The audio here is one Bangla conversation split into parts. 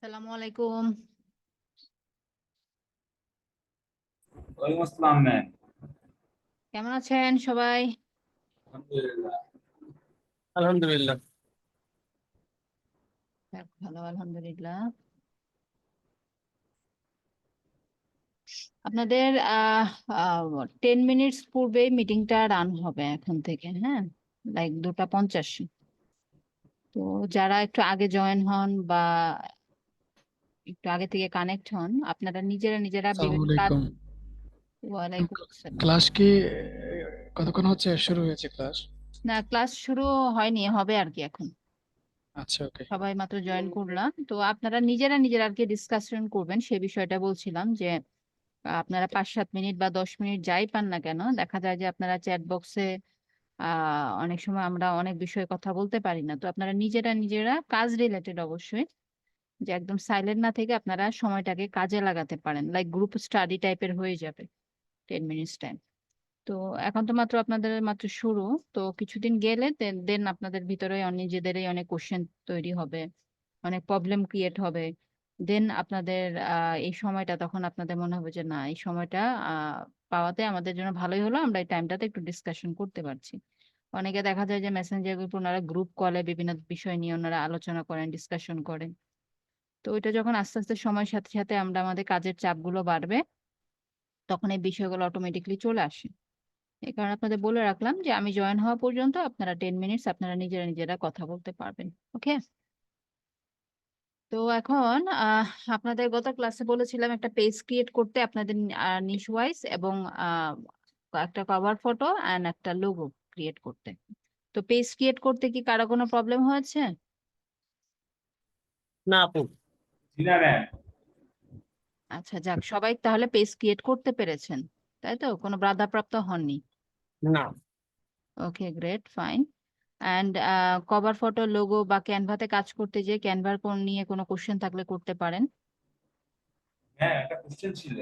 আসসালামু আলাইকুম। ওয়ালাইকুম আসসালাম ম্যাম। কেমন আছেন সবাই? আলহামদুলিল্লাহ। আলহামদুলিল্লাহ। ভালো, আলহামদুলিল্লাহ। আপনাদের 10 মিনিটস পূর্বে মিটিংটা রান হবে এখন থেকে, হ্যাঁ, লাইক 2:50। তো যারা একটু আগে জয়েন হন বা একটু আগে থেকে কানেক্ট হন, আপনারা নিজেরা আসসালামু বিভিন্ন কাজ। আলাইকুম। ওয়ালাইকুম আসসালাম। ক্লাস কি কতক্ষণ হচ্ছে শুরু হয়েছে ক্লাস? না, ক্লাস শুরু হয়নি, হবে আর কি এখন। আচ্ছা, ওকে। সবাই মাত্র জয়েন করলাম, তো আপনারা নিজেরা আর কি ডিসকাশন করবেন সে বিষয়টা বলছিলাম যে আপনারা 5-7 মিনিট বা 10 মিনিট যাই পান না কেন, দেখা যায় যে আপনারা চ্যাট বক্সে অনেক সময় আমরা অনেক বিষয়ে কথা বলতে পারি না, তো আপনারা নিজেরা কাজ রিলেটেড অবশ্যই, যে একদম সাইলেন্ট না থেকে আপনারা সময়টাকে কাজে লাগাতে পারেন, লাইক গ্রুপ স্টাডি টাইপের হয়ে যাবে 10 মিনিটস টাইম। তো এখন তো মাত্র আপনাদের মাত্র শুরু, তো কিছুদিন গেলে দেন আপনাদের ভিতরে নিজেদেরই অনেক কোশ্চেন তৈরি হবে, অনেক প্রবলেম ক্রিয়েট হবে। দেন আপনাদের এই সময়টা তখন আপনাদের মনে হবে যে না, এই সময়টা আহ পাওয়াতে আমাদের জন্য ভালোই হলো, আমরা এই টাইমটাতে একটু ডিসকাশন করতে পারছি। অনেকে দেখা যায় যে মেসেঞ্জার গ্রুপ, ওনারা গ্রুপ কলে বিভিন্ন বিষয় নিয়ে ওনারা আলোচনা করেন, ডিসকাশন করেন। তো ওইটা যখন আস্তে আস্তে সময়ের সাথে সাথে আমরা আমাদের কাজের চাপগুলো বাড়বে, তখন এই বিষয়গুলো অটোমেটিকলি চলে আসে। এই কারণে আপনাদের বলে রাখলাম যে আমি জয়েন হওয়া পর্যন্ত আপনারা 10 মিনিটস আপনারা নিজেরা কথা বলতে পারবেন। ওকে। তো এখন আপনাদের গত ক্লাসে বলেছিলাম একটা পেজ ক্রিয়েট করতে আপনাদের নিশ ওয়াইজ, এবং আহ, একটা কভার ফটো এন্ড একটা লোগো ক্রিয়েট করতে। তো পেজ ক্রিয়েট করতে কি কারো কোনো প্রবলেম হয়েছে? না আপু। জি না ম্যাম। আচ্ছা, যাক, সবাই তাহলে পেজ ক্রিয়েট করতে পেরেছেন, তাই তো? কোনো বাধাপ্রাপ্ত হননি? না। Okay, great, fine. And cover photo, logo বা ক্যানভাতে কাজ করতে যে ক্যানভার কোন নিয়ে কোনো কোশ্চেন থাকলে করতে পারেন। হ্যাঁ, একটা কোশ্চেন ছিল।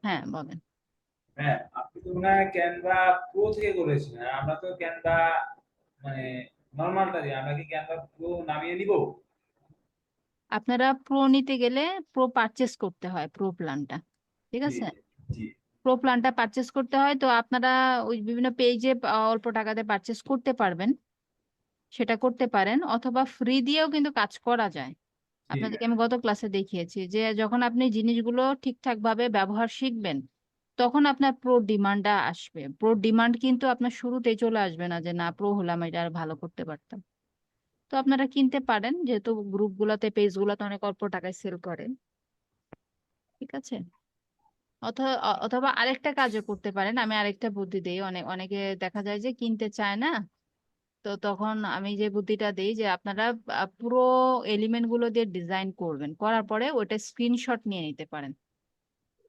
হ্যাঁ, বলেন। হ্যাঁ, আপনি তো মনে হয় ক্যানভা প্রো থেকে করেছেন, আর আমরা তো ক্যানভা মানে নরমালটা দিয়ে, আমরা কি ক্যানভা প্রো নামিয়ে নিব? আপনারা প্রো নিতে গেলে প্রো পারচেস করতে হয়, প্রো প্ল্যানটা, ঠিক জি আছে? জি। প্রো প্ল্যানটা পারচেস করতে হয়, তো আপনারা ওই বিভিন্ন পেজে অল্প টাকাতে পারচেস করতে পারবেন, সেটা করতে পারেন, অথবা ফ্রি দিয়েও কিন্তু কাজ করা যায়। জি আপনাদেরকে ম্যাম। আমি গত ক্লাসে দেখিয়েছি যে যখন আপনি জিনিসগুলো ঠিকঠাক ভাবে ব্যবহার শিখবেন, তখন আপনার প্রো ডিমান্ডটা আসবে। প্রো ডিমান্ড কিন্তু আপনার শুরুতেই চলে আসবে না যে না, প্রো হলাম, এটা আর ভালো করতে পারতাম। তো আপনারা কিনতে পারেন, যেহেতু গ্রুপ গুলাতে পেজ গুলাতে অনেক অল্প টাকায় সেল করে, ঠিক আছে? অথবা আরেকটা কাজও করতে পারেন, আমি আরেকটা বুদ্ধি দিই, অনেকে দেখা যায় যে কিনতে চায় না, তো তখন আমি যে বুদ্ধিটা দিই যে আপনারা পুরো এলিমেন্ট গুলো দিয়ে ডিজাইন করবেন, করার পরে ওটা স্ক্রিনশট নিয়ে নিতে পারেন।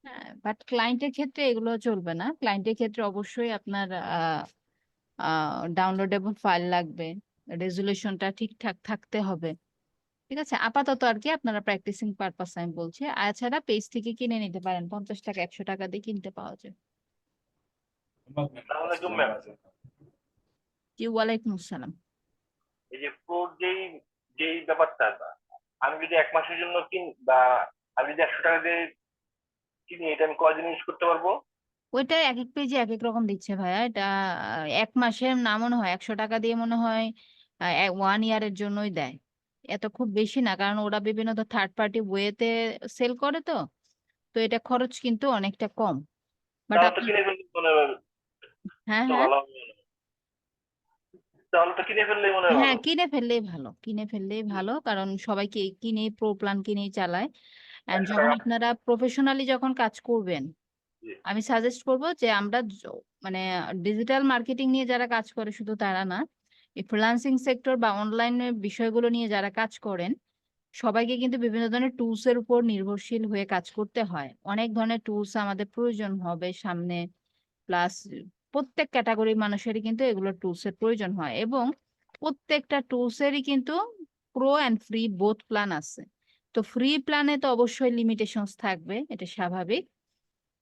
হ্যাঁ, বাট ক্লায়েন্টের ক্ষেত্রে এগুলো চলবে না, ক্লায়েন্টের ক্ষেত্রে অবশ্যই আপনার ডাউনলোডেবল ফাইল লাগবে, রেজুলেশনটা ঠিকঠাক থাকতে হবে, ঠিক আছে? আপাতত আর কি আপনারা প্র্যাকটিসিং পারপাস আমি বলছি, আর ছাড়া পেজ থেকে কিনে নিতে পারেন, 50 টাকা 100 টাকা দিয়ে কিনতে পাওয়া যায়। আসসালামু আলাইকুম ম্যাম। জি, ওয়ালাইকুম আসসালাম। এই যে প্রোর যেই যেই ব্যাপারটা, আমি যদি 1 মাসের জন্য বা আমি যদি 100 টাকা দিয়ে কিনি, এটা আমি কয়দিন ইউজ করতে পারবো? ওইটা এক এক পেজে এক এক রকম দিচ্ছে ভাইয়া, এটা 1 মাসের না, মনে হয় 100 টাকা দিয়ে মনে হয় 1 ইয়ারের জন্যই দেয়। এত খুব বেশি না, কারণ ওরা বিভিন্ন থার্ড পার্টি ওয়েতে সেল করে, তো তো এটা খরচ কিন্তু অনেকটা কম। বাট তাহলে তো আপনি, কিনে ফেললে মনে হয় হ্যাঁ তো হ্যাঁ, ভালো হবে। তাহলে তো কিনে ফেললেই মনে হয় হ্যাঁ ভালো। কিনে ফেললেই ভালো, কিনে ফেললেই ভালো, কারণ সবাইকে কিনেই প্রো প্ল্যান কিনেই চালায়। এন্ড 100 যখন টাকা। আপনারা প্রফেশনালি যখন কাজ করবেন, জি। আমি সাজেস্ট করব যে আমরা মানে ডিজিটাল মার্কেটিং নিয়ে যারা কাজ করে শুধু তারা না, এই ফ্রিল্যান্সিং সেক্টর বা অনলাইন বিষয়গুলো নিয়ে যারা কাজ করেন, সবাইকে কিন্তু বিভিন্ন ধরনের টুলস এর উপর নির্ভরশীল হয়ে কাজ করতে হয়। অনেক ধরনের টুলস আমাদের প্রয়োজন হবে সামনে, প্লাস প্রত্যেক ক্যাটাগরির মানুষেরই কিন্তু এগুলো টুলস এর প্রয়োজন হয়, এবং প্রত্যেকটা টুলস এরই কিন্তু pro and free both plan আছে। তো ফ্রি প্ল্যানে তো অবশ্যই লিমিটেশনস থাকবে, এটা স্বাভাবিক।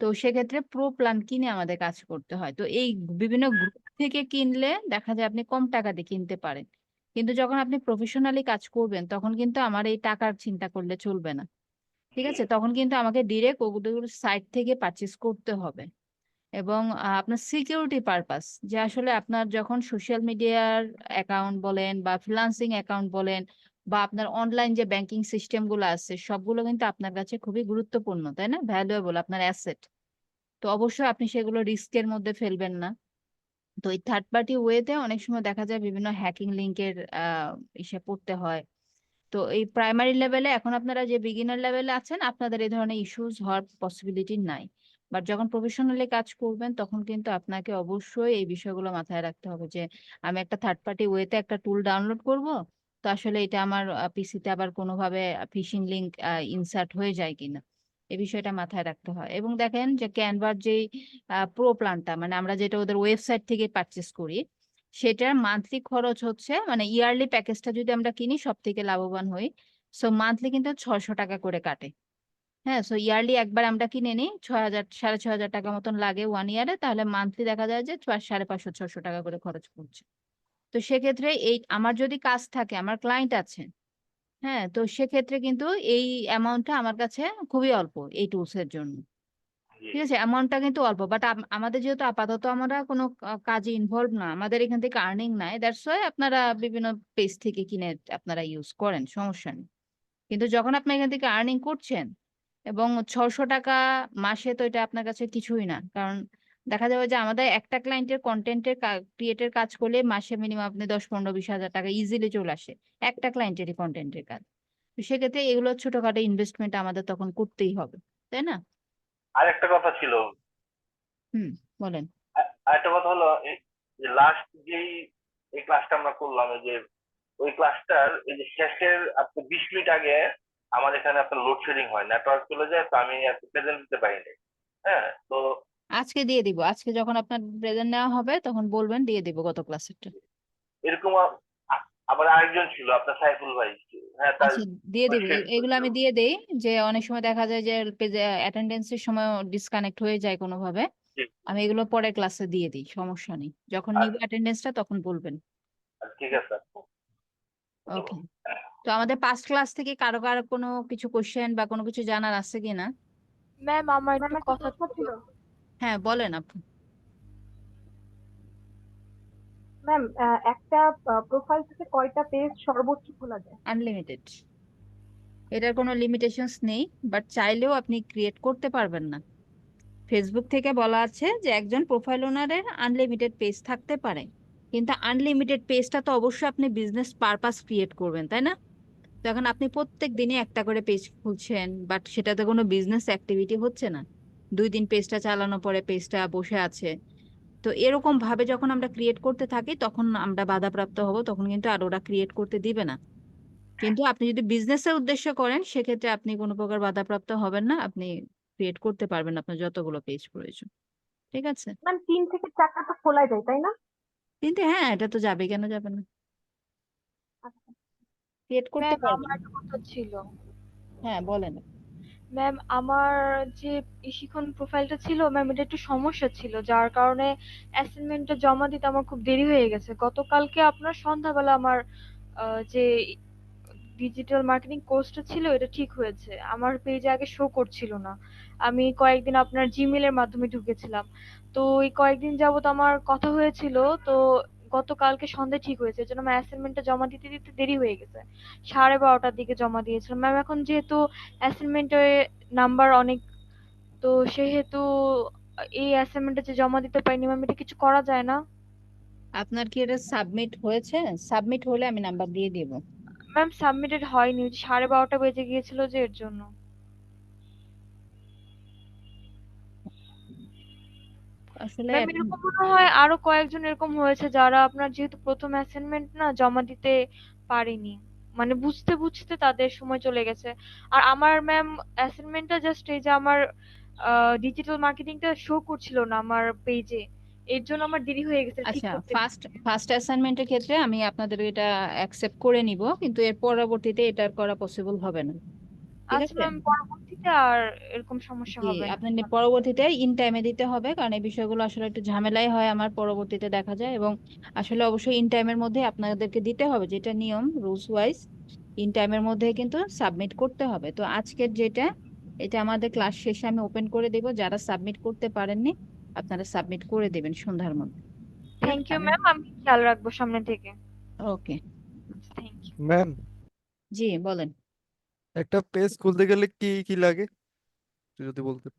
তো সেক্ষেত্রে প্রো প্ল্যান কিনে আমাদের কাজ করতে হয়, তো এই বিভিন্ন গ্রুপ থেকে কিনলে দেখা যায় আপনি কম টাকা দিয়ে কিনতে পারেন। কিন্তু যখন আপনি প্রফেশনালি কাজ করবেন তখন কিন্তু আমার এই টাকার চিন্তা করলে চলবে না। ঠিক আছে, তখন কিন্তু আমাকে ডিরেক্ট ওগুলোর সাইট থেকে পারচেস করতে হবে। এবং আপনার সিকিউরিটি পারপাস, যে আসলে আপনার যখন সোশ্যাল মিডিয়ার অ্যাকাউন্ট বলেন বা ফ্রিল্যান্সিং অ্যাকাউন্ট বলেন বা আপনার অনলাইন যে ব্যাংকিং সিস্টেম গুলো আছে সবগুলো কিন্তু আপনার কাছে খুবই গুরুত্বপূর্ণ, তাই না? ভ্যালুয়েবল, আপনার অ্যাসেট। তো অবশ্যই আপনি সেগুলো রিস্কের মধ্যে ফেলবেন না। তো এই থার্ড পার্টি ওয়েতে অনেক সময় দেখা যায় বিভিন্ন হ্যাকিং লিংকের ইসে পড়তে হয়। তো এই প্রাইমারি লেভেলে এখন আপনারা যে বিগিনার লেভেলে আছেন আপনাদের এই ধরনের ইস্যুস হওয়ার পসিবিলিটি নাই। বাট যখন প্রফেশনালি কাজ করবেন তখন কিন্তু আপনাকে অবশ্যই এই বিষয়গুলো মাথায় রাখতে হবে যে আমি একটা থার্ড পার্টি ওয়েতে একটা টুল ডাউনলোড করব, তো আসলে এটা আমার পিসিতে আবার কোনোভাবে ফিশিং লিংক ইনসার্ট হয়ে যায় কিনা, এই বিষয়টা মাথায় রাখতে হয়। এবং দেখেন যে ক্যানভার যেই প্রো প্ল্যানটা, মানে আমরা যেটা ওদের ওয়েবসাইট থেকে পারচেস করি, সেটার মান্থলি খরচ হচ্ছে, মানে ইয়ারলি প্যাকেজটা যদি আমরা কিনি সব থেকে লাভবান হই, সো মান্থলি কিন্তু 600 টাকা করে কাটে। হ্যাঁ, সো ইয়ারলি একবার আমরা কিনে নিই 6,000 6,500 টাকা মতন লাগে 1 ইয়ারে, তাহলে মান্থলি দেখা যায় যে 550-600 টাকা করে খরচ পড়ছে। তো সেক্ষেত্রে এই আমার যদি কাজ থাকে, আমার ক্লায়েন্ট আছে, হ্যাঁ, তো সেক্ষেত্রে কিন্তু এই অ্যামাউন্টটা আমার কাছে খুবই অল্প এই টুলস এর জন্য। জি ঠিক আছে, অ্যামাউন্টটা কিন্তু অল্প, বাট আমাদের যেহেতু আপাতত আমরা কোনো কাজে ইনভলভ না, আমাদের এখান থেকে আর্নিং নাই, দ্যাটস ওয়াই আপনারা বিভিন্ন পেজ থেকে কিনে আপনারা ইউজ করেন, সমস্যা নেই। কিন্তু যখন আপনি এখান থেকে আর্নিং করছেন এবং 600 টাকা মাসে, তো এটা আপনার কাছে কিছুই না। কারণ দেখা যাবে যে আমাদের একটা ক্লায়েন্টের কন্টেন্টের ক্রিয়েটের কাজ করলে মাসে মিনিমাম আপনি 10-15-20 হাজার টাকা ইজিলি চলে আসে, একটা ক্লায়েন্টেরই কন্টেন্টের কাজ। তো সেক্ষেত্রে এগুলো ছোটখাটো ইনভেস্টমেন্ট আমাদের তখন করতেই হবে, তাই না? আরেকটা কথা ছিল, হুম, বলেন। আরেকটা কথা হলো যে লাস্ট যেই এই ক্লাসটা আমরা করলাম, এই যে ওই ক্লাসটার এই যে শেষের আপনার 20 মিনিট আগে আমার এখানে আপনার লোডশেডিং হয়, নেটওয়ার্ক চলে যায়, তো আমি প্রেজেন্ট দিতে পারিনি। হ্যাঁ, তো আজকে দিয়ে দিব, আজকে যখন আপনার প্রেজেন্ট নেওয়া হবে তখন বলবেন, দিয়ে দিব গত ক্লাসেরটা। এরকম আবার আরেকজন ছিল আপনার সাইফুল ভাই। হ্যাঁ, তার আচ্ছা, দিয়ে দিব, শেষ এগুলো করেছিল। আমি দিয়ে দেই। যে অনেক সময় দেখা যায় যে অ্যাটেন্ডেন্সের সময় ডিসকানেক্ট হয়ে যায় কোনোভাবে, জি, আমি এগুলো পরে ক্লাসে দিয়ে দিই, সমস্যা নেই। যখন নিব আচ্ছা, অ্যাটেন্ডেন্সটা তখন বলবেন। ঠিক আছে আপু, ওকে। ধন্যবাদ। তো আমাদের পাস্ট ক্লাস থেকে কারো কারো কোনো কিছু কোশ্চেন বা কোনো কিছু জানার আছে কিনা? ম্যাম আমার একটু কথা ছিল। হ্যাঁ, বলেন আপু। ম্যাম একটা প্রোফাইল থেকে কয়টা পেজ সর্বোচ্চ খোলা যায়? আনলিমিটেড, এটার কোনো লিমিটেশনস নেই, বাট চাইলেও আপনি ক্রিয়েট করতে পারবেন না। ফেসবুক থেকে বলা আছে যে একজন প্রোফাইল ওনারের আনলিমিটেড পেজ থাকতে পারে, কিন্তু আনলিমিটেড পেজটা তো অবশ্যই আপনি বিজনেস পারপাস ক্রিয়েট করবেন, তাই না? তো এখন আপনি প্রত্যেক দিনই একটা করে পেজ খুলছেন, বাট সেটাতে কোনো বিজনেস অ্যাক্টিভিটি হচ্ছে না। 2 দিন পেজটা চালানো পরে পেজটা বসে আছে। তো এরকম ভাবে যখন আমরা ক্রিয়েট করতে থাকি তখন আমরা বাধাপ্রাপ্ত হব, তখন কিন্তু আর ওরা ক্রিয়েট করতে দিবে না। কিন্তু আপনি যদি বিজনেসের উদ্দেশ্য করেন সেক্ষেত্রে আপনি কোনো প্রকার বাধাপ্রাপ্ত হবেন না, আপনি ক্রিয়েট করতে পারবেন আপনার যতগুলো পেজ প্রয়োজন। ঠিক আছে, ম্যাম 3 থেকে 4টা তো খোলা যায় তাই না? কিন্তু হ্যাঁ, এটা তো যাবে, কেন যাবে না, আচ্ছা। ক্রিয়েট করতে ম্যাম পারবেন। আমার একটা কথা ছিল। হ্যাঁ, বলেন। ম্যাম আমার যে শিখন প্রোফাইলটা ছিল ম্যাম, এটা একটু সমস্যা ছিল, যার কারণে অ্যাসাইনমেন্টটা জমা দিতে আমার খুব দেরি হয়ে গেছে। গতকালকে আপনার সন্ধ্যাবেলা আমার যে ডিজিটাল মার্কেটিং কোর্সটা ছিল এটা ঠিক হয়েছে। আমার পেজে আগে শো করছিল না। আমি কয়েকদিন আপনার জিমেল এর মাধ্যমে ঢুকেছিলাম। তো এই কয়েকদিন যাবত আমার কথা হয়েছিল, তো গতকালকে সন্ধ্যায় ঠিক হয়েছে। এজন্য আমার অ্যাসাইনমেন্টটা জমা দিতে দিতে দেরি হয়ে গেছে। 12:30টার দিকে জমা দিয়েছিলাম। ম্যাম এখন যেহেতু অ্যাসাইনমেন্টের নাম্বার অনেক, তো সেহেতু এই অ্যাসাইনমেন্টটা যে জমা দিতে পারিনি ম্যাম, এটা কিছু করা যায় না? আপনার কি এটা সাবমিট হয়েছে? সাবমিট হলে আমি নাম্বার দিয়ে দিব। ম্যাম সাবমিটেড হয়নি, ওই যে 12:30 বেজে গিয়েছিল যে এর জন্য। আসলে ম্যাম এরকম মনে হয় আরো কয়েকজন এরকম হয়েছে, যারা আপনার যেহেতু প্রথম অ্যাসাইনমেন্ট না জমা দিতে পারেনি, মানে বুঝতে বুঝতে তাদের সময় চলে গেছে। আর আমার ম্যাম অ্যাসাইনমেন্টটা জাস্ট এই যে আমার ডিজিটাল মার্কেটিংটা শো করছিল না আমার পেজে, এর জন্য আমার দেরি হয়ে গেছে ঠিক আচ্ছা, করতে। ফার্স্ট ফার্স্ট অ্যাসাইনমেন্টের ক্ষেত্রে আমি আপনাদের এটা অ্যাকসেপ্ট করে নিব, কিন্তু এর পরবর্তীতে এটা করা পসিবল হবে না। ঠিক আচ্ছা আছে, ম্যাম পরবর্তীতে দিতে আর এরকম সমস্যা জি হবে না। আপনার পরবর্তীতে ইন টাইমে দিতে হবে, কারণ এই বিষয়গুলো আসলে একটু ঝামেলাই হয় আমার পরবর্তীতে দেখা যায়। এবং আসলে অবশ্যই ইন টাইমের মধ্যে আপনাদেরকে দিতে হবে, যেটা নিয়ম রুলস ওয়াইজ ইন টাইমের মধ্যে কিন্তু সাবমিট করতে হবে। তো আজকের যেটা, এটা আমাদের ক্লাস শেষে আমি ওপেন করে দেব, যারা সাবমিট করতে পারেননি আপনারা সাবমিট করে দেবেন সন্ধ্যার মধ্যে, ঠিক থ্যাংক আছে? ইউ ম্যাম, আমি খেয়াল রাখবো সামনে থেকে। ওকে। Thank you. ম্যাম, জি বলেন। একটা পেজ খুলতে গেলে কি কি লাগে একটু যদি বলতেন।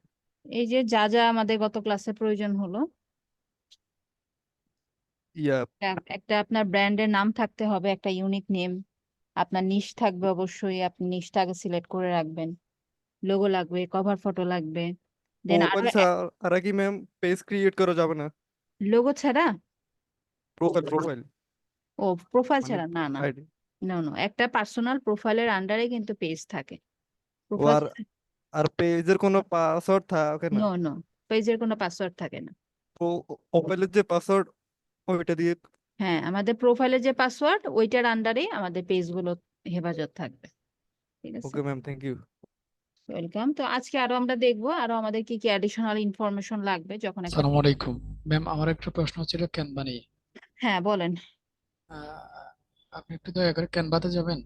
এই যে যা যা আমাদের গত ক্লাসে প্রয়োজন হলো, ইয়া একটা আপনার ব্র্যান্ডের নাম থাকতে হবে, একটা ইউনিক নেম, আপনার নিশ থাকবে অবশ্যই, আপনি নিশটা আগে সিলেক্ট করে রাখবেন, লোগো লাগবে, কভার ফটো লাগবে, দেন আরো প্রোফাইল ছাড়া কি ম্যাম পেজ ক্রিয়েট করা যাবে না? লোগো ছাড়া। প্রোফাইল ও প্রোফাইল মানে ছাড়া না, না, আইডি। নো নো, একটা পার্সোনাল প্রোফাইলের আন্ডারে কিন্তু পেজ থাকে। ও প্রোফাইল আর পেজের কোনো পাসওয়ার্ড থাকে না? নো নো, পেজের কোনো পাসওয়ার্ড থাকে না। প্রোফাইলের যে পাসওয়ার্ড ওইটা দিয়ে। হ্যাঁ, আমাদের প্রোফাইলের যে পাসওয়ার্ড ওইটার আন্ডারে আমাদের পেজগুলো হেফাজত থাকবে, ঠিক আছে? Okay ma'am, thank you. Welcome. তো আজকে আরো আমরা দেখবো আরো আমাদের কি কি অ্যাডিশনাল ইনফরমেশন লাগবে যখন একটা আসসালামু আলাইকুম ম্যাম, আমার একটা প্রশ্ন ছিল ক্যানভা নিয়ে। হ্যাঁ বলেন। আহ, আপনি একটু দয়া করে ক্যানভাতে যাবেন,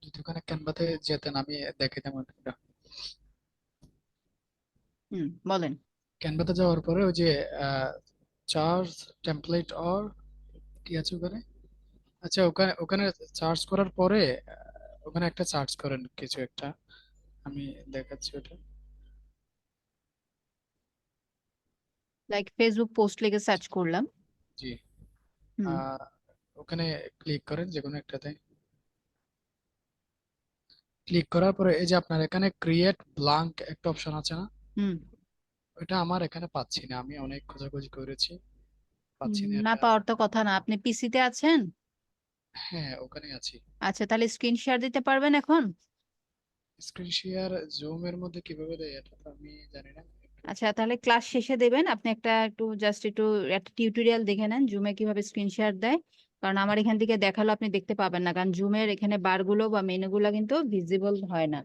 যদি ওখানে ক্যানভাতে যেতেন আমি দেখাতাম একটা। বলেন। ক্যানভাতে যাওয়ার পরে ওই যে চার্জ টেমপ্লেট অর কি আছে ওখানে, আচ্ছা ওখানে ওখানে চার্জ করার পরে ওখানে একটা চার্জ করেন কিছু একটা, আমি দেখাচ্ছি ওটা। লাইক ফেসবুক পোস্ট লিখে সার্চ করলাম। জি, হুম আহ, ওখানে ক্লিক করেন যে কোনো একটাতে। ক্লিক করার পরে এই যে আপনার এখানে ক্রিয়েট ব্লাঙ্ক একটা অপশন আছে না, হুম ওটা আমার এখানে পাচ্ছি না, আমি অনেক খোঁজাখুঁজি করেছি, পাচ্ছি না না এটা। পাওয়ার তো কথা না, আপনি পিসিতে আছেন? হ্যাঁ ওখানে আছি। আচ্ছা, তাহলে স্ক্রিন শেয়ার দিতে পারবেন এখন? স্ক্রিন শেয়ার জুম এর মধ্যে কিভাবে দেয় এটা তো আমি জানি না একটু। আচ্ছা, তাহলে ক্লাস শেষে দেবেন আপনি, একটু জাস্ট একটু একটা টিউটোরিয়াল দেখে নেন জুমে কিভাবে স্ক্রিন শেয়ার দেয়। কারণ আমার এখান থেকে দেখালো আপনি দেখতে পাবেন না, কারণ জুমের এখানে বারগুলো বা মেনুগুলো কিন্তু ভিজিবল হয় না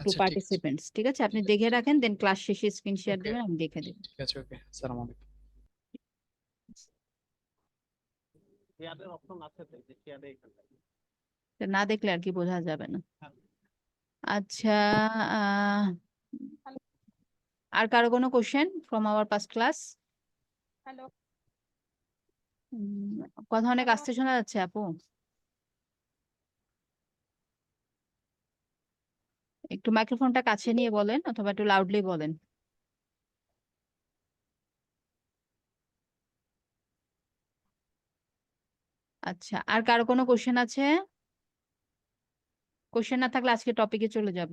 টু আচ্ছা ঠিক আছে, পার্টিসিপেন্টস, ঠিক আছে? আপনি ঠিক আছে, দেখে ঠিক রাখেন, দেন ক্লাস শেষে স্ক্রিন শেয়ার ওকে, দেবেন, আমি দেখে দেব। ঠিক আছে, ওকে, আসসালামু আলাইকুম। তো না দেখলে আর কি বোঝা যাবে না। আচ্ছা, আহ আর কারো কোনো question from our past class? কথা অনেক আস্তে শোনা যাচ্ছে আপু, একটু মাইক্রোফোনটা কাছে নিয়ে বলেন অথবা একটু লাউডলি বলেন। আচ্ছা, আর কারো কোনো কোশ্চেন আছে? কোশ্চেন না থাকলে আজকে টপিকে চলে যাব।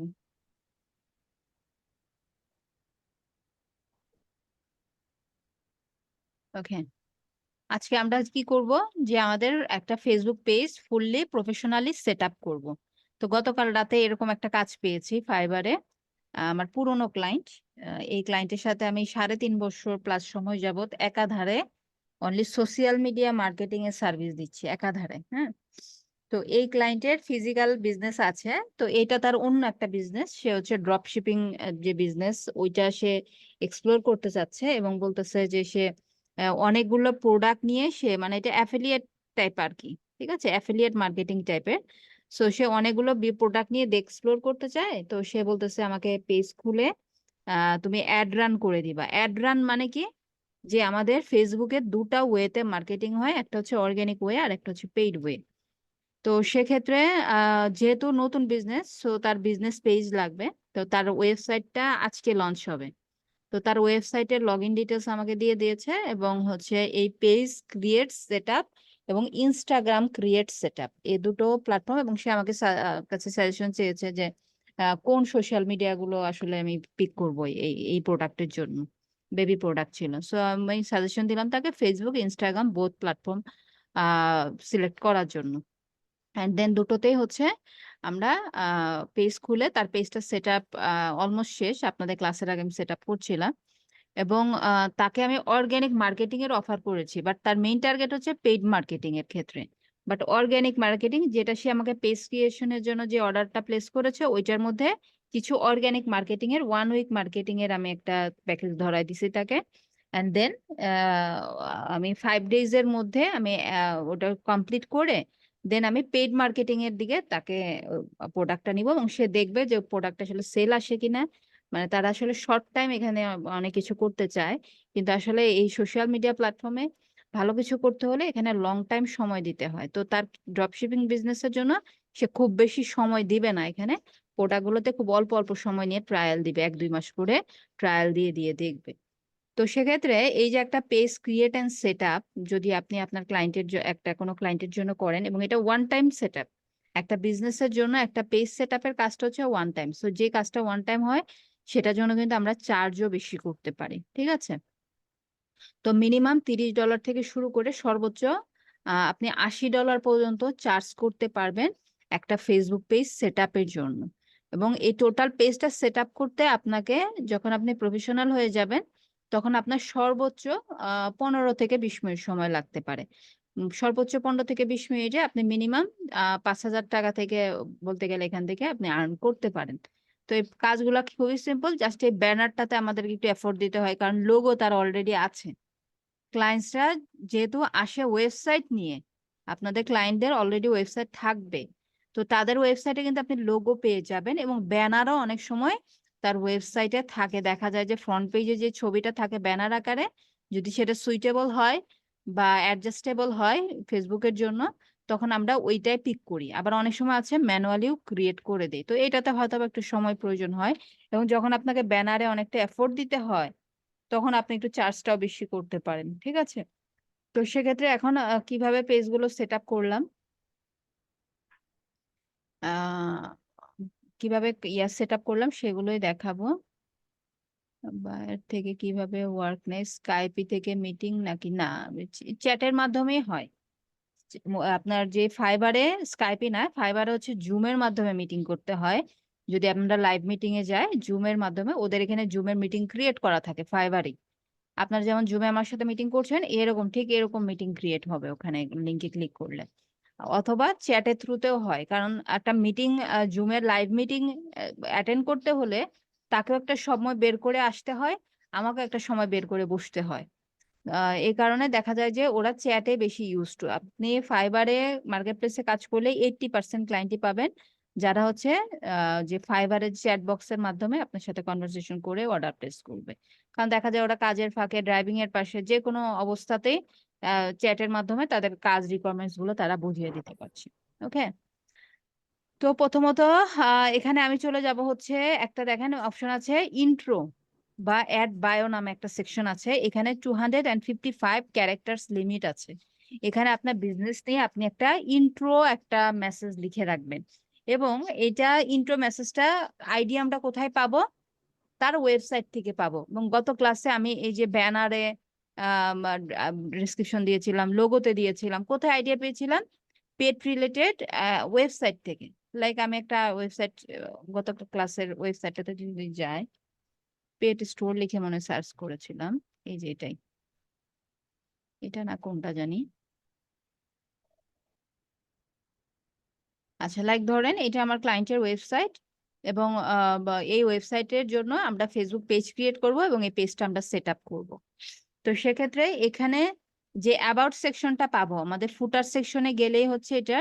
ওকে, আজকে আমরা কি করব, যে আমাদের একটা Facebook page fully professionally set up করবো। তো গতকাল রাতে এরকম একটা কাজ পেয়েছি ফাইবারে, আমার পুরনো ক্লায়েন্ট। এই ক্লায়েন্টের সাথে আমি 3.5 বছর প্লাস সময় যাবত একাধারে অনলি সোশিয়াল মিডিয়া মার্কেটিং এর সার্ভিস দিচ্ছি একাধারে, হ্যাঁ। তো এই ক্লায়েন্টের ফিজিক্যাল বিজনেস আছে, তো এটা তার অন্য একটা বিজনেস, সে হচ্ছে ড্রপ শিপিং যে বিজনেস ওইটা সে এক্সপ্লোর করতে চাচ্ছে, এবং বলতেছে যে সে অনেকগুলো প্রোডাক্ট নিয়ে সে, মানে এটা অ্যাফিলিয়েট টাইপ আর কি, ঠিক আছে, অ্যাফিলিয়েট মার্কেটিং টাইপের। সো সে অনেকগুলো প্রোডাক্ট নিয়ে এক্সপ্লোর করতে চায়, তো সে বলতেছে আমাকে পেজ খুলে তুমি অ্যাড রান করে দিবা। অ্যাড রান মানে কি, যে আমাদের ফেসবুকে দুটা ওয়েতে মার্কেটিং হয়, একটা হচ্ছে অর্গানিক ওয়ে আর একটা হচ্ছে পেইড ওয়ে। তো সেক্ষেত্রে যেহেতু নতুন বিজনেস, সো তার বিজনেস পেজ লাগবে। তো তার ওয়েবসাইটটা আজকে লঞ্চ হবে, তো তার ওয়েবসাইটের লগ ইন ডিটেলস আমাকে দিয়ে দিয়েছে, এবং হচ্ছে এই পেজ ক্রিয়েট সেটআপ এবং ইনস্টাগ্রাম ক্রিয়েট সেটআপ, এই দুটো প্ল্যাটফর্ম, এবং সে আমাকে কাছে সাজেশন চেয়েছে যে কোন সোশ্যাল মিডিয়া গুলো আসলে আমি পিক করবো এই এই প্রোডাক্টের জন্য। বেবি প্রোডাক্ট ছিল, সো আমি সাজেশন দিলাম তাকে Facebook Instagram both platform select করার জন্য। অ্যান্ড দেন দুটোতেই হচ্ছে আমরা পেজ খুলে তার পেজটা সেট আপ অলমোস্ট শেষ, আপনাদের ক্লাসের আগে আমি সেট আপ করছিলাম। এবং তাকে আমি অর্গানিক মার্কেটিং এর অফার করেছি, বাট তার মেইন টার্গেট হচ্ছে পেইড মার্কেটিং এর ক্ষেত্রে। বাট অর্গানিক মার্কেটিং যেটা সে আমাকে পেজ ক্রিয়েশনের জন্য যে অর্ডারটা প্লেস করেছে ওইটার মধ্যে কিছু অর্গানিক মার্কেটিং এর 1 উইক মার্কেটিং এর আমি একটা প্যাকেজ ধরাই দিছি তাকে। অ্যান্ড দেন আমি 5 ডেজ এর মধ্যে আমি ওটা কমপ্লিট করে দেন আমি পেইড মার্কেটিং এর দিকে তাকে প্রোডাক্টটা নিব এবং সে দেখবে যে প্রোডাক্ট আসলে সেল আসে কিনা। মানে তারা আসলে শর্ট টাইম এখানে অনেক কিছু করতে চায়, কিন্তু আসলে এই সোশ্যাল মিডিয়া প্ল্যাটফর্মে ভালো কিছু করতে হলে এখানে লং টাইম সময় দিতে হয়। তো তার ড্রপশিপিং বিজনেসের জন্য সে খুব বেশি সময় দিবে না, এখানে প্রোডাক্টগুলোতে খুব অল্প অল্প সময় নিয়ে ট্রায়াল দিবে, 1-2 মাস করে ট্রায়াল দিয়ে দিয়ে দেখবে। তো সেক্ষেত্রে এই যে একটা page create and set up যদি আপনি আপনার ক্লায়েন্টের একটা কোনো ক্লায়েন্টের জন্য করেন, এবং এটা ওয়ান টাইম সেট আপ, একটা বিজনেসের জন্য একটা পেজ সেট আপের কাজটা হচ্ছে ওয়ান টাইম। সো যে কাজটা ওয়ান টাইম হয় সেটার জন্য কিন্তু আমরা চার্জও বেশি করতে পারি, ঠিক আছে? তো মিনিমাম $30 থেকে শুরু করে সর্বোচ্চ আপনি $80 পর্যন্ত চার্জ করতে পারবেন একটা ফেসবুক পেজ সেট আপের জন্য। এবং এই টোটাল পেজটা সেট আপ করতে আপনাকে, যখন আপনি প্রফেশনাল হয়ে যাবেন তখন আপনার সর্বোচ্চ 15 থেকে 20 মিনিট সময় লাগতে পারে। সর্বোচ্চ 15 থেকে 20 মিনিটে আপনি মিনিমাম 5,000 টাকা থেকে বলতে গেলে এখান থেকে আপনি আর্ন করতে পারেন। তো এই কাজগুলো খুবই সিম্পল, জাস্ট এই ব্যানারটাতে আমাদেরকে একটু এফোর্ট দিতে হয়, কারণ লোগো তার অলরেডি আছে। ক্লায়েন্টসরা যেহেতু আসে ওয়েবসাইট নিয়ে, আপনাদের ক্লায়েন্টদের অলরেডি ওয়েবসাইট থাকবে, তো তাদের ওয়েবসাইটে কিন্তু আপনি লোগো পেয়ে যাবেন, এবং ব্যানারও অনেক সময় তার ওয়েবসাইটে থাকে। দেখা যায় যে ফ্রন্ট পেজে যে ছবিটা থাকে ব্যানার আকারে, যদি সেটা সুইটেবল হয় বা অ্যাডজাস্টেবল হয় ফেসবুকের জন্য, তখন আমরা ওইটাই পিক করি। আবার অনেক সময় আছে ম্যানুয়ালিও ক্রিয়েট করে দেই, তো এটাতে হয়তো একটু সময় প্রয়োজন হয়। এবং যখন আপনাকে ব্যানারে অনেকটা এফোর্ট দিতে হয় তখন আপনি একটু চার্জটাও বেশি করতে পারেন, ঠিক আছে? তো সেক্ষেত্রে এখন কিভাবে পেজগুলো সেট আপ করলাম, আহ কিভাবে সেট আপ করলাম সেগুলোই দেখাবো। বাইরে থেকে কিভাবে ওয়ার্কনেস, স্কাইপি থেকে মিটিং নাকি না, চ্যাটের মাধ্যমেই হয়। আপনার যে ফাইবারে, স্কাইপে না, ফাইবারে হচ্ছে জুমের মাধ্যমে মিটিং করতে হয়। যদি আমরা লাইভ মিটিং এ যাই জুমের মাধ্যমে, ওদের এখানে জুমের মিটিং ক্রিয়েট করা থাকে ফাইবারে। আপনার যেমন জুমে আমার সাথে মিটিং করছেন এরকম ঠিক এরকম মিটিং ক্রিয়েট হবে ওখানে লিংকে ক্লিক করলে। অথবা চ্যাটের থ্রুতেও হয়, কারণ একটা মিটিং, জুমের লাইভ মিটিং অ্যাটেন্ড করতে হলে তাকেও একটা সময় বের করে আসতে হয়, আমাকে একটা সময় বের করে বসতে হয়। এই কারণে দেখা যায় যে ওরা চ্যাটে বেশি ইউজ টু। আপনি ফাইবারে মার্কেট প্লেসে কাজ করলে 80% ক্লায়েন্টই পাবেন যারা হচ্ছে যে ফাইবারের চ্যাট বক্সের মাধ্যমে আপনার সাথে কনভারসেশন করে অর্ডার প্লেস করবে। কারণ দেখা যায় ওরা কাজের ফাঁকে, ড্রাইভিং এর পাশে, যে কোনো অবস্থাতেই চ্যাটের মাধ্যমে তাদের কাজ রিকোয়ারমেন্টস গুলো তারা বুঝিয়ে দিতে পারছে। ওকে, তো প্রথমত এখানে আমি চলে যাব হচ্ছে, একটা দেখেন অপশন আছে ইন্ট্রো বা অ্যাড বায়ো নামে একটা সেকশন আছে। এখানে 255 ক্যারেক্টার্স লিমিট আছে। এখানে আপনার বিজনেস নিয়ে আপনি একটা ইন্ট্রো একটা মেসেজ লিখে রাখবেন। এবং এটা ইন্ট্রো মেসেজটা আইডিয়া আমরা কোথায় পাবো? তার ওয়েবসাইট থেকে পাবো। এবং গত ক্লাসে আমি এই যে ব্যানারে ডিসক্রিপশন দিয়েছিলাম, লোগোতে দিয়েছিলাম, কোথায় আইডিয়া পেয়েছিলাম? পেট রিলেটেড ওয়েবসাইট থেকে। লাইক আমি একটা ওয়েবসাইট, গত ক্লাসের ওয়েবসাইটটাতে যদি যাই, পেট স্টোর লিখে মনে সার্চ করেছিলাম, এই যে এটাই, এটা না কোনটা জানি। আচ্ছা, লাইক ধরেন এটা আমার ক্লায়েন্টের ওয়েবসাইট, এবং এই ওয়েবসাইটের জন্য আমরা ফেসবুক পেজ ক্রিয়েট করব এবং এই পেজটা আমরা সেট আপ করবো। তো সেক্ষেত্রে এখানে যে অ্যাবাউট সেকশনটা পাবো, আমাদের ফুটার সেকশনে গেলেই হচ্ছে এটা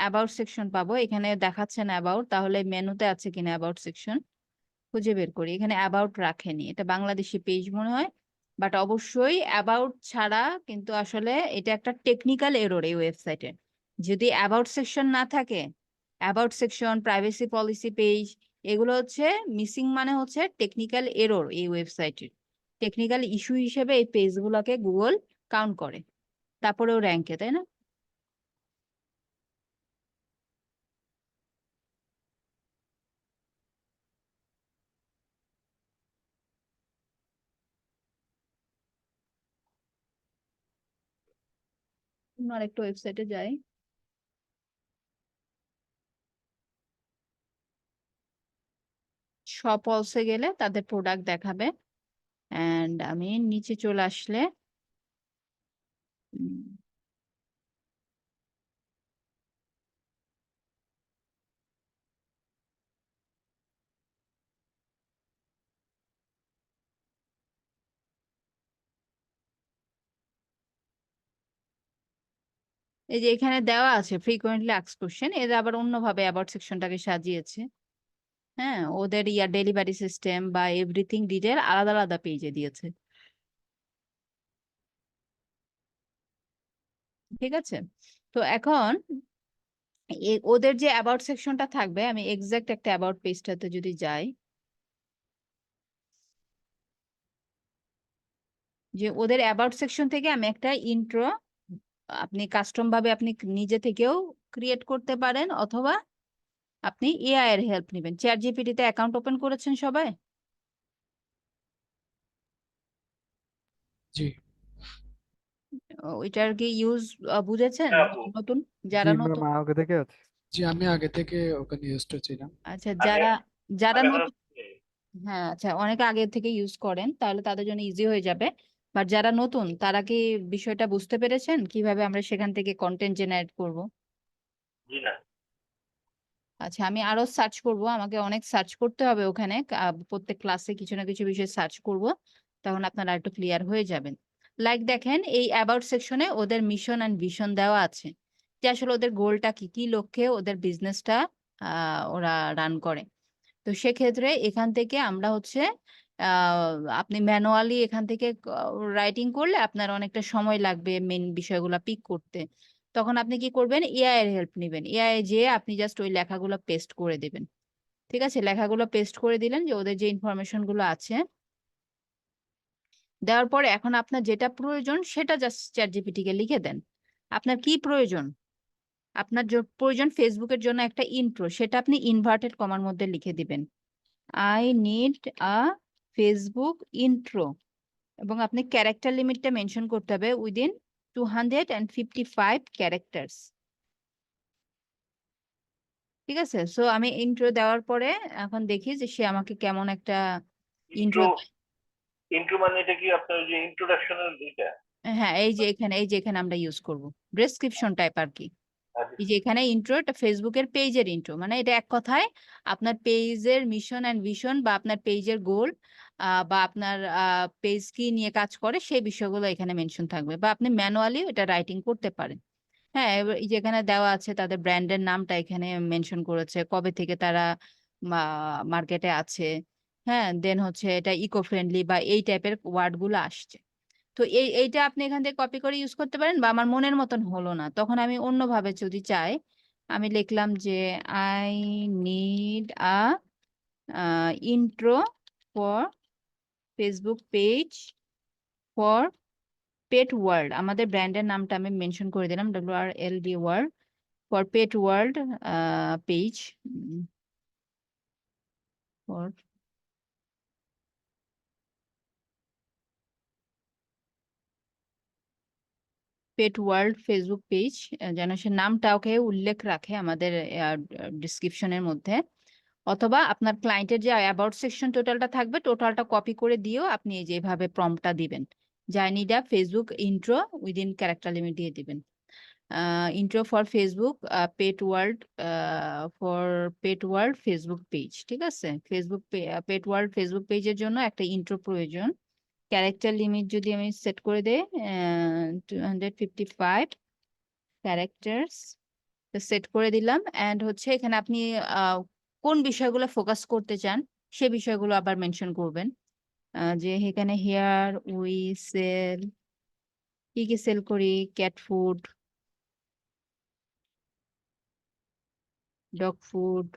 অ্যাবাউট সেকশন পাবো। এখানে দেখাচ্ছে না অ্যাবাউট, তাহলে মেনুতে আছে কিনা অ্যাবাউট সেকশন খুঁজে বের করি। এখানে অ্যাবাউট রাখেনি, এটা বাংলাদেশি পেজ মনে হয়, বাট অবশ্যই অ্যাবাউট ছাড়া কিন্তু আসলে এটা একটা টেকনিক্যাল এরর এই ওয়েবসাইটে। যদি অ্যাবাউট সেকশন না থাকে, about section, privacy policy page, এগুলো হচ্ছে মিসিং, মানে হচ্ছে টেকনিক্যাল এরর এই ওয়েবসাইটের। টেকনিক্যাল ইস্যু হিসেবে এই পেজগুলোকে গুগল কাউন্ট করে, তারপরেও র্যাঙ্কে, তাই না? অন্য আরেকটা ওয়েবসাইটে যাই। শপলসে গেলে তাদের প্রোডাক্ট দেখাবে। এন্ড আমি নিচে চলে আসলে এই যে এখানে দেওয়া আছে ফ্রিকোয়েন্টলি আস্কড কোশ্চেন, এরা আবার অন্যভাবে অ্যাবাউট সেকশনটাকে সাজিয়েছে। হ্যাঁ, ওদের ডেলিভারি সিস্টেম বা এভরিথিং ডিটেল আলাদা আলাদা পেজে দিয়েছে। ঠিক আছে, তো এখন ওদের যে অ্যাবাউট সেকশনটা থাকবে, আমি এক্সাক্ট একটা অ্যাবাউট পেজটাতে যদি যাই, যে ওদের অ্যাবাউট সেকশন থেকে আমি একটা ইন্ট্রো, আপনি কাস্টম ভাবে আপনি নিজে থেকেও ক্রিয়েট করতে পারেন, অথবা আপনি এআই এর হেল্প নেবেন। চ্যাট জিপিটি তে অ্যাকাউন্ট ওপেন করেছেন সবাই? জি ওইটার কি ইউজ বুঝেছেন? হ্যাঁ আপু, নতুন, জি যারা ম্যাম নতুন, আগে থেকে আছে। জি আমি আগে থেকে ওখানে ইউজ টু ছিলাম। আচ্ছা আমি যারা যারা আমি এখনো নতুন, হ্যাঁ আচ্ছা, অনেকে আগে থেকে ইউজ করেন তাহলে তাদের জন্য ইজি হয়ে যাবে। বাট যারা নতুন তারা কি বিষয়টা বুঝতে পেরেছেন কিভাবে আমরা সেখান থেকে কন্টেন্ট জেনারেট করব? জি না। আচ্ছা, আমি আরো সার্চ করব, আমাকে অনেক সার্চ করতে হবে ওখানে, প্রত্যেক ক্লাসে কিছু না কিছু বিষয় সার্চ করব, তখন আপনারা একটু ক্লিয়ার হয়ে যাবেন। লাইক দেখেন, এই অ্যাবাউট সেকশনে ওদের মিশন এন্ড ভিশন দেওয়া আছে, যে আসলে ওদের গোলটা কি, কি লক্ষ্যে ওদের বিজনেসটা ওরা রান করে। তো সেক্ষেত্রে এখান থেকে আমরা হচ্ছে আপনি ম্যানুয়ালি এখান থেকে রাইটিং করলে আপনার অনেকটা সময় লাগবে মেন বিষয়গুলো পিক করতে। তখন আপনি কি করবেন, এআই এর হেল্প নেবেন। এআই যে আপনি জাস্ট ওই লেখাগুলো পেস্ট করে দেবেন। ঠিক আছে, লেখাগুলো পেস্ট করে দিলেন, যে ওদের যে ইনফরমেশন গুলো আছে দেওয়ার পরে এখন আপনার যেটা প্রয়োজন সেটা জাস্ট চ্যাট জিপিটি কে লিখে দেন। আপনার কি প্রয়োজন? আপনার প্রয়োজন ফেসবুকের জন্য একটা ইন্ট্রো, সেটা আপনি ইনভার্টেড কমার মধ্যে লিখে দিবেন, I need a Facebook intro, এবং আপনি ক্যারেক্টার লিমিটটা মেনশন করতে হবে উইদিন 255 ক্যারেক্টার্স। ঠিক আছে, সো আমি ইন্ট্রো দেওয়ার পরে এখন দেখি যে সে আমাকে কেমন একটা ইন্ট্রো। ইন্ট্রো ইন্ট্রো মানে এটা কি আপনার ওই যে ইন্ট্রোডাকশনের দিকটা? হ্যাঁ, এই যে এখানে আমরা ইউজ করব ডেসক্রিপশন টাইপ আর কি। এই যে এখানে ইন্ট্রো, এটা ফেসবুকের পেজের ইন্ট্রো, মানে এটা এক কথায় আপনার পেজের মিশন এন্ড ভিশন বা আপনার পেজের গোল, বা আপনার পেজ কি নিয়ে কাজ করে সেই বিষয়গুলো এখানে মেনশন থাকবে, বা আপনি ম্যানুয়ালি এটা রাইটিং করতে পারেন। হ্যাঁ, এবার এই যেখানে দেওয়া আছে তাদের ব্র্যান্ডের নামটা এখানে মেনশন করেছে, কবে থেকে তারা মার্কেটে আছে। হ্যাঁ, দেন হচ্ছে এটা ইকো ফ্রেন্ডলি বা এই টাইপের ওয়ার্ড গুলো আসছে। তো এইটা আপনি এখান থেকে কপি করে ইউজ করতে পারেন, বা আমার মনের মতন হলো না তখন আমি অন্যভাবে যদি চাই, আমি লিখলাম যে I need a intro for Facebook page for pet world, আমাদের ব্র্যান্ডের নামটা আমি মেনশন করে দিলাম, WRLD world, for pet world page, for pet world Facebook page, যেন সে নামটা ওকে উল্লেখ রাখে আমাদের ডিসক্রিপশনের মধ্যে। অথবা আপনার ক্লায়েন্টের যে অ্যাবাউট সেকশন টোটালটা থাকবে, টোটালটা কপি করে দিয়েও আপনি এই যেভাবে প্রম্পটটা দিবেন, যে I need a Facebook intro within character limit দিয়ে দিবেন, intro for Facebook pet world, for pet world Facebook page. ঠিক আছে, ফেসবুক পেট ওয়ার্ল্ড ফেসবুক পেজের জন্য একটা ইন্ট্রো প্রয়োজন। ক্যারেক্টার লিমিট যদি আমি সেট করে দেই 255 ক্যারেক্টার্স সেট করে দিলাম, এন্ড হচ্ছে এখানে আপনি কোন বিষয়গুলো ফোকাস করতে চান সে বিষয়গুলো আবার মেনশন করবেন, যে এখানে হেয়ার উই সেল, কি কি সেল করি, cat food, dog food,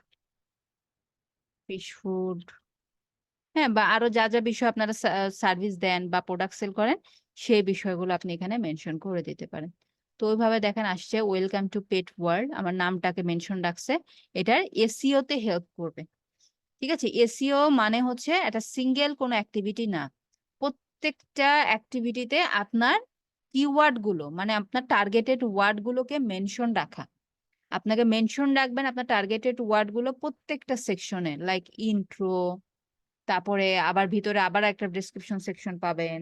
fish food, হ্যাঁ, বা আরো যা যা বিষয় আপনারা সার্ভিস দেন বা প্রোডাক্ট সেল করেন সেই বিষয়গুলো আপনি এখানে মেনশন করে দিতে পারেন। তো ওইভাবে দেখেন আসছে, ওয়েলকাম টু পেট ওয়ার্ল্ড, আমার নামটাকে মেনশন রাখছে, এটার এসইও তে হেল্প করবে। ঠিক আছে, এসইও মানে হচ্ছে একটা সিঙ্গেল কোনো অ্যাক্টিভিটি না, প্রত্যেকটা অ্যাক্টিভিটিতে আপনার কিওয়ার্ড গুলো, মানে আপনার টার্গেটেড ওয়ার্ড গুলোকে মেনশন রাখা, আপনাকে মেনশন রাখবেন আপনার টার্গেটেড ওয়ার্ড গুলো প্রত্যেকটা সেকশনে, লাইক ইন্ট্রো, তারপরে আবার ভিতরে আবার একটা ডেসক্রিপশন সেকশন পাবেন,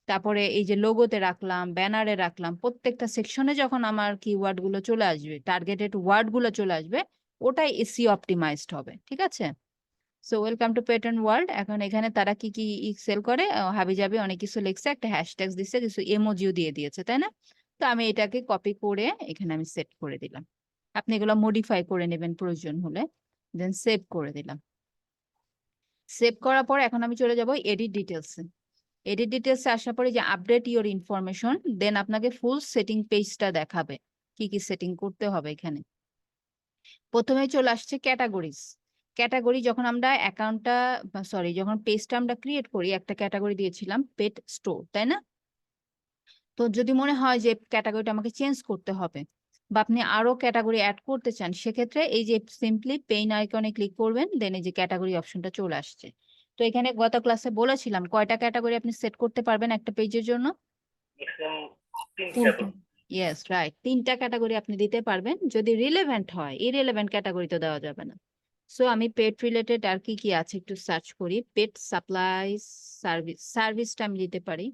তারপরে এই যে লোগোতে রাখলাম, ব্যানারে রাখলাম, প্রত্যেকটা সেকশনে যখন আমার কিওয়ার্ড গুলো চলে আসবে, টার্গেটেড ওয়ার্ড গুলো চলে আসবে, ওটাই এসইও অপটিমাইজড হবে। ঠিক আছে, so welcome to Patton world. এখন এখানে তারা কি কি সেল করে, হাবি জাবি অনেক কিছু লিখছে, একটা হ্যাশট্যাগ দিচ্ছে, কিছু ইমোজিও দিয়ে দিয়েছে, তাই না? তো আমি এটাকে কপি করে এখানে আমি সেট করে দিলাম। আপনি এগুলো মডিফাই করে নেবেন প্রয়োজন হলে, দেন সেভ করে দিলাম। সেভ করার পর এখন আমি চলে যাব এডিট ডিটেলসে। এডিট ডিটেলসে আসার পরে যে আপডেট ইওর ইনফরমেশন, দেন আপনাকে ফুল সেটিং পেজটা দেখাবে কি কি সেটিং করতে হবে এখানে। প্রথমে চলে আসছে ক্যাটাগরিজ। ক্যাটাগরি যখন আমরা অ্যাকাউন্টটা যখন পেজটা আমরা ক্রিয়েট করি, একটা ক্যাটাগরি দিয়েছিলাম পেট স্টোর, তাই না? তো যদি মনে হয় যে ক্যাটাগরিটা আমাকে চেঞ্জ করতে হবে বা আপনি আরো ক্যাটাগরি অ্যাড করতে চান, সেক্ষেত্রে এই যে সিম্পলি পেইন আইকনে ক্লিক করবেন, দেন এই যে ক্যাটাগরি অপশনটা চলে আসছে। তো এখানে গত ক্লাসে বলেছিলাম কয়টা ক্যাটাগরি আপনি সেট করতে পারবেন একটা পেজের জন্য? ম্যাক্সিমাম 3টা তিনটা। তো। ইয়েস, রাইট, 3টা ক্যাটাগরি আপনি দিতে পারবেন। যদি রিলেভেন্ট হয়, ইররিলেভেন্ট ক্যাটাগরি তো দেওয়া যাবে না। সো আমি পেট রিলেটেড আর কি কি আছে একটু সার্চ করি। পেট সাপ্লাইজ সার্ভিসটা আমি দিতে পারি।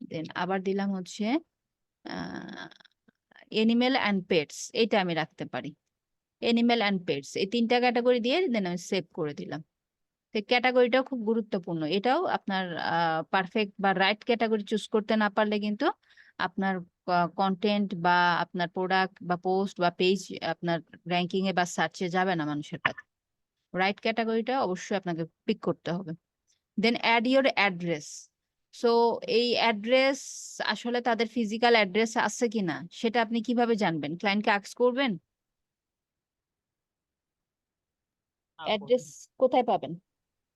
দেন আবার দিলাম হচ্ছে এনিমেল অ্যান্ড পেটস, এইটা আমি রাখতে পারি। এনিমেল অ্যান্ড পেটস, এই 3টা ক্যাটাগরি দিয়ে দেন আমি সেভ করে দিলাম। তো ক্যাটাগরিটাও খুব গুরুত্বপূর্ণ, এটাও আপনার পারফেক্ট বা রাইট ক্যাটাগরি চুজ করতে না পারলে কিন্তু আপনার কন্টেন্ট বা আপনার প্রোডাক্ট বা পোস্ট বা পেজ আপনার র্যাঙ্কিং এ বা সার্চে যাবে না মানুষের কাছে। রাইট ক্যাটাগরিটা অবশ্যই আপনাকে পিক করতে হবে। দেন অ্যাড ইওর অ্যাড্রেস। সো এই অ্যাড্রেস আসলে তাদের ফিজিক্যাল অ্যাড্রেস আছে কিনা সেটা আপনি কিভাবে জানবেন? ক্লায়েন্টকে আস্ক করবেন অ্যাড্রেস কোথায় পাবেন?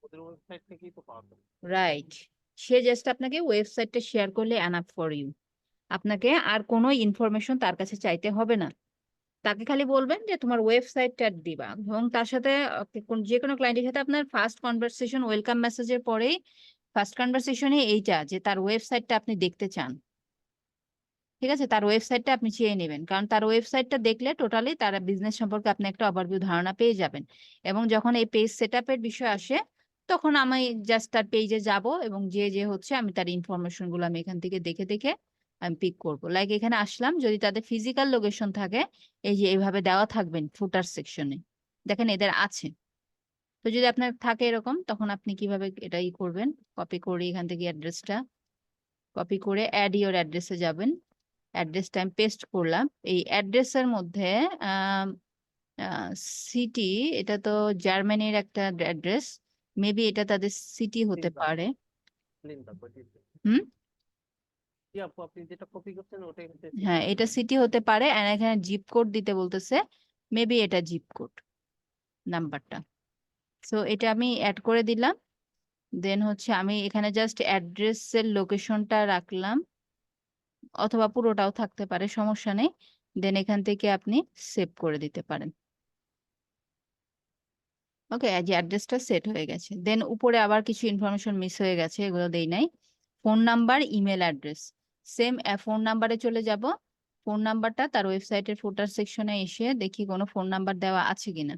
ওদের ওয়েবসাইট থেকেই তো পাওয়া যায়। রাইট, সে জাস্ট আপনাকে ওয়েবসাইটটা শেয়ার করলে এনাফ ফর ইউ। আপনাকে আর কোনো ইনফরমেশন তার কাছে চাইতে হবে না। তাকে খালি বলবেন যে তোমার ওয়েবসাইটটা দিবা, এবং তার সাথে যে কোনো ক্লায়েন্টের সাথে আপনার ফার্স্ট কনভারসেশন ওয়েলকাম মেসেজের পরেই ফার্স্ট কনভারসেশনে এইটা যে তার ওয়েবসাইটটা আপনি দেখতে চান। ঠিক আছে, তার ওয়েবসাইটটা আপনি চেয়ে নেবেন, কারণ তার ওয়েবসাইটটা দেখলে টোটালি তার বিজনেস সম্পর্কে আপনি একটা ওভারভিউ ধারণা পেয়ে যাবেন। এবং যখন এই পেজ সেটআপের বিষয় আসে, তখন আমি জাস্ট তার পেজে যাব এবং যে যে হচ্ছে আমি তার ইনফরমেশন গুলো আমি এখান থেকে দেখে দেখে আমি পিক করব। লাইক এখানে আসলাম, যদি তাদের ফিজিক্যাল লোকেশন থাকে এই যে এইভাবে দেওয়া থাকবেন ফুটার সেকশনে, দেখেন এদের আছে। তো যদি আপনার থাকে এরকম, তখন আপনি কিভাবে এটা ই করবেন, কপি করে এখান থেকে অ্যাড্রেসটা কপি করে অ্যাড ইওর অ্যাড্রেসে যাবেন। অ্যাড্রেসটা আমি পেস্ট করলাম। এই অ্যাড্রেসের মধ্যে সিটি, এটা তো জার্মানির একটা অ্যাড্রেস, মেবি এটা তাদের সিটি হতে লিঙ্ক পারে। লিঙ্ক তারপর হুম, কি আপু আপনি যেটা কপি করছেন ওটাই হচ্ছে হ্যাঁ এটা সিটি হতে পারে। আর এখানে জিপ কোড দিতে বলতেছে, মেবি এটা জিপ কোড নাম্বারটা। সো এটা আমি অ্যাড করে দিলাম। দেন হচ্ছে আমি এখানে জাস্ট অ্যাড্রেসের লোকেশনটা রাখলাম, অথবা পুরোটাও থাকতে পারে, সমস্যা নেই। দেন এখান থেকে আপনি সেভ করে দিতে পারেন। ওকে, যে অ্যাড্রেসটা সেট হয়ে গেছে। দেন উপরে আবার কিছু ইনফরমেশন মিস হয়ে গেছে, এগুলো দেই নাই। Phone number, email address, same phone নাম্বারে চলে যাব। ফোন নাম্বারটা তার ওয়েবসাইটের ফুটার সেকশনে এসে দেখি কোনো ফোন নাম্বার দেওয়া আছে কিনা।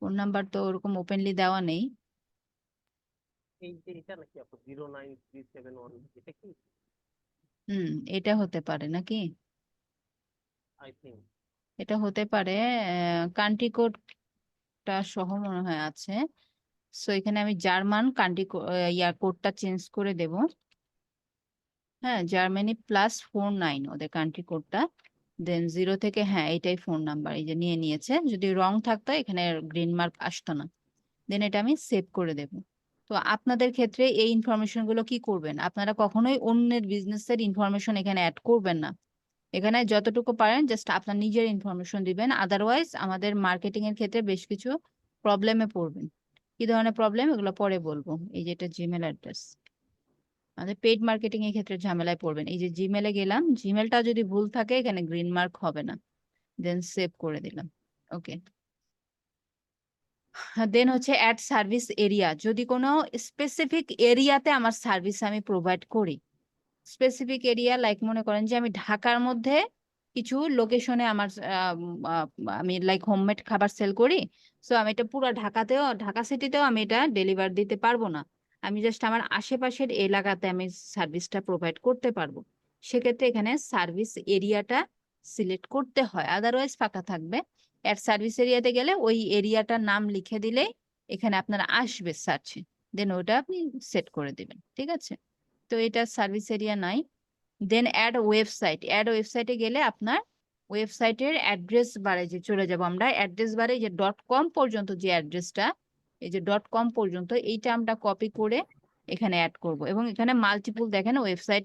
ফোন নাম্বার তো ওরকম ওপেনলি দেওয়া নেই। এই যে এটা নাকি আপু 09371 এটা কি? এটা হতে পারে নাকি? আই থিংক এটা হতে পারে। কান্ট্রি কোডটা সহ মনে হয় আছে। সো এখানে আমি জার্মান কান্ট্রি কোডটা চেঞ্জ করে দেব। হ্যাঁ, জার্মানি +49 ওদের কান্ট্রি কোডটা। দেন 0 থেকে, হ্যাঁ এটাই ফোন নাম্বার, এই যে নিয়ে নিয়েছে। যদি রং থাকতো এখানে গ্রিন মার্ক আসতো না। দেন এটা আমি সেভ করে দেব। তো আপনাদের ক্ষেত্রে এই ইনফরমেশন গুলো কি করবেন, আপনারা কখনোই অন্যের বিজনেসের ইনফরমেশন এখানে অ্যাড করবেন না। এখানে যতটুকু পারেন জাস্ট আপনার নিজের ইনফরমেশন দিবেন, আদারওয়াইজ আমাদের মার্কেটিং এর ক্ষেত্রে বেশ কিছু প্রবলেমে পড়বেন। কি ধরনের প্রবলেম এগুলো পরে বলবো। এই যে এটা জিমেল অ্যাড্রেস, আমাদের পেইড মার্কেটিং এর ক্ষেত্রে ঝামেলায় পড়বেন। এই যে জিমেলে গেলাম, জিমেলটা যদি ভুল থাকে এখানে গ্রিন মার্ক হবে না। দেন সেভ করে দিলাম। ওকে, দেন হচ্ছে অ্যাড সার্ভিস এরিয়া। যদি কোনো স্পেসিফিক এরিয়াতে আমার সার্ভিস আমি প্রোভাইড করি, স্পেসিফিক এরিয়া লাইক মনে করেন যে আমি ঢাকার মধ্যে কিছু লোকেশনে আমার আমি লাইক হোমমেড খাবার সেল করি। সো আমি এটা পুরো ঢাকা সিটিতেও আমি এটা ডেলিভার দিতে পারবো না। আমি জাস্ট আমার আশেপাশের এলাকাতে আমি সার্ভিসটা প্রোভাইড করতে পারবো। সেক্ষেত্রে এখানে সার্ভিস এরিয়াটা সিলেক্ট করতে হয়, আদারওয়াইজ ফাঁকা থাকবে। অ্যাড সার্ভিস এরিয়াতে গেলে ওই এরিয়াটার নাম লিখে দিলে এখানে আপনারা আসবে সার্চে, দেন ওটা আপনি সেট করে দিবেন। ঠিক আছে, তো এটা সার্ভিস এরিয়া নাই। দেন অ্যাড ওয়েবসাইটে গেলে আপনার ওয়েবসাইটের অ্যাড্রেস বারে যে চলে যাব আমরা, অ্যাড্রেস বারে যে .com পর্যন্ত যে অ্যাড্রেসটা, এই যে .com পর্যন্ত, এইটা আমরা কপি করে এখানে অ্যাড করব। এবং এখানে মাল্টিপল দেখেন ওয়েবসাইট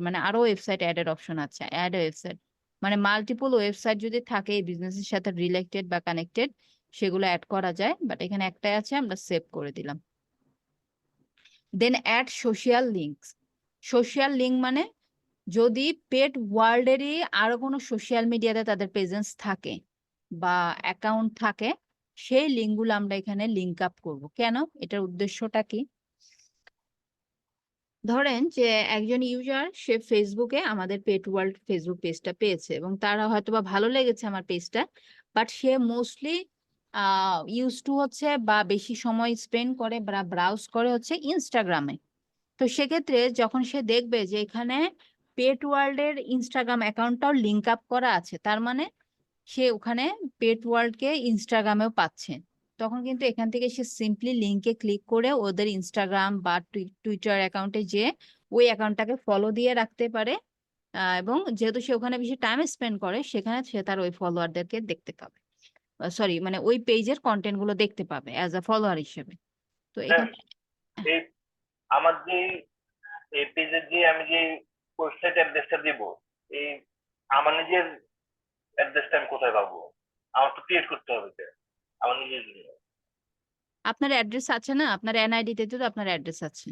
মানে আরো ওয়েবসাইট অ্যাডের অপশন আছে। অ্যাড ওয়েবসাইট মানে মাল্টিপল ওয়েবসাইট যদি থাকে এই বিজনেসের সাথে রিলেটেড বা কানেক্টেড, সেগুলো অ্যাড করা যায়, বাট এখানে একটাই আছে, আমরা সেভ করে দিলাম। দেন অ্যাড সোশ্যাল লিঙ্ক মানে যদি পেট ওয়ার্ল্ডেরই আরো কোনো সোশ্যাল মিডিয়াতে তাদের প্রেজেন্স থাকে বা অ্যাকাউন্ট থাকে, সেই লিঙ্কগুলো আমরা এখানে লিঙ্ক আপ করবো। কেন? এটার উদ্দেশ্যটা কি? ধরেন যে একজন ইউজার সে ফেসবুকে আমাদের পেট ওয়ার্ল্ড ফেসবুক পেজটা পেয়েছে এবং তার হয়তোবা ভালো লেগেছে আমার পেজটা, but say mostly use to হচ্ছে বা বেশি সময় স্পেন্ড করে বা ব্রাউজ করে হচ্ছে ইনস্টাগ্রামে। তো সেক্ষেত্রে যখন সে দেখবে যে এখানে পেট ওয়ার্ল্ডের ইনস্টাগ্রাম অ্যাকাউন্টটাও লিঙ্ক আপ করা আছে, তার মানে সে ওখানে পেট ওয়ার্ল্ডকে ইনস্টাগ্রামেও পাচ্ছে, তখন কিন্তু এখান থেকে সে সিম্পলি লিঙ্কে ক্লিক করে ওদের ইনস্টাগ্রাম বা টুইটার অ্যাকাউন্টে যে ওই অ্যাকাউন্টটাকে ফলো দিয়ে রাখতে পারে। এবং যেহেতু সে ওখানে বেশি টাইম স্পেন্ড করে, সেখানে সে তার ওই ফলোয়ারদেরকে দেখতে পাবে, সরি মানে ওই পেজের কন্টেন্ট গুলো দেখতে পাবে অ্যাজ আ ফলোয়ার হিসেবে। তো হ্যাঁ, এখানে এই আমার যে এই পেজের যে আমি যে ওয়েবসাইট অ্যাড্রেসটা দিব, এই আমার নিজের অ্যাড্রেসটা আমি কোথায় পাবো? আমার তো ক্রিয়েট করতে হবে এটা, আমার নিজের জন্য। আপনার অ্যাড্রেস আছে না, আপনার এনআইডি তে তো আপনার অ্যাড্রেস আছে,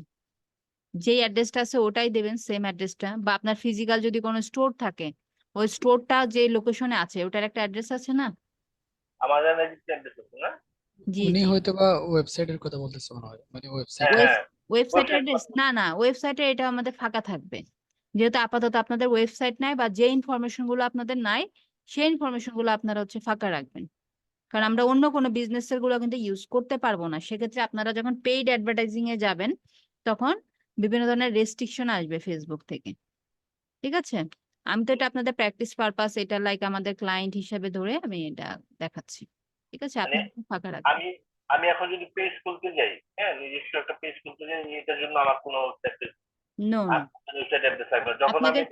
যেই অ্যাড্রেসটা আছে ওটাই দেবেন, সেম অ্যাড্রেসটা। বা আপনার ফিজিক্যাল যদি কোনো স্টোর থাকে, ওই স্টোরটা যে লোকেশনে আছে ওটার একটা অ্যাড্রেস আছে না? আমার অ্যাড্রেস আছে না? জি উনি জি। হয়তো বা ওয়েবসাইটের কথা বলতেছে মনে হয়, মানে ওয়েবসাইট। হ্যাঁ হ্যাঁ, ওয়েবসাইটের ওয়েবসাইট অ্যাড্রেস না, ওয়েবসাইটে এটা আমাদের ফাঁকা থাকবে, যেহেতু আপাতত আপনাদের ওয়েবসাইট নাই বা যে ইনফরমেশন গুলো আপনাদের নাই, সেই ইনফরমেশন গুলো আপনারা হচ্ছে ফাঁকা রাখবেন। কারণ আমরা অন্য কোনো বিজনেসের গুলো কিন্তু ইউজ করতে পারবো না। সেক্ষেত্রে আপনারা যখন পেইড অ্যাডভার্টাইজিং এ যাবেন, তখন বিভিন্ন ধরনের রেস্ট্রিকশন আসবে ফেসবুক থেকে। ঠিক আছে? আমি তো এটা আপনাদের প্র্যাকটিস পারপাস, এটা লাইক আমাদের ক্লায়েন্ট হিসেবে ধরে আমি এটা দেখাচ্ছি। ঠিক আছে? মানে আপনি ফাঁকা রাখবেন। আমি আমি এখন যদি পেজ খুলতে যাই, হ্যাঁ, নিজস্ব একটা পেজ খুলতে যাই, এটার জন্য আমার কোনো নো নো ওয়েবসাইট অ্যাড্রেস লাগবে না। যখন আমি আপনাকে,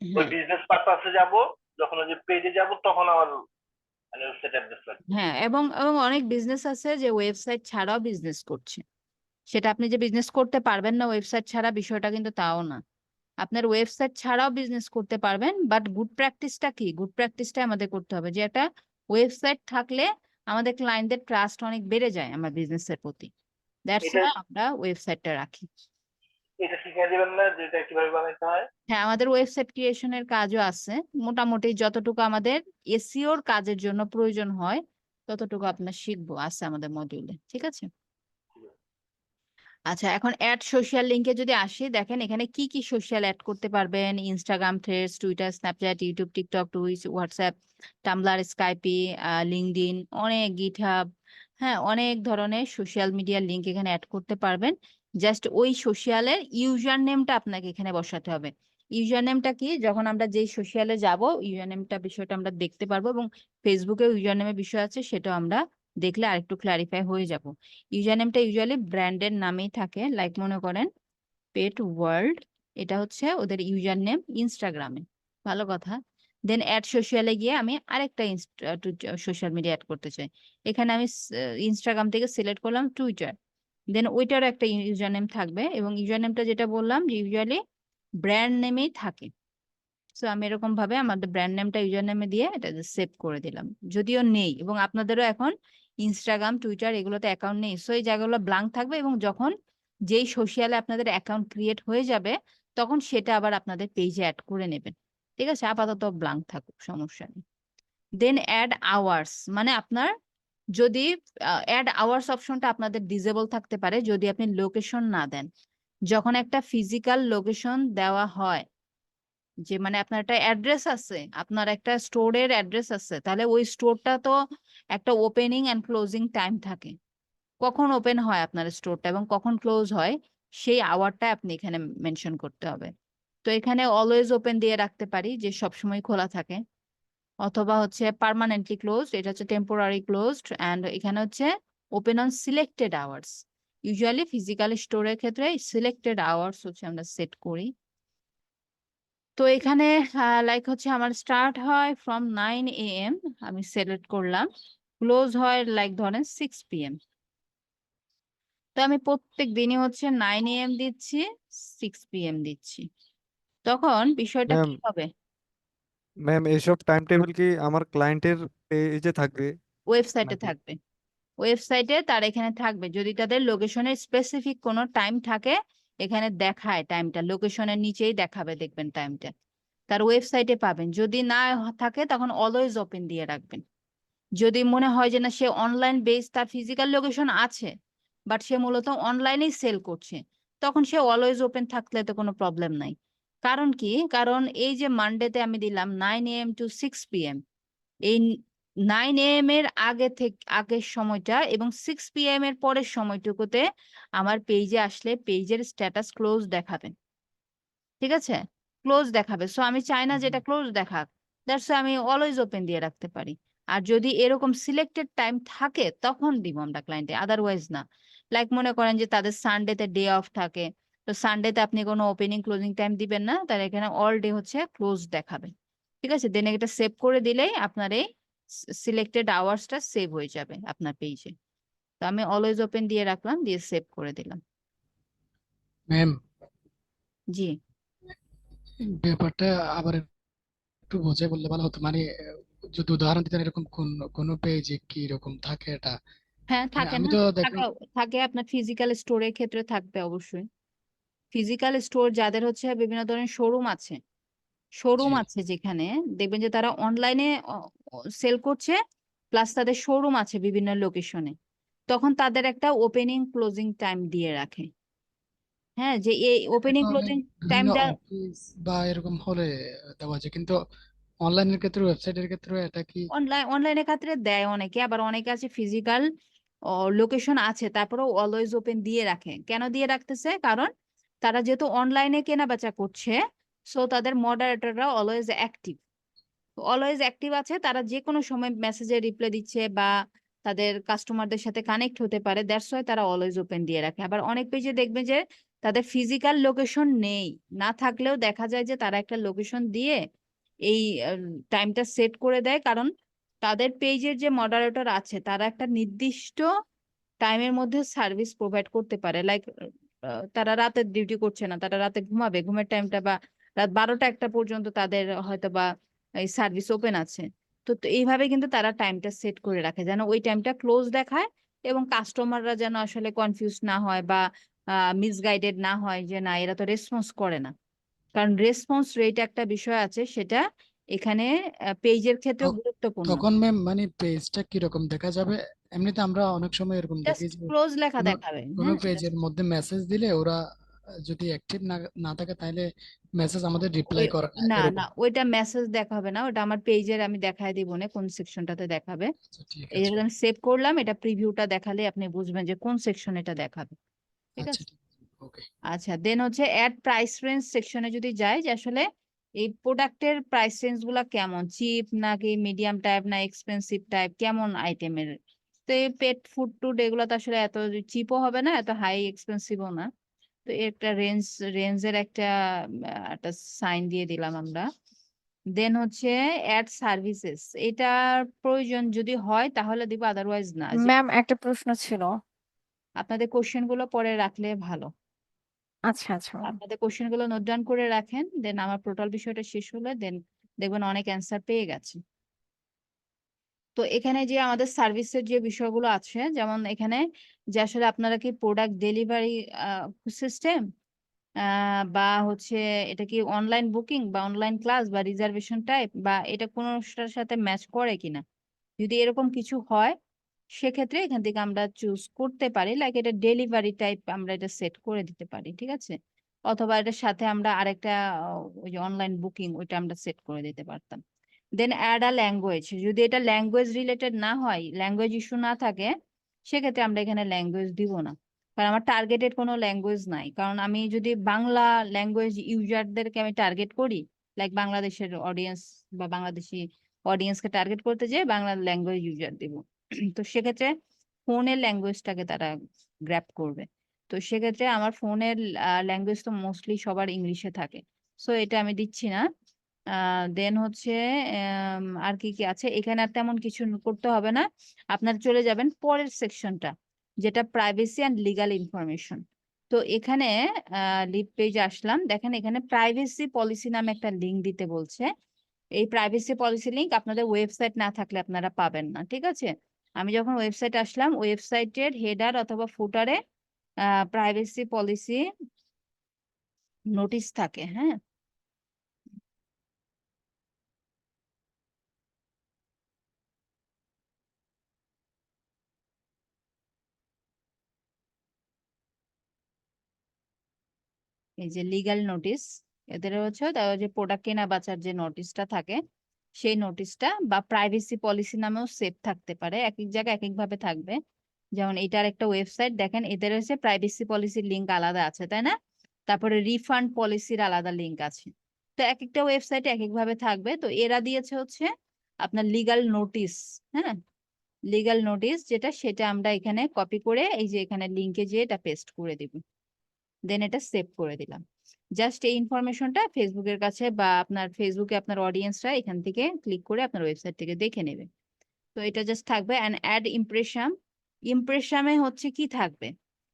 ওই হ্যাঁ বিজনেস পারপাসে যাব, যখন ওই যে পেজে যাব, তখন আমার মানে ওয়েবসাইট অ্যাড্রেস লাগবে। হ্যাঁ, এবং এবং অনেক বিজনেস আছে যে ওয়েবসাইট ছাড়াও বিজনেস করছে। সেটা আপনি যে বিজনেস করতে পারবেন না ওয়েবসাইট ছাড়া, বিষয়টা কিন্তু তাও না। আপনার ওয়েবসাইট ছাড়াও বিজনেস করতে পারবেন, বাট গুড প্র্যাকটিসটা কি? গুড প্র্যাকটিসটা আমাদের করতে হবে যে একটা ওয়েবসাইট থাকলে আমাদের ক্লায়েন্টদের ট্রাস্ট অনেক বেড়ে যায় আমার বিজনেসের প্রতি। দ্যাটস এটা ওয়াই আমরা ওয়েবসাইটটা রাখি। এটা শিখিয়ে দিবেন না যে এটা কিভাবে বানাইতে হয়? হ্যাঁ, আমাদের ওয়েবসাইট ক্রিয়েশনের কাজও আছে। মোটামুটি যতটুকু আমাদের এসইওর কাজের জন্য প্রয়োজন হয় ততটুকু আপনার শিখবো, আছে আমাদের মডিউলে। ঠিক আছে? আচ্ছা, এখন অ্যাড সোশ্যাল লিংকে যদি আসি, দেখেন এখানে কি কি সোশ্যাল অ্যাড করতে পারবেন: Instagram, Threads, Twitter, Snapchat, YouTube, TikTok, Twitch, WhatsApp, Tumblr, Skype, LinkedIn, অনেক গিটহাব, হ্যাঁ অনেক ধরনের সোশ্যাল মিডিয়ার লিংক এখানে অ্যাড করতে পারবেন। জাস্ট ওই সোশ্যালের ইউজার নেমটা আপনাকে এখানে বসাতে হবে। ইউজার নেমটা কি? যখন আমরা যেই সোশ্যালে যাব, ইউজার নেমটা বিষয়টা আমরা দেখতে পারবো, এবং ফেসবুকে ইউজার নেমের বিষয় আছে, সেটাও আমরা দেখলে আরেকটু ক্লারিফাই হয়ে যাব। ইউজার নেমটা ইউজুয়ালি ব্র্যান্ডের নামেই থাকে, লাইক মনে করেন পেট ওয়ার্ল্ড, এটা হচ্ছে ওদের ইউজার নেম ইনস্টাগ্রামে। ভালো কথা। দেন অ্যাড সোশ্যালে গিয়ে আমি আরেকটা সোশ্যাল মিডিয়া অ্যাড করতে চাই। এখানে আমি ইনস্টাগ্রাম থেকে সিলেক্ট করলাম টুইটার। দেন ওইটারও একটা ইউজার নেম থাকবে, এবং ইউজার নেমটা যেটা বললাম যে ইউজুয়ালি ব্র্যান্ড নেমেই থাকে। সো আমি এরকম ভাবে আমাদের ব্র্যান্ড নেমটা ইউজার নেমে দিয়ে এটা সেভ করে দিলাম। যদিও নেই, এবং আপনাদেরও এখন ইনস্টাগ্রাম, টুইটার এগুলোতে অ্যাকাউন্ট নেই, সো এই জায়গাগুলো ব্ল্যাঙ্ক থাকবে, এবং যখন যেই সোশ্যালে আপনাদের অ্যাকাউন্ট ক্রিয়েট হয়ে যাবে তখন সেটা আবার আপনাদের পেজে অ্যাড করে নেবেন। ঠিক আছে? আপাতত ব্ল্যাঙ্ক থাকুক, সমস্যা নেই। দেন অ্যাড আওয়ার্স, মানে আপনার যদি অ্যাড আওয়ার্স অপশনটা আপনাদের ডিসেবল থাকতে পারে যদি আপনি লোকেশন না দেন। যখন একটা ফিজিক্যাল লোকেশন দেওয়া হয়, যে মানে আপনার একটা অ্যাড্রেস আছে, আপনার একটা স্টোরের অ্যাড্রেস আছে, তাহলে ওই স্টোরটা তো একটা ওপেনিং এন্ড ক্লোজিং টাইম থাকে। কখন ওপেন হয় আপনার স্টোরটা এবং কখন ক্লোজ হয়, সেই আওয়ারটা আপনি এখানে মেনশন করতে হবে। তো এখানে অলওয়েজ ওপেন দিয়ে রাখতে পারি, যে সবসময় খোলা থাকে, অথবা হচ্ছে পার্মানেন্টলি ক্লোজড, এটা হচ্ছে টেম্পোরারি ক্লোজড, এন্ড এখানে হচ্ছে open on selected hours. Usually physical স্টোরের ক্ষেত্রে সিলেক্টেড আওয়ার্স হচ্ছে আমরা সেট করি। তো এখানে লাইক হচ্ছে আমার স্টার্ট হয় ফ্রম 9 AM, আমি সিলেক্ট করলাম। ক্লোজ হয় লাইক ধরেন 6 PM। তো আমি প্রত্যেক দিনই হচ্ছে 9 AM দিচ্ছি, 6 PM দিচ্ছি। তখন বিষয়টা ম্যাম কি হবে? ম্যাম এইসব টাইম টেবিল কি আমার ক্লায়েন্টের পেজে থাকবে ওয়েবসাইটে নাকি? থাকবে। ওয়েবসাইটে তার এখানে থাকবে, যদি তাদের লোকেশনের স্পেসিফিক কোনো টাইম থাকে এখানে দেখায় টাইমটা, লোকেশনের নিচেই দেখাবে, দেখবেন টাইমটা তার ওয়েবসাইটে পাবেন। যদি না থাকে তখন অলওয়েজ ওপেন দিয়ে রাখবেন। যদি মনে হয় যে না সে অনলাইন বেস, তার ফিজিক্যাল লোকেশন আছে বাট সে মূলত অনলাইনেই সেল করছে, তখন সে অলওয়েজ ওপেন থাকলে তো কোনো প্রবলেম নাই। কারণ কি, কারণ এই যে মানডেতে আমি দিলাম 9 AM to 6 PM, এই 9 AM এর আগে থেকে আগের সময়টা এবং 6 PM এর পরের সময়টুকুতে আমার পেজে আসলে পেজের স্ট্যাটাস ক্লোজ দেখাবেন। ঠিক আছে, ক্লোজ দেখাবে। সো আমি চাই না যেটা ক্লোজ দেখাক, দ্যাটস আমি অলওয়েজ ওপেন দিয়ে রাখতে পারি। আর যদি এরকম সিলেক্টেড টাইম থাকে তখন দিব আমরা ক্লায়েন্টে, আদারওয়াইজ না। লাইক মনে করেন যে তাদের সানডেতে ডে অফ থাকে, তো সানডেতে আপনি কোনো ওপেনিং ক্লোজিং টাইম দিবেন না, তার এখানে অল ডে হচ্ছে ক্লোজ দেখাবে। ঠিক আছে, দেন এটা সেভ করে দিলেই আপনার এই সিলেক্টেড আওয়ার্সটা সেভ হয়ে যাবে আপনার পেজে। তো আমি অলওয়েজ ওপেন দিয়ে রাখলাম, দিয়ে সেভ করে দিলাম। ম্যাম জি, ব্যাপারটা আবার একটু বোঝাই বললে ভালো হতো, মানে যদি উদাহরণ দিতেন এরকম কোন কোন পেজে কি রকম থাকে এটা। হ্যাঁ মানে থাকে আমি না, তো দেখলাম। থাকে আপনার ফিজিক্যাল স্টোরের ক্ষেত্রে থাকবে অবশ্যই। ফিজিক্যাল স্টোর যাদের হচ্ছে বিভিন্ন ধরনের শোরুম আছে, জি, যেখানে দেখবেন যে তারা অনলাইনে সেল করছে, প্লাস তাদের শোরুম আছে বিভিন্ন লোকেশনে, তখন তাদের একটা ওপেনিং ক্লোজিং টাইম দিয়ে রাখে। হ্যাঁ, যে এই এটা ওপেনিং অনেক ক্লোজিং বিভিন্ন টাইমটা অফিস বা এরকম হলে দেওয়া যায়, কিন্তু অনলাইনের ক্ষেত্রে, ওয়েবসাইটের ক্ষেত্রে এটা কি? অনলাইনের ক্ষেত্রে দেয় অনেকে, আবার অনেকে আছে ফিজিক্যাল লোকেশন আছে তারপরেও অলওয়েজ ওপেন দিয়ে রাখে। কেন দিয়ে রাখতেছে, কারণ তারা যেহেতু অনলাইনে কেনা বেচা করছে, সো তাদের মডারেটররা অলওয়েজ অ্যাক্টিভ। অলওয়েজ অ্যাক্টিভ আছে, তারা যে কোনো সময় মেসেজে রিপ্লাই দিচ্ছে বা তাদের কাস্টমারদের সাথে কানেক্ট হতে পারে, দ্যাটস ওয়াই তারা অলওয়েজ ওপেন দিয়ে রাখে। আবার অনেক পেজে দেখবে যে তাদের ফিজিক্যাল লোকেশন নেই, না থাকলেও দেখা যায় যে তারা একটা লোকেশন দিয়ে এই টাইমটা সেট করে দেয়, কারণ তাদের পেজের যে মডারেটর আছে তারা একটা নির্দিষ্ট টাইমের মধ্যে সার্ভিস প্রোভাইড করতে পারে। লাইক তারা রাতের ডিউটি করছে না, তারা রাতে ঘুমাবে, ঘুমের টাইমটা বা রাত 12টা-1টা পর্যন্ত তাদের হয়তো বা এই সার্ভিস ওপেন আছে। তো এইভাবে কিন্তু তারা টাইমটা সেট করে রাখে যেন ওই টাইমটা ক্লোজ দেখায়, এবং কাস্টমাররা যেন আসলে কনফিউজ না হয় বা মিসগাইডেড না হয় যে না এরা তো রেসপন্স করে না। কারণ রেসপন্স রেট একটা বিষয় আছে, সেটা এখানে পেজের ক্ষেত্রেও তো- গুরুত্বপূর্ণ। তখন ম্যাম মানে পেজটা কিরকম দেখা যাবে? এমনিতে আমরা অনেক সময় এরকম দেখি জাস্ট যে ক্লোজ লেখা কোনো দেখাবে, কোনো হ্যাঁ। পেজের মধ্যে মেসেজ দিলে ওরা যদি অ্যাক্টিভ না না থাকে তাহলে মেসেজ আমাদের রিপ্লাই করে না না না, এরকম। ওইটা মেসেজ দেখাবে না, ওটা আমার পেজের আমি দেখায় দিব না কোন সেকশনটাতে দেখাবে। আচ্ছা, ঠিক এই আছে। যে আমি সেভ করলাম, এটা প্রিভিউটা দেখালে আপনি বুঝবেন যে কোন সেকশন এটা দেখাবে। ঠিক আচ্ছা, আছে। ঠিক আছে, ওকে। আচ্ছা, দেন হচ্ছে অ্যাড প্রাইস রেঞ্জ সেকশনে যদি যাই, যে আসলে এই প্রোডাক্টের প্রাইস রেঞ্জ গুলা কেমন, চিপ নাকি মিডিয়াম টাইপ না এক্সপেন্সিভ টাইপ, কেমন আইটেমের। তো এই পেট ফুড টুড এগুলো তো আসলে এত চিপও হবে না, এত হাই এক্সপেন্সিভও না। তো এর একটা রেঞ্জের একটা সাইন দিয়ে দিলাম আমরা। দেন হচ্ছে অ্যাড সার্ভিসেস, এটার প্রয়োজন যদি হয় তাহলে দিব, আদারওয়াইজ না। যে ম্যাম একটা প্রশ্ন ছিল। আপনাদের কোশ্চেন গুলো পরে রাখলে ভালো। আচ্ছা আচ্ছা ম্যাম। আপনাদের কোশ্চেন গুলো নোট ডাউন করে রাখেন, দেন আমার টোটাল বিষয়টা শেষ হলে দেন দেখবেন অনেক অ্যান্সার পেয়ে গেছে। তো এখানে যে আমাদের সার্ভিসের যে বিষয়গুলো আছে, যেমন এখানে যে আসলে আপনারা কি প্রোডাক্ট ডেলিভারি সিস্টেম, বা হচ্ছে এটা কি অনলাইন বুকিং বা অনলাইন ক্লাস বা রিজার্ভেশন টাইপ, বা এটা কোনোটার সাথে ম্যাচ করে কিনা। যদি এরকম কিছু হয় সেক্ষেত্রে এখান থেকে আমরা চুজ করতে পারি, লাইক এটা ডেলিভারি টাইপ আমরা এটা সেট করে দিতে পারি। ঠিক আছে, অথবা এটার সাথে আমরা আরেকটা ওই যে অনলাইন বুকিং ওইটা আমরা সেট করে দিতে পারতাম। দেন অ্যাড আ ল্যাঙ্গুয়েজ, যদি এটা ল্যাঙ্গুয়েজ রিলেটেড না হয়, ল্যাঙ্গুয়েজ ইস্যু না থাকে, সেক্ষেত্রে আমরা এখানে ল্যাঙ্গুয়েজ দিব না। কারণ আমার টার্গেটেড কোনো ল্যাঙ্গুয়েজ নাই, কারণ আমি যদি বাংলা ল্যাঙ্গুয়েজ ইউজারদেরকে আমি টার্গেট করি, লাইক বাংলাদেশের অডিয়েন্স বা বাংলাদেশি অডিয়েন্সকে টার্গেট করতে যেয়ে বাংলা ল্যাঙ্গুয়েজ ইউজার দিব। তো সেক্ষেত্রে ফোনের ল্যাঙ্গুয়েজটাকে তারা গ্র্যাব করবে। তো সেক্ষেত্রে আমার ফোনের ল্যাঙ্গুয়েজ তো মোস্টলি সবার ইংলিশে থাকে, সো এটা আমি দিচ্ছি না। দেন হচ্ছে আর কি কি আছে এখানে, আর তেমন কিছু করতে হবে না। আপনার চলে যাবেন পরের সেকশনটা, যেটা প্রাইভেসি অ্যান্ড লিগাল ইনফরমেশন। তো এখানে লিড পেজে আসলাম, দেখেন এখানে প্রাইভেসি পলিসি নামে একটা লিঙ্ক দিতে বলছে। এই প্রাইভেসি পলিসি লিঙ্ক আপনাদের ওয়েবসাইট না থাকলে আপনারা পাবেন না, ঠিক আছে। আমি যখন ওয়েবসাইট আসলাম, ওয়েবসাইটের হেডার অথবা ফুটারে প্রাইভেসি পলিসি নোটিশ থাকে, হ্যাঁ। এই যে লিগ্যাল নোটিশ, এদের হচ্ছে তার যে প্রোডাক্ট কেনা বেচার যে নোটিশটা থাকে, সেই নোটিশটা বা প্রাইভেসি পলিসি নামেও সেভ থাকতে পারে, এক এক জায়গায় এক এক ভাবে থাকবে। যেমন এটার একটা ওয়েবসাইট দেখেন, এদের হচ্ছে প্রাইভেসি পলিসির লিঙ্ক আলাদা আছে, তাই না? তারপরে রিফান্ড পলিসির আলাদা লিঙ্ক আছে। তো এক একটা ওয়েবসাইটে এক এক ভাবে থাকবে। তো এরা দিয়েছে হচ্ছে আপনার লিগ্যাল নোটিশ, হ্যাঁ, লিগ্যাল নোটিশ যেটা, সেটা আমরা এখানে কপি করে এই যে এখানে লিঙ্কে যেয়ে এটা পেস্ট করে দিব, দেন এটা সেভ করে দিলাম। জাস্ট এই ইনফরমেশনটা ফেসবুকের কাছে বা আপনার ফেসবুকে আপনার অডিয়েন্সরা এখান থেকে ক্লিক করে আপনার ওয়েবসাইট থেকে দেখে নেবে। তো এটা জাস্ট থাকবে। অ্যান্ড অ্যাড ইমপ্রেশন, ইমপ্রেশনে হচ্ছে কি থাকবে,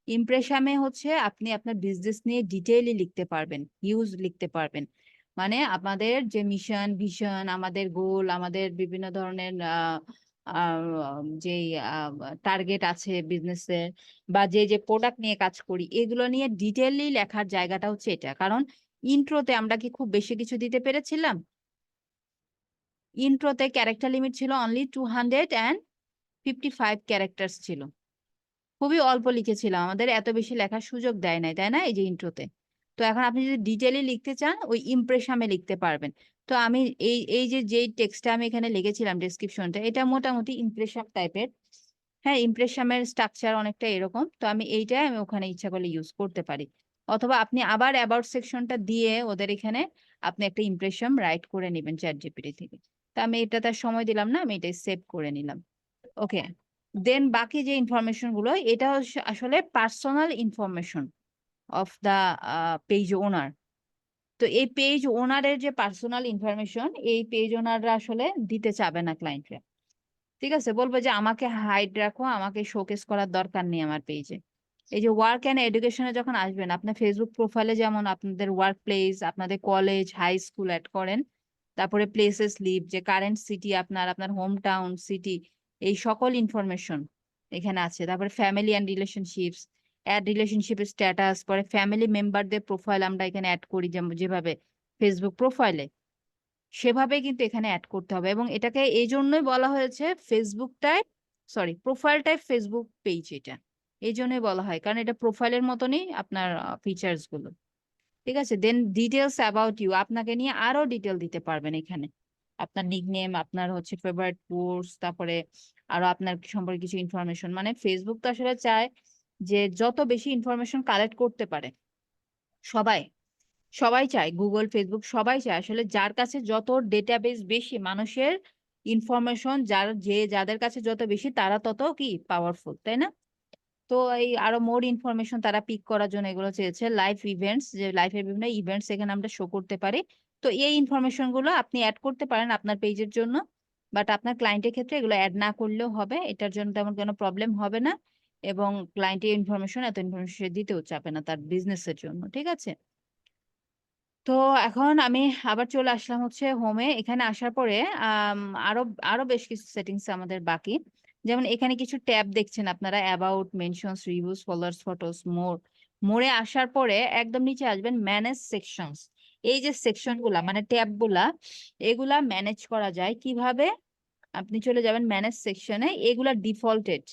ইমপ্রেশনে হচ্ছে আপনি আপনার বিজনেস নিয়ে ডিটেইলি লিখতে পারবেন, হিউজ লিখতে পারবেন। মানে আমাদের যে মিশন ভিশন, আমাদের গোল, আমাদের বিভিন্ন ধরনের যে টার্গেট আছে বিজনেসের, বা যে যে প্রোডাক্ট নিয়ে কাজ করি, এগুলো নিয়ে ডিটেইলি লেখার জায়গাটা হচ্ছে এটা। কারণ ইন্ট্রোতে আমরা কি খুব বেশি কিছু দিতে পেরেছিলাম? ইন্ট্রোতে ক্যারেক্টার লিমিট ছিল অনলি 255 ক্যারেক্টার্স ছিল, খুবই অল্প লিখেছিলাম, আমাদের এত বেশি লেখার সুযোগ দেয় নাই, তাই না, এই যে ইন্ট্রোতে। তো এখন আপনি যদি ডিটেইলি লিখতে চান, ওই ইমপ্রেশনে লিখতে পারবেন। তো আমি এই যে যেই টেক্সটটা আমি এখানে লিখেছিলাম ডেসক্রিপশনটা, এটা মোটামুটি ইমপ্রেশন টাইপের, হ্যাঁ। ইমপ্রেশনের স্ট্রাকচার অনেকটা এরকম। তো এইটাই আমি ওখানে ইচ্ছা করলে ইউজ করতে পারি। অথবা আপনি আবার অ্যাবাউট সেকশনটা দিয়ে ওদের এখানে আপনি একটা ইমপ্রেশন রাইট করে নেবেন চ্যাট জিপিটি থেকে। তো আমি এটা তার সময় দিলাম না, আমি এটাই সেভ করে নিলাম। ওকে, দেন বাকি যে ইনফরমেশন গুলো, এটা আসলে personal information of the page owner. তো এই পেজ ওনারের যে পার্সোনাল ইনফরমেশন, এই পেজ ওনাররা আসলে দিতে চাবে না ক্লায়েন্টরা, ঠিক আছে। বলবো যে আমাকে হাইড রাখো, আমাকে শোকেস করার দরকার নেই আমার পেজে। এই যে ওয়ার্ক অ্যান্ড এডুকেশনে যখন আসবেন, আপনার ফেসবুক প্রোফাইলে যেমন আপনাদের ওয়ার্ক প্লেস, আপনাদের কলেজ, হাই স্কুল অ্যাড করেন, তারপরে প্লেসেস লিভ, যে কারেন্ট সিটি আপনার, আপনার হোম টাউন সিটি, এই সকল ইনফরমেশন এখানে আছে। তারপরে ফ্যামিলি অ্যান্ড রিলেশনশিপস, অ্যাড রিলেশনশিপের স্ট্যাটাস, পরে ফ্যামিলি মেম্বারদের প্রোফাইল আমরা এখানে অ্যাড করি, যেভাবে ফেসবুক প্রোফাইলে, সেভাবে কিন্তু এখানে অ্যাড করতে হবে। এবং এটাকে এই জন্যই বলা হয়েছে Facebook type, sorry profile type Facebook page, এটা এই জন্যই বলা হয় কারণ এটা প্রোফাইলের মতনই আপনার ফিচার্স গুলো, ঠিক আছে। দেন ডিটেলস অ্যাবাউট ইউ, আপনাকে নিয়ে আরো ডিটেল দিতে পারবেন এখানে, আপনার নিকনেম, আপনার হচ্ছে ফেভারিট কোর্স, তারপরে আরো আপনার সম্পর্কে কিছু ইনফরমেশন। মানে ফেসবুক তো আসলে চায় যে যত বেশি ইনফরমেশন কালেক্ট করতে পারে, সবাই সবাই চায়, গুগল ফেসবুক সবাই চায় আসলে যার কাছে যত ডেটাবেস বেশি, মানুষের ইনফরমেশন যাদের কাছে যত বেশি, তারা তত কি পাওয়ারফুল, তাই না? তো এই আরো মোর ইনফরমেশন তারা পিক করার জন্য এগুলো চেয়েছে। লাইভ ইভেন্টস, যে লাইফের বিভিন্ন ইভেন্টস এখানে আমরা শো করতে পারি। তো এই ইনফরমেশন গুলো আপনি অ্যাড করতে পারেন আপনার পেজের জন্য, বাট আপনার ক্লায়েন্টের ক্ষেত্রে এগুলো অ্যাড না করলেও হবে, এটার জন্য তেমন কোনো প্রবলেম হবে না। এবং ক্লায়েন্টের ইনফরমেশন এত ইনফরমেশন দিতেও চাবে না তার বিজনেসের জন্য, ঠিক আছে। তো এখন আমি আবার চলে আসলাম হচ্ছে হোমে। এখানে আসার পরে আরো আরো বেশ কিছু সেটিংস আমাদের বাকি। যেমন এখানে কিছু ট্যাব দেখছেন আপনারা, about, mentions, reviews, followers, photos, more. মোরে আসার পরে একদম নিচে আসবেন ম্যানেজ সেকশনস। এই যে সেকশন গুলা মানে ট্যাব গুলা, এগুলা ম্যানেজ করা যায় কিভাবে? আপনি চলে যাবেন ম্যানেজ সেকশনে, এগুলা ডিফল্টেড,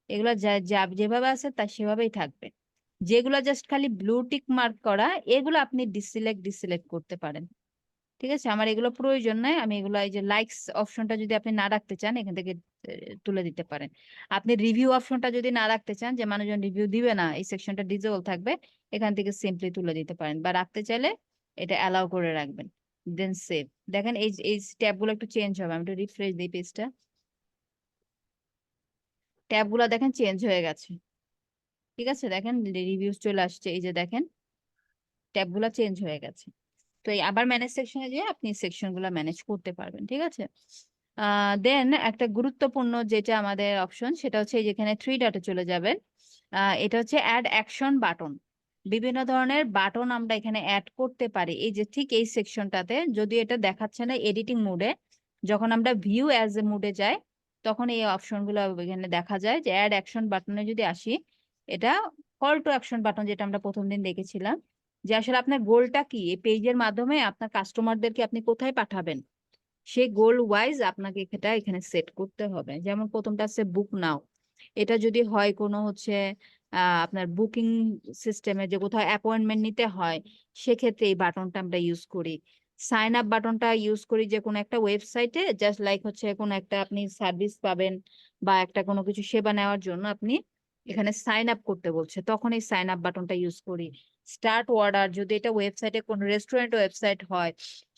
এগুলা যেভাবে আছে তা সেভাবেই থাকবে। যেগুলা জাস্ট খালি ব্লু টিক মার্ক করা, এগুলো আপনি ডিসিলেক্ট করতে পারেন, ঠিক আছে। আমার এগুলো প্রয়োজন নাই, আমি এগুলো এই যে লাইকস অপশনটা যদি আপনি না রাখতে চান, এখান থেকে তুলে দিতে পারেন। আপনি রিভিউ অপশনটা যদি না রাখতে চান, যে মানুষজন রিভিউ দিবে না, এই সেকশনটা ডিসেবল থাকবে, এখান থেকে সিম্পলি তুলে দিতে পারেন, বা রাখতে চাইলে এটা অ্যালাউ করে রাখবেন। দেন সেভ। দেখেন এই ট্যাব গুলো একটু চেঞ্জ হবে, আমি একটু রিফ্রেশ দিই পেজটা, ট্যাব গুলা দেখেন চেঞ্জ হয়ে গেছে, ঠিক আছে, দেখেন রিভিউজ চলে আসছে, এই যে দেখেন ট্যাবগুলো চেঞ্জ হয়ে গেছে। তো এই আবার ম্যানেজ সেকশনে যেয়ে আপনি সেকশন গুলা ম্যানেজ করতে পারবেন, ঠিক আছে। দেন একটা গুরুত্বপূর্ণ যেটা আমাদের অপশন, সেটা হচ্ছে এই যেখানে থ্রি ডটে চলে যাবেন। এটা হচ্ছে অ্যাড অ্যাকশন বাটন। বিভিন্ন ধরনের বাটন আমরা এখানে অ্যাড করতে পারি, এই যে ঠিক এই সেকশনটাতে। যদি এটা দেখাচ্ছে না এডিটিং মোডে, যখন আমরা ভিউ অ্যাজ এ মোডে যাই তখন এই অপশনগুলো এখানে দেখা যায়। যে অ্যাড অ্যাকশন বাটনে যদি আসি, এটা কল টু অ্যাকশন বাটন, যেটা আমরা প্রথম দিন দেখেছিলাম, যে আসলে আপনার গোলটা কি, এই পেজের মাধ্যমে আপনার কাস্টমারদেরকে আপনি কোথায় পাঠাবেন, সেই গোল ওয়াইজ আপনাকে এটা এখানে সেট করতে হবে। যেমন প্রথমটা আছে বুক নাও, এটা যদি হয় কোনো হচ্ছে আপনার বুকিং সিস্টেমে, যে কোথাও অ্যাপয়েন্টমেন্ট নিতে হয়, সেক্ষেত্রে এই বাটনটা আমরা ইউজ করি। সাইন আপ বাটনটা ইউজ করি যে কোনো একটা ওয়েবসাইটে, জাস্ট লাইক হচ্ছে কোনো একটা আপনি সার্ভিস পাবেন বা একটা কোনো কিছু সেবা নেওয়ার জন্য আপনি এখানে সাইন আপ করতে বলছে, তখন এই সাইন আপ বাটনটা ইউজ করি। স্টার্ট অর্ডার, যদি এটা ওয়েবসাইটে কোনো রেস্টুরেন্ট ওয়েবসাইট হয়,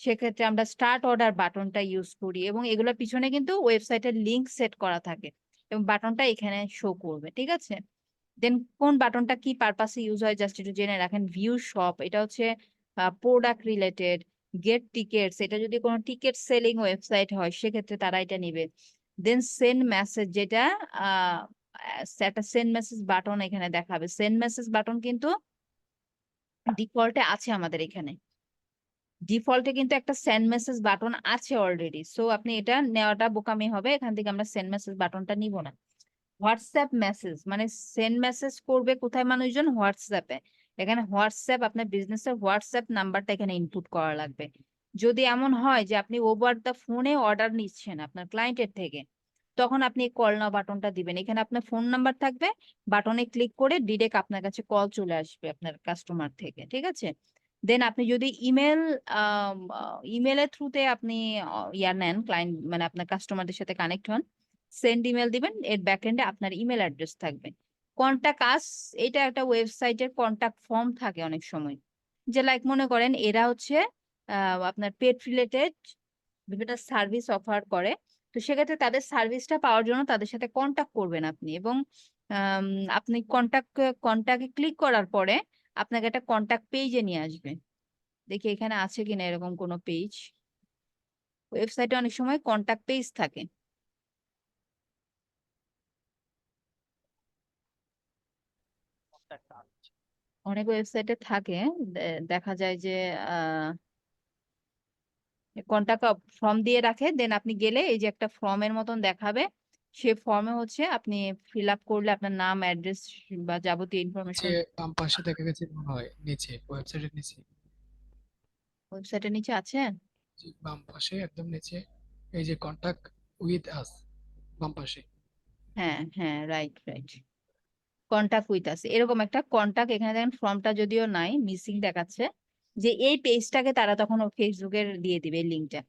সেক্ষেত্রে আমরা স্টার্ট অর্ডার বাটনটা ইউজ করি। এবং এগুলোর পিছনে কিন্তু ওয়েবসাইটের লিংক সেট করা থাকে এবং বাটনটা এখানে শো করবে, ঠিক আছে। দেন কোন বাটনটা কি পারপাসে ইউজ হয় জাস্ট একটু জেনে রাখেন। ভিউ শপ, এটা হচ্ছে প্রোডাক্ট রিলেটেড। গেট টিকেটস, এটা যদি কোনো টিকেট সেলিং ওয়েবসাইট হয় সেক্ষেত্রে তারা এটা নেবে। দেন সেন্ড মেসেজ, যেটা একটা সেন্ড মেসেজ বাটন এখানে দেখাবে। সেন্ড মেসেজ বাটন কিন্তু ডিফল্টে আছে আমাদের এখানে, ডিফল্টে কিন্তু একটা সেন্ড মেসেজ বাটন আছে অলরেডি। সো আপনি এটা নেওয়াটা বোকামি হবে, এখান থেকে আমরা সেন্ড মেসেজ বাটনটা নিব না। হোয়াটসঅ্যাপ মেসেজ, মানে সেন্ড মেসেজ করবে কোথায় মানুষজন, হোয়াটসঅ্যাপে। এখানে হোয়াটসঅ্যাপ, আপনার বিজনেসের হোয়াটসঅ্যাপ নাম্বারটা এখানে ইনপুট করা লাগবে। যদি এমন হয় যে আপনি ওভার দা ফোনে অর্ডার নিচ্ছেন আপনার ক্লায়েন্টের থেকে, তখন আপনি কল নাও বাটনটা দিবেন। এখানে আপনার ফোন নাম্বার থাকবে, বাটনে ক্লিক করে ডিরেক্ট আপনার কাছে কল চলে আসবে আপনার কাস্টমার থেকে, ঠিক আছে। দেন আপনি যদি ইমেলের থ্রুতে আপনি ইয়া নেন, ক্লায়েন্ট মানে আপনার কাস্টমারদের সাথে কানেক্ট হন, সেন্ড ইমেল দিবেন, এর ব্যাকএন্ডে আপনার ইমেল অ্যাড্রেস থাকবে। কন্টাক্ট আস, এটা একটা ওয়েবসাইটের কন্টাক্ট ফর্ম থাকে অনেক সময়, যে লাইক মনে করেন এরা হচ্ছে আপনার পেট রিলেটেড বিভিন্ন সার্ভিস অফার করে, তো সেক্ষেত্রে তাদের সার্ভিসটা পাওয়ার জন্য তাদের সাথে কন্টাক্ট করবেন আপনি। এবং আম, আপনি কন্টাক্টে ক্লিক করার পরে আপনাকে একটা কন্টাক্ট পেজে নিয়ে আসবে। দেখি এখানে আছে কিনা এরকম কোনো পেজ। ওয়েবসাইটে অনেক সময় কন্টাক্ট পেজ থাকে। অনেক ওয়েবসাইটে থাকে, দেখা যায় যে কন্টাক্ট ফর্ম দিয়ে রাখে। দেন আপনি গেলে এই যে একটা ফর্মের মতন দেখাবে, সে ফর্মে হচ্ছে আপনি ফিল আপ করলে আপনার নাম, অ্যাড্রেস বা যাবতীয় যে ইনফরমেশন। বাম পাশে দেখা গেছে মনে হয় নিচে, ওয়েবসাইটের নিচে, ওয়েবসাইটের নিচে আছে। জি, বাম পাশে একদম নিচে, এই যে কন্টাক্ট উইথ আস, বাম পাশে। হ্যাঁ হ্যাঁ, right right, contact with us, এরকম একটা কন্টাক্ট। এখানে দেখেন ফর্মটা যদিও নাই, মিসিং দেখাচ্ছে, যে এই পেজটাকে তারা তখন ফেসবুকের দিয়ে দিবে লিঙ্কটা,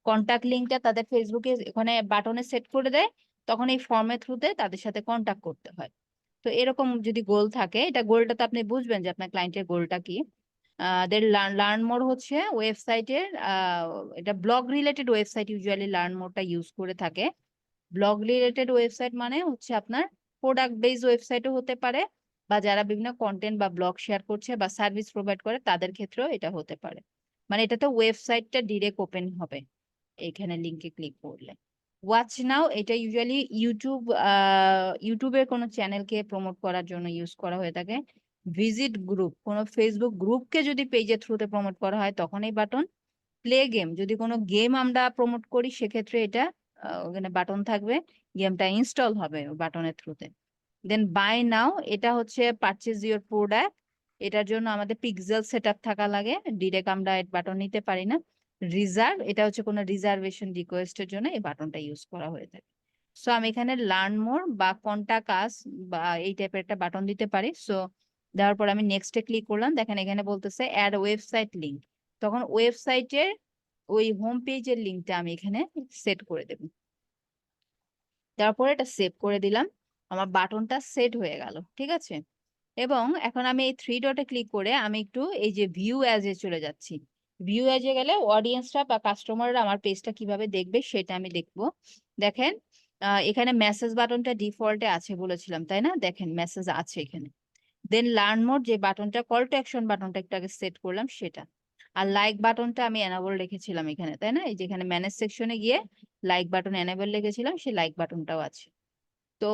কন্টাক্ট লিঙ্কটা তাদের ফেসবুকে ওখানে বাটনে সেট করে দেয়, তখন এই ফর্মের থ্রুতে তাদের সাথে কন্টাক্ট করতে হয়। তো এরকম যদি গোল থাকে, এটা গোলটাতে আপনি বুঝবেন যে আপনার ক্লায়েন্টের গোলটা কি। দের লার্ন মোর হচ্ছে ওয়েবসাইটের, এটা blog related website usually learn মোরটা ইউজ করে থাকে। ব্লগ রিলেটেড ওয়েবসাইট মানে হচ্ছে আপনার প্রোডাক্ট বেস ওয়েবসাইটও হতে পারে, বা যারা বিভিন্ন কন্টেন্ট বা ব্লগ শেয়ার করছে বা সার্ভিস প্রোভাইড করে তাদের ক্ষেত্রেও এটা হতে পারে। মানে এটাতে ওয়েবসাইটটা ডিরেক্ট ওপেন হবে এখানে লিংকে ক্লিক করলে। ওয়াচ নাও, এটা ইউজুয়ালি ইউটিউবের কোনো চ্যানেলকে প্রমোট করার জন্য ইউজ করা হয়ে থাকে। ভিজিট গ্রুপ, কোনো ফেসবুক গ্রুপকে যদি পেজের থ্রুতে প্রমোট করা হয় তখন এই বাটন। প্লে গেম, যদি কোনো গেম আমরা প্রমোট করি সেক্ষেত্রে এটা ওখানে বাটন থাকবে, গেমটা ইনস্টল হবে বাটনের থ্রুতে। দেন বাই নাও, এটা হচ্ছে পারচেজ ইউর প্রোডাক্ট, এটার জন্য আমাদের পিক্সেল সেটআপ থাকা লাগে, ডিরেক্ট আমরা এই বাটন নিতে পারি না। রিজার্ভ, এটা হচ্ছে কোনো রিজার্ভেশন রিকোয়েস্টের জন্য এই বাটনটা ইউজ করা হয়ে থাকে। সো আমি এখানে লার্ন মোর বা কন্টাক্ট আস বা এই টাইপের একটা বাটন দিতে পারি। সো দেওয়ার পর আমি নেক্সটে ক্লিক করলাম, দেখেন এখানে বলতেছে অ্যাড ওয়েবসাইট লিংক, তখন ওয়েবসাইটের ওই হোম পেজের লিংকটা আমি এখানে সেট করে দেব। তারপরে এটা সেভ করে দিলাম, আমার বাটনটা সেট হয়ে গেল, ঠিক আছে। এবং এখন আমি এই থ্রি ডটে ক্লিক করে আমি একটু এই যে ভিউ অ্যাজ এ চলে যাচ্ছি। ভিউ অ্যাজ এ গেলে অডিয়েন্সরা বা কাস্টমাররা আমার পেজটা কিভাবে দেখবে সেটা আমি দেখবো। দেখেন এখানে মেসেজ বাটনটা ডিফল্টে আছে বলেছিলাম, তাই না? দেখেন মেসেজ আছে এখানে। দেন লার্ন মোর যে বাটনটা, কল টু অ্যাকশন বাটনটা একটু আগে সেট করলাম সেটা। আর লাইক বাটনটা আমি এনাবল রেখেছিলাম এখানে, তাই না? এই যেখানে ম্যানেজ সেকশনে গিয়ে লাইক বাটন এনাবল রেখেছিলাম, সেই লাইক বাটনটাও আছে। তো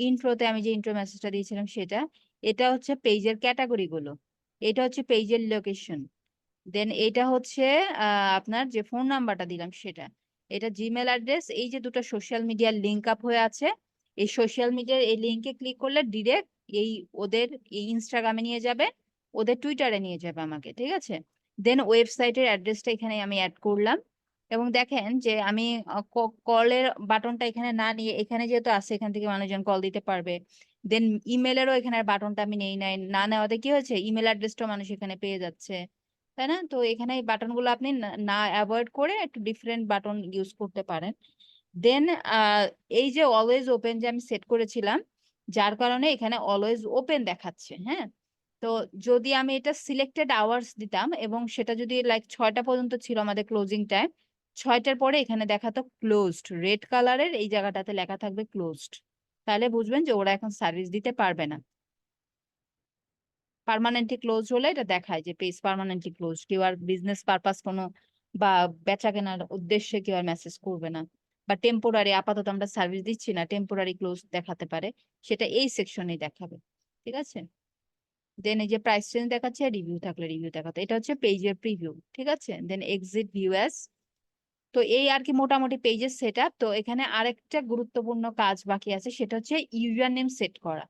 ইন্ট্রোতে আমি যে ইন্ট্রো মেসেজটা দিয়েছিলাম সেটা, এটা হচ্ছে পেজের ক্যাটাগরি গুলো, এটা হচ্ছে পেজের লোকেশন, দেন এটা হচ্ছে আপনার যে ফোন নাম্বারটা দিলাম সেটা, এটা জিমেল অ্যাড্রেস, এই যে দুটো সোশ্যাল মিডিয়ার লিঙ্ক আপ হয়ে আছে, এই সোশ্যাল মিডিয়ার এই লিঙ্কে ক্লিক করলে ডিরেক্ট এই ওদের এই ইনস্টাগ্রামে নিয়ে যাবে, ওদের টুইটারে নিয়ে যাবে আমাকে, ঠিক আছে? দেন ওয়েবসাইটের অ্যাড্রেসটা এখানে আমি অ্যাড করলাম, এবং দেখেন যে আমি কলের বাটনটা এখানে না নিয়ে, এখানে যেহেতু আছে এখান থেকে মানুষজন কল দিতে পারবে। দেন ইমেলেরও এখানে বাটনটা আমি নেই নাই, না নেওয়াতে কি হয়েছে, ইমেল অ্যাড্রেসটাও মানুষ এখানে পেয়ে যাচ্ছে, তাই না? তো এখানে এই বাটন গুলো আপনি না অ্যাভয়েড করে একটু ডিফারেন্ট বাটন ইউজ করতে পারেন। দেন এই যে অলওয়েজ ওপেন যে আমি সেট করেছিলাম, যার কারণে এখানে অলওয়েজ ওপেন দেখাচ্ছে, হ্যাঁ? তো যদি আমি এটা সিলেক্টেড আওয়ার্স দিতাম, এবং সেটা যদি লাইক 6টা পর্যন্ত ছিল আমাদের ক্লোজিং টাইম, 6টার পরে এখানে দেখাতো ক্লোজড, রেড কালারের এই জায়গাটাতে লেখা থাকবে ক্লোজড, তাহলে বুঝবেন যে ওরা এখন সার্ভিস দিতে পারবে না। পার্মানেন্টলি ক্লোজ হলে এটা দেখায় যে পেজ পার্মানেন্টলি ক্লোজ, কেউ আর বিজনেস পারপাস কোনো বা বেচা কেনার উদ্দেশ্যে কেউ আর মেসেজ করবে না, বা টেম্পোরারি আপাতত আমরা সার্ভিস দিচ্ছি না, টেম্পোরারি ক্লোজ দেখাতে পারে, সেটা এই সেকশনে দেখাবে, ঠিক আছে? দেন এই যে প্রাইস চেঞ্জ দেখাচ্ছে, রিভিউ থাকলে রিভিউ দেখাতে, এটা হচ্ছে পেজের প্রিভিউ, ঠিক আছে? দেন এক্সিট ভিউ অ্যাজ। তো এই আর কি মোটামুটি পেজের সেটআপ। তো এখানে আরেকটা গুরুত্বপূর্ণ কাজ বাকি আছে, সেটা হচ্ছে ইউজার নেম সেট করা।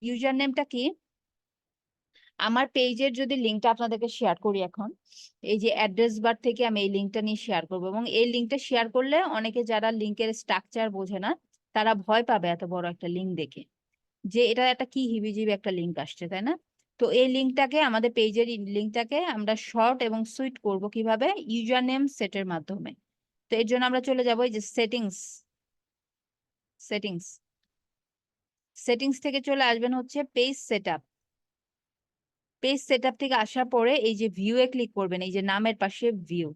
ইউজার নেমটা কি, আমার পেজের যদি লিঙ্কটা আপনাদেরকে শেয়ার করি এখন, এই যে অ্যাড্রেস বার থেকে আমি এই লিঙ্কটা নিয়ে শেয়ার করবো, এবং এই লিঙ্কটা শেয়ার করলে অনেকে যারা লিঙ্কের স্ট্রাকচার বোঝে না তারা ভয় পাবে এত বড় একটা লিঙ্ক দেখে, যে এটা একটা কি হিবিজিবি একটা লিঙ্ক আসছে, তাই না? তো এই লিঙ্কটাকে, আমাদের পেজের লিঙ্কটাকে আমরা শর্ট এবং সুইট করব কিভাবে, ইউজার নেম সেটের মাধ্যমে। তো এর জন্য আমরা চলে যাবো এই যে সেটিংস, সেটিংস সেটিংস থেকে চলে আসবেন হচ্ছে পেজ সেটআপ। পেজ সেটআপ থেকে আসার পরে এই যে ভিউ এ ক্লিক করবেন, এই যে নামের পাশে ভিউ,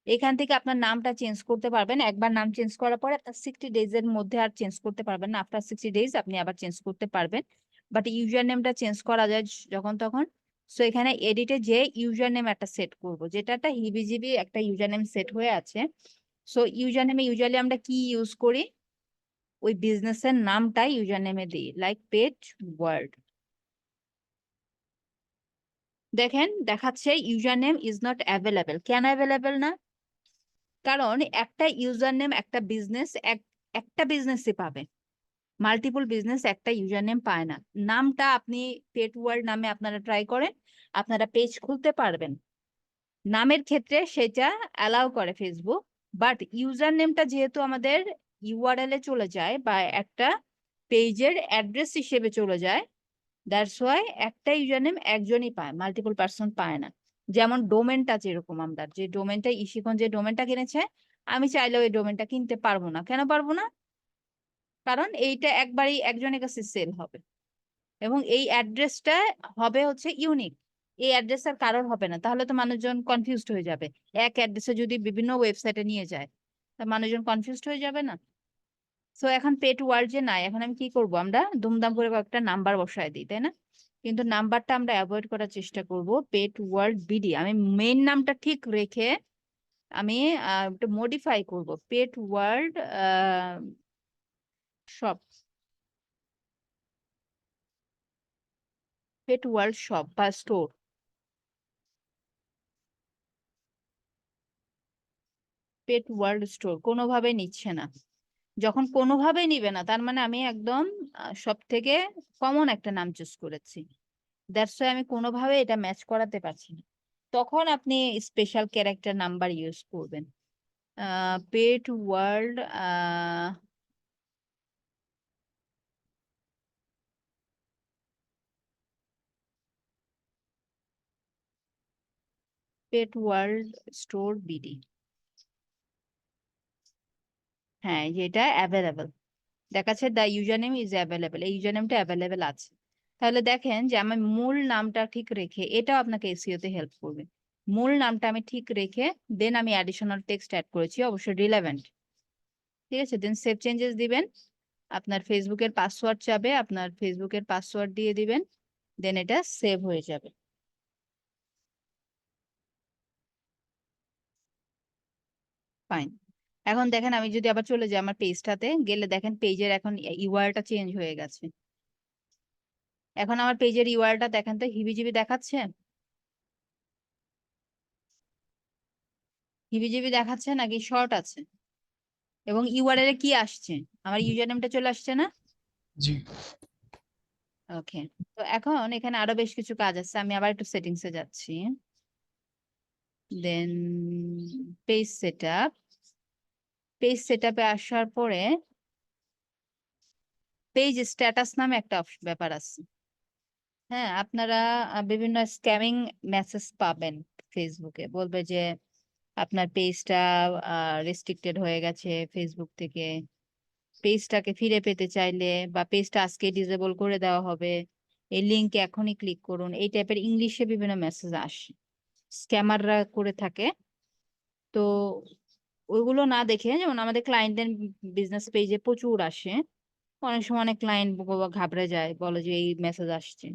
এখান থেকে আপনার নামটা চেঞ্জ করতে পারবেন। একবার নাম চেঞ্জ করার পরে আপনার 60 ডেজ এর মধ্যে আর চেঞ্জ করতে পারবেন না, আফটার 60 ডেজ আপনি আবার চেঞ্জ করতে পারবেন, বাট ইউজার নেমটা চেঞ্জ করা যায় যখন তখন। সো এখানে এডিটে যে ইউজার নেম একটা সেট করব, যেটা একটা হিবিজিবি একটা ইউজার নেম সেট হয়ে আছে। সো ইউজার নেমে ইউজুয়ালি আমরা কি ইউজ করি, ওই বিজনেসের নামটাই ইউজার নেমে দিই, লাইক পেজ ওয়ার্ল্ড। দেখেন দেখাচ্ছে user name is not available. কেন অ্যাভেলেবেল না? কারণ একটা ইউজার নেম একটা বিজনেস একটা বিজনেসই পাবে, মাল্টিপল বিজনেস একটা ইউজার নেম পায় না। নামটা আপনি পেট ওয়ার্ল্ড নামে আপনারা ট্রাই করেন, আপনারা পেজ খুলতে পারবেন, নামের ক্ষেত্রে সেটা অ্যালাউ করে ফেসবুক, বাট ইউজার নেমটা যেহেতু আমাদের ইউআরএল এ চলে যায় বা একটা পেজের অ্যাড্রেস হিসেবে চলে যায়, দ্যাটস ওয়াই একটা ইউজার নেম একজনই পায়, মাল্টিপল পার্সন পায় না। যেমন ডোমেনটা, যেরকম আমরা যে ডোমেনটা ইশিকন যে ডোমেনটা কিনেছে, আমি চাইলেও এই ডোমেনটা কিনতে পারবো না। কেন পারবো না? কারণ এইটা একবারই একজনের কাছে সেল হবে, এবং এই অ্যাড্রেসটা হবে হচ্ছে ইউনিক, এই অ্যাড্রেস আর কারোর হবে না, তাহলে তো মানুষজন কনফিউজড হয়ে যাবে। এক অ্যাড্রেসে যদি বিভিন্ন ওয়েবসাইটে নিয়ে যায়, তা মানুষজন কনফিউজড হয়ে যাবে না? সো এখন পেট ওয়ার্ল্ড যে নাই, এখন আমি কি করব, আমরা দুমদাম করে কয়েকটা নাম্বার বসায় দিই, তাই না? কিন্তু নাম্বারটা আমরা অ্যাভয়েড করার চেষ্টা করব। পেট ওয়ার্ল্ড বিডি আমি মেইন নামটা ঠিক রেখে আমি একটু মডিফাই করব, পেট ওয়ার্ল্ড শপ, পেট ওয়ার্ল্ড শপ বা স্টোর, পেট ওয়ার্ল্ড স্টোর কোনোভাবে নিচ্ছে না। যখন কোনোভাবেই নিবে না, তার মানে আমি একদম সব থেকে কমন একটা নাম চুজ করেছি, দ্যাটস ওয়াই আমি কোনোভাবে এটা ম্যাচ করাতে পারছি না। তখন আপনি স্পেশাল ক্যারেক্টার নাম্বার ইউজ করবেন। পেট ওয়ার্ল্ড পেট ওয়ার্ল্ড স্টোর বিডি, হ্যাঁ যেটা অ্যাভেলেবেল দেখাচ্ছে, the user name is available, এই ইউজার নেমটা অ্যাভেলেবেল আছে। তাহলে দেখেন যে আমি মূল নামটা ঠিক রেখে, এটাও আপনাকে এসইও তে হেল্প করবে, মূল নামটা আমি ঠিক রেখে দেন আমি অ্যাডিশনাল টেক্সট অ্যাড করেছি, অবশ্যই রিলেভেন্ট, ঠিক আছে? দেন সেভ চেঞ্জেস দিবেন, আপনার ফেসবুকের পাসওয়ার্ড চাবে, আপনার ফেসবুকের পাসওয়ার্ড দিয়ে দিবেন, দেন এটা সেভ হয়ে যাবে। ফাইন। এখন দেখেন আমি যদি আবার চলে যাই আমার পেজটাতে, গেলে দেখেন পেজের এখন ইউআরএলটা চেঞ্জ হয়ে গেছে। এখন আমার পেজের ইউআরএলটা দেখেন তো হিবিজিবি দেখাচ্ছে? হিবিজিবি দেখাচ্ছে নাকি শর্ট আছে? এবং ইউআরএল এ কি আসছে? আমার ইউজার নেমটা চলে আসছে না? জি। ওকে, তো এখন এখানে আরো বেশ কিছু কাজ আছে, আমি আবার একটু সেটিংসে যাচ্ছি। দেন পেজ সেটআপ, পেজ সেটআপে আসার পরে পেজ স্ট্যাটাস নামে একটা ব্যাপার আছে। হ্যাঁ, আপনারা বিভিন্ন স্ক্যামিং মেসেজ পাবেন ফেসবুকে, বলবে যে আপনার পেজটা রেস্ট্রিক্টেড হয়ে গেছে ফেসবুক থেকে, পেজটাকে ফিরে পেতে চাইলে বা পেজটা আজকে ডিসেবল করে দেওয়া হবে, এই লিঙ্কে এখনই ক্লিক করুন, এই টাইপের ইংলিশে বিভিন্ন মেসেজ আসে, স্ক্যামাররা করে থাকে। তো ওইগুলো না দেখে, যেমন আমাদের ক্লায়েন্টদের বিজনেস পেজে প্রচুর আসে, অনেক সময় অনেক ক্লায়েন্ট ঘাবড়ে যায়, বলে যে এই মেসেজ আসছে।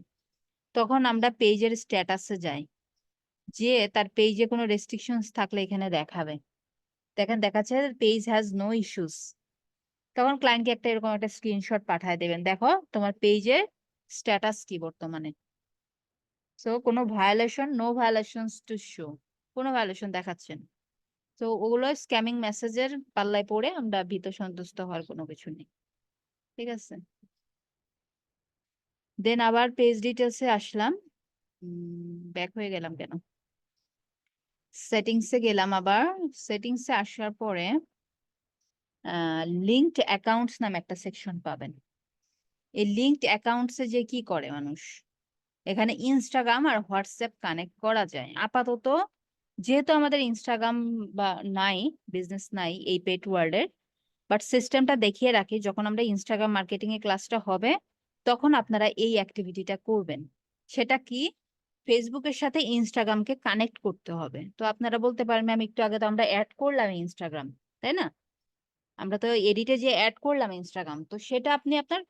তখন আমরা পেজের স্ট্যাটাসে যাই, যে তার পেজে কোনো রেস্ট্রিকশনস থাকলে এখানে দেখাবে। দেখেন দেখাচ্ছে পেজ হ্যাজ নো ইস্যুস। তখন ক্লায়েন্টকে একটা এরকম একটা স্ক্রিনশট পাঠায় দেবেন, দেখো তোমার পেজের স্ট্যাটাস কি বর্তমানে। সো কোনো violation, no violations to show, কোনো ভায়োলেশন দেখাচ্ছেন। তো ওগুলো স্ক্যামিং মেসেজের পাল্লায় পড়ে আমরা ভীত সন্তুষ্ট হওয়ার কোনো কিছু নেই, ঠিক আছে? দেন আবার পেজ ডিটেলসে আসলাম, ব্যাক হয়ে গেলাম কেন, সেটিংসে গেলাম। আবার সেটিংসে আসার পরে লিঙ্কড অ্যাকাউন্টস নামে একটা সেকশন পাবেন। এই লিঙ্কড অ্যাকাউন্টসে যে কি করে মানুষ, এখানে ইনস্টাগ্রাম আর হোয়াটসঅ্যাপ কানেক্ট করা যায় আপাতত। যেহেতু আমাদের ইনস্টাগ্রাম বা নাই, বিজনেস নাই এই পেট ওয়ার্ল্ডের, বাট সিস্টেমটা দেখিয়ে রাখি, যখন আমরা ইনস্টাগ্রাম মার্কেটিং এর ক্লাসটা হবে তখন আপনারা এই অ্যাক্টিভিটিটা করবেন। সেটা কি, ফেসবুকের সাথে ইনস্টাগ্রামকে কানেক্ট করতে হবে। তো আপনারা বলতে পারেন ম্যাম একটু আগে তো আমরা অ্যাড করলাম ইনস্টাগ্রাম, তাই না? আমরা তো এডিটে যে অ্যাড করলাম ইনস্টাগ্রাম, তো সেটা আপনি আপনার